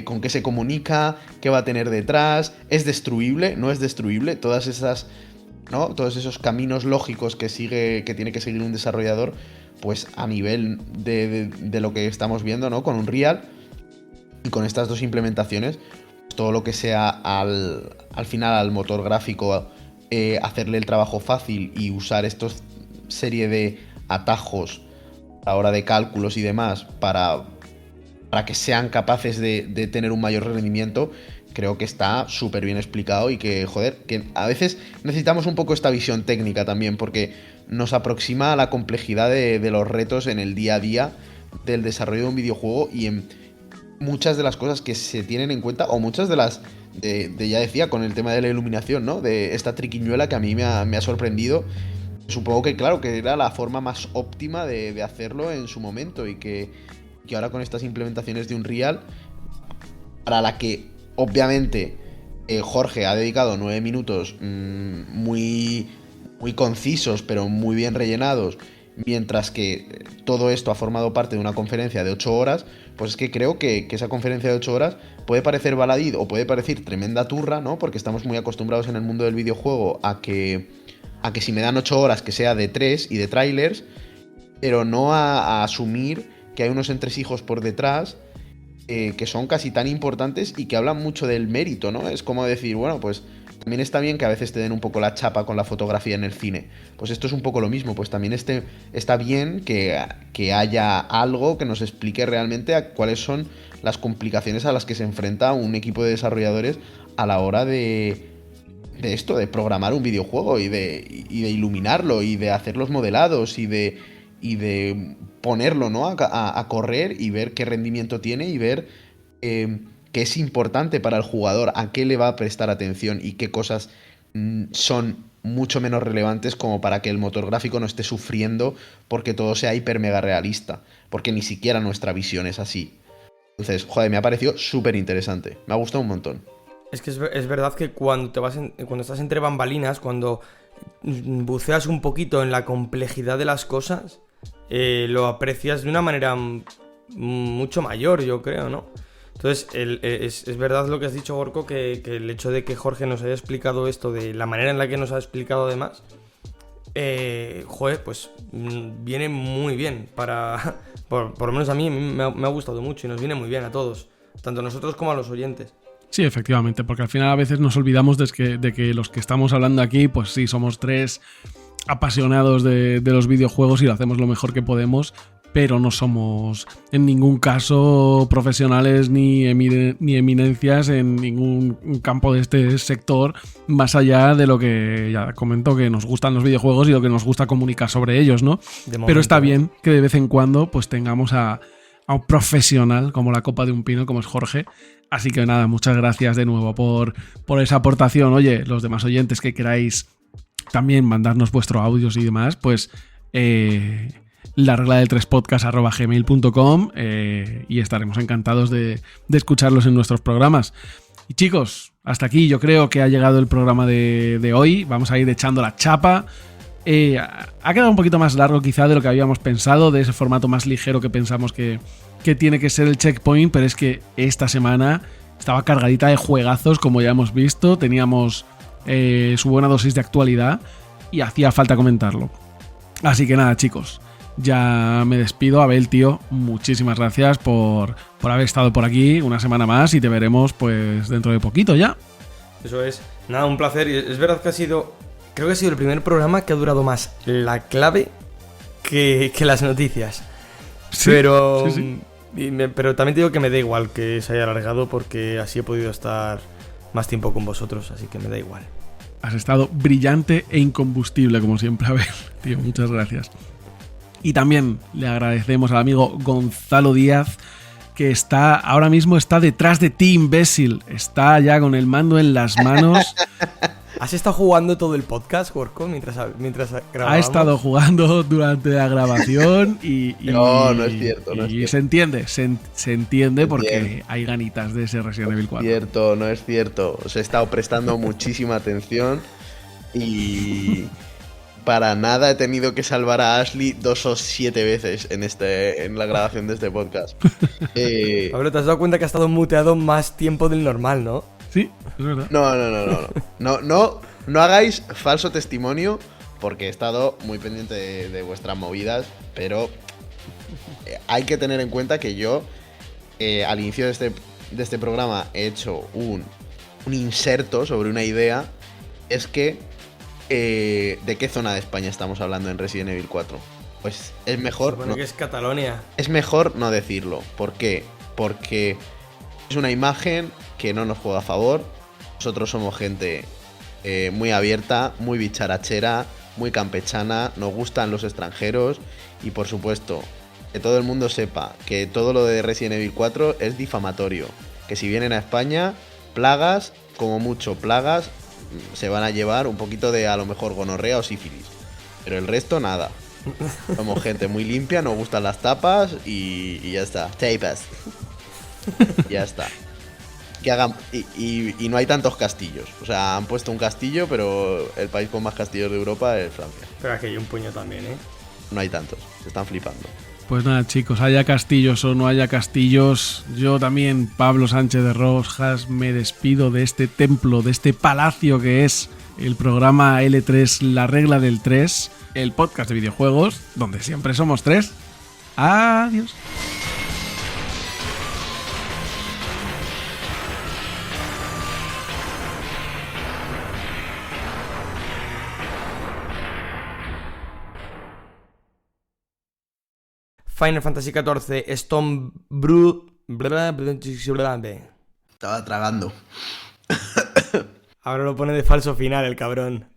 con qué se comunica, qué va a tener detrás, es destruible, no es destruible, todas esas, ¿no? Todos esos caminos lógicos que tiene que seguir un desarrollador, pues a nivel de lo que estamos viendo, ¿no? Con Unreal y con estas dos implementaciones, pues todo lo que sea al final al motor gráfico, hacerle el trabajo fácil y usar estos serie de atajos a la hora de cálculos y demás para que sean capaces de tener un mayor rendimiento, creo que está súper bien explicado y que, joder, que a veces necesitamos un poco esta visión técnica también, porque nos aproxima a la complejidad de los retos en el día a día del desarrollo de un videojuego y en muchas de las cosas que se tienen en cuenta, o muchas de las, ya decía, con el tema de la iluminación, ¿no? De esta triquiñuela que a mí me ha sorprendido. Supongo que, claro, que era la forma más óptima de hacerlo en su momento y que que ahora con estas implementaciones de Unreal, para la que obviamente Jorge ha dedicado 9 minutos muy concisos, pero muy bien rellenados, mientras que todo esto ha formado parte de una conferencia de 8 horas, pues es que creo que esa conferencia de 8 horas puede parecer baladí o puede parecer tremenda turra, ¿no? Porque estamos muy acostumbrados en el mundo del videojuego a que si me dan 8 horas que sea de 3 y de trailers, pero no a asumir que hay unos entresijos por detrás que son casi tan importantes y que hablan mucho del mérito, ¿no? Es como decir, bueno, pues también está bien que a veces te den un poco la chapa con la fotografía en el cine. Pues esto es un poco lo mismo, pues también está bien que haya algo que nos explique realmente cuáles son las complicaciones a las que se enfrenta un equipo de desarrolladores a la hora de esto, de programar un videojuego y de iluminarlo y de hacer los modelados y de ponerlo, ¿no? a correr y ver qué rendimiento tiene y ver qué es importante para el jugador, a qué le va a prestar atención y qué cosas son mucho menos relevantes como para que el motor gráfico no esté sufriendo porque todo sea hiper mega realista, porque ni siquiera nuestra visión es así. Entonces, joder, me ha parecido súper interesante, me ha gustado un montón. Es que es verdad que cuando estás entre bambalinas, cuando buceas un poquito en la complejidad de las cosas, lo aprecias de una manera mucho mayor, yo creo, ¿no? Entonces, es verdad lo que has dicho, Gorko, que el hecho de que Jorge nos haya explicado esto de la manera en la que nos ha explicado además, joder, pues viene muy bien para... Por lo menos a mí me ha gustado mucho y nos viene muy bien a todos, tanto a nosotros como a los oyentes. Sí, efectivamente, porque al final a veces nos olvidamos de que los que estamos hablando aquí, pues sí, somos 3 apasionados de los videojuegos y lo hacemos lo mejor que podemos, pero no somos en ningún caso profesionales ni eminencias en ningún campo de este sector, más allá de lo que ya comento, que nos gustan los videojuegos y lo que nos gusta comunicar sobre ellos, ¿no? Pero está bien que de vez en cuando pues tengamos a un profesional como la copa de un pino, como es Jorge. Así que nada, muchas gracias de nuevo por esa aportación. Oye, los demás oyentes que queráis también mandarnos vuestros audios y demás, pues la regla del 3 podcast@gmail.com y estaremos encantados de escucharlos en nuestros programas. Y chicos, hasta aquí yo creo que ha llegado el programa de hoy. Vamos a ir echando la chapa. Ha quedado un poquito más largo quizá de lo que habíamos pensado, de ese formato más ligero que pensamos que tiene que ser el Checkpoint, pero es que esta semana estaba cargadita de juegazos, como ya hemos visto. Teníamos su buena dosis de actualidad y hacía falta comentarlo. Así que nada, chicos, ya me despido. Abel, tío, muchísimas gracias por haber estado por aquí una semana más y te veremos pues dentro de poquito ya. Eso es, nada, un placer. Y es verdad que creo que ha sido el primer programa que ha durado más la clave que las noticias. Sí, pero sí. Pero también te digo que me da igual que se haya alargado porque así he podido estar más tiempo con vosotros, así que me da igual. Has estado brillante e incombustible como siempre, a ver, tío, muchas gracias. Y también le agradecemos al amigo Gonzalo Díaz, que ahora mismo está detrás de ti, imbécil. Está ya con el mando en las manos. ¿Has estado jugando todo el podcast, Gorko, mientras grabábamos? Ha estado jugando durante la grabación y no es cierto. No es cierto. Se entiende porque hay ganitas de ese Resident Evil 4. No es cierto. Os he estado prestando muchísima atención y para nada he tenido que salvar a Ashley 2 o 7 veces en la grabación de este podcast. Pablo, ¿te has dado cuenta que has estado muteado más tiempo del normal, no? Sí, es verdad. No hagáis falso testimonio porque he estado muy pendiente de vuestras movidas, pero hay que tener en cuenta que yo al inicio de este programa he hecho un inserto sobre una idea. Es que ¿de qué zona de España estamos hablando en Resident Evil 4? Pues es mejor... Bueno, que es Cataluña. Es mejor no decirlo. ¿Por qué? Porque es una imagen que no nos juega a favor. Nosotros somos gente muy abierta, muy bicharachera, muy campechana, nos gustan los extranjeros y por supuesto que todo el mundo sepa que todo lo de Resident Evil 4 es difamatorio. Que si vienen a España, plagas, como mucho plagas, se van a llevar un poquito de a lo mejor gonorrea o sífilis. Pero el resto nada. Somos gente muy limpia, nos gustan las tapas y ya está. Tapas. Ya está. Que hagan. Y no hay tantos castillos. O sea, han puesto un castillo, pero el país con más castillos de Europa es Francia. Pero aquí hay un puño también, ¿eh? No hay tantos. Se están flipando. Pues nada, chicos, haya castillos o no haya castillos, yo también, Pablo Sánchez de Rojas, me despido de este templo, de este palacio que es el programa L3, La Regla del 3, el podcast de videojuegos, donde siempre somos 3. Adiós. Final Fantasy XIV Stormbrew. Estaba tragando. Ahora lo pone de falso final el cabrón.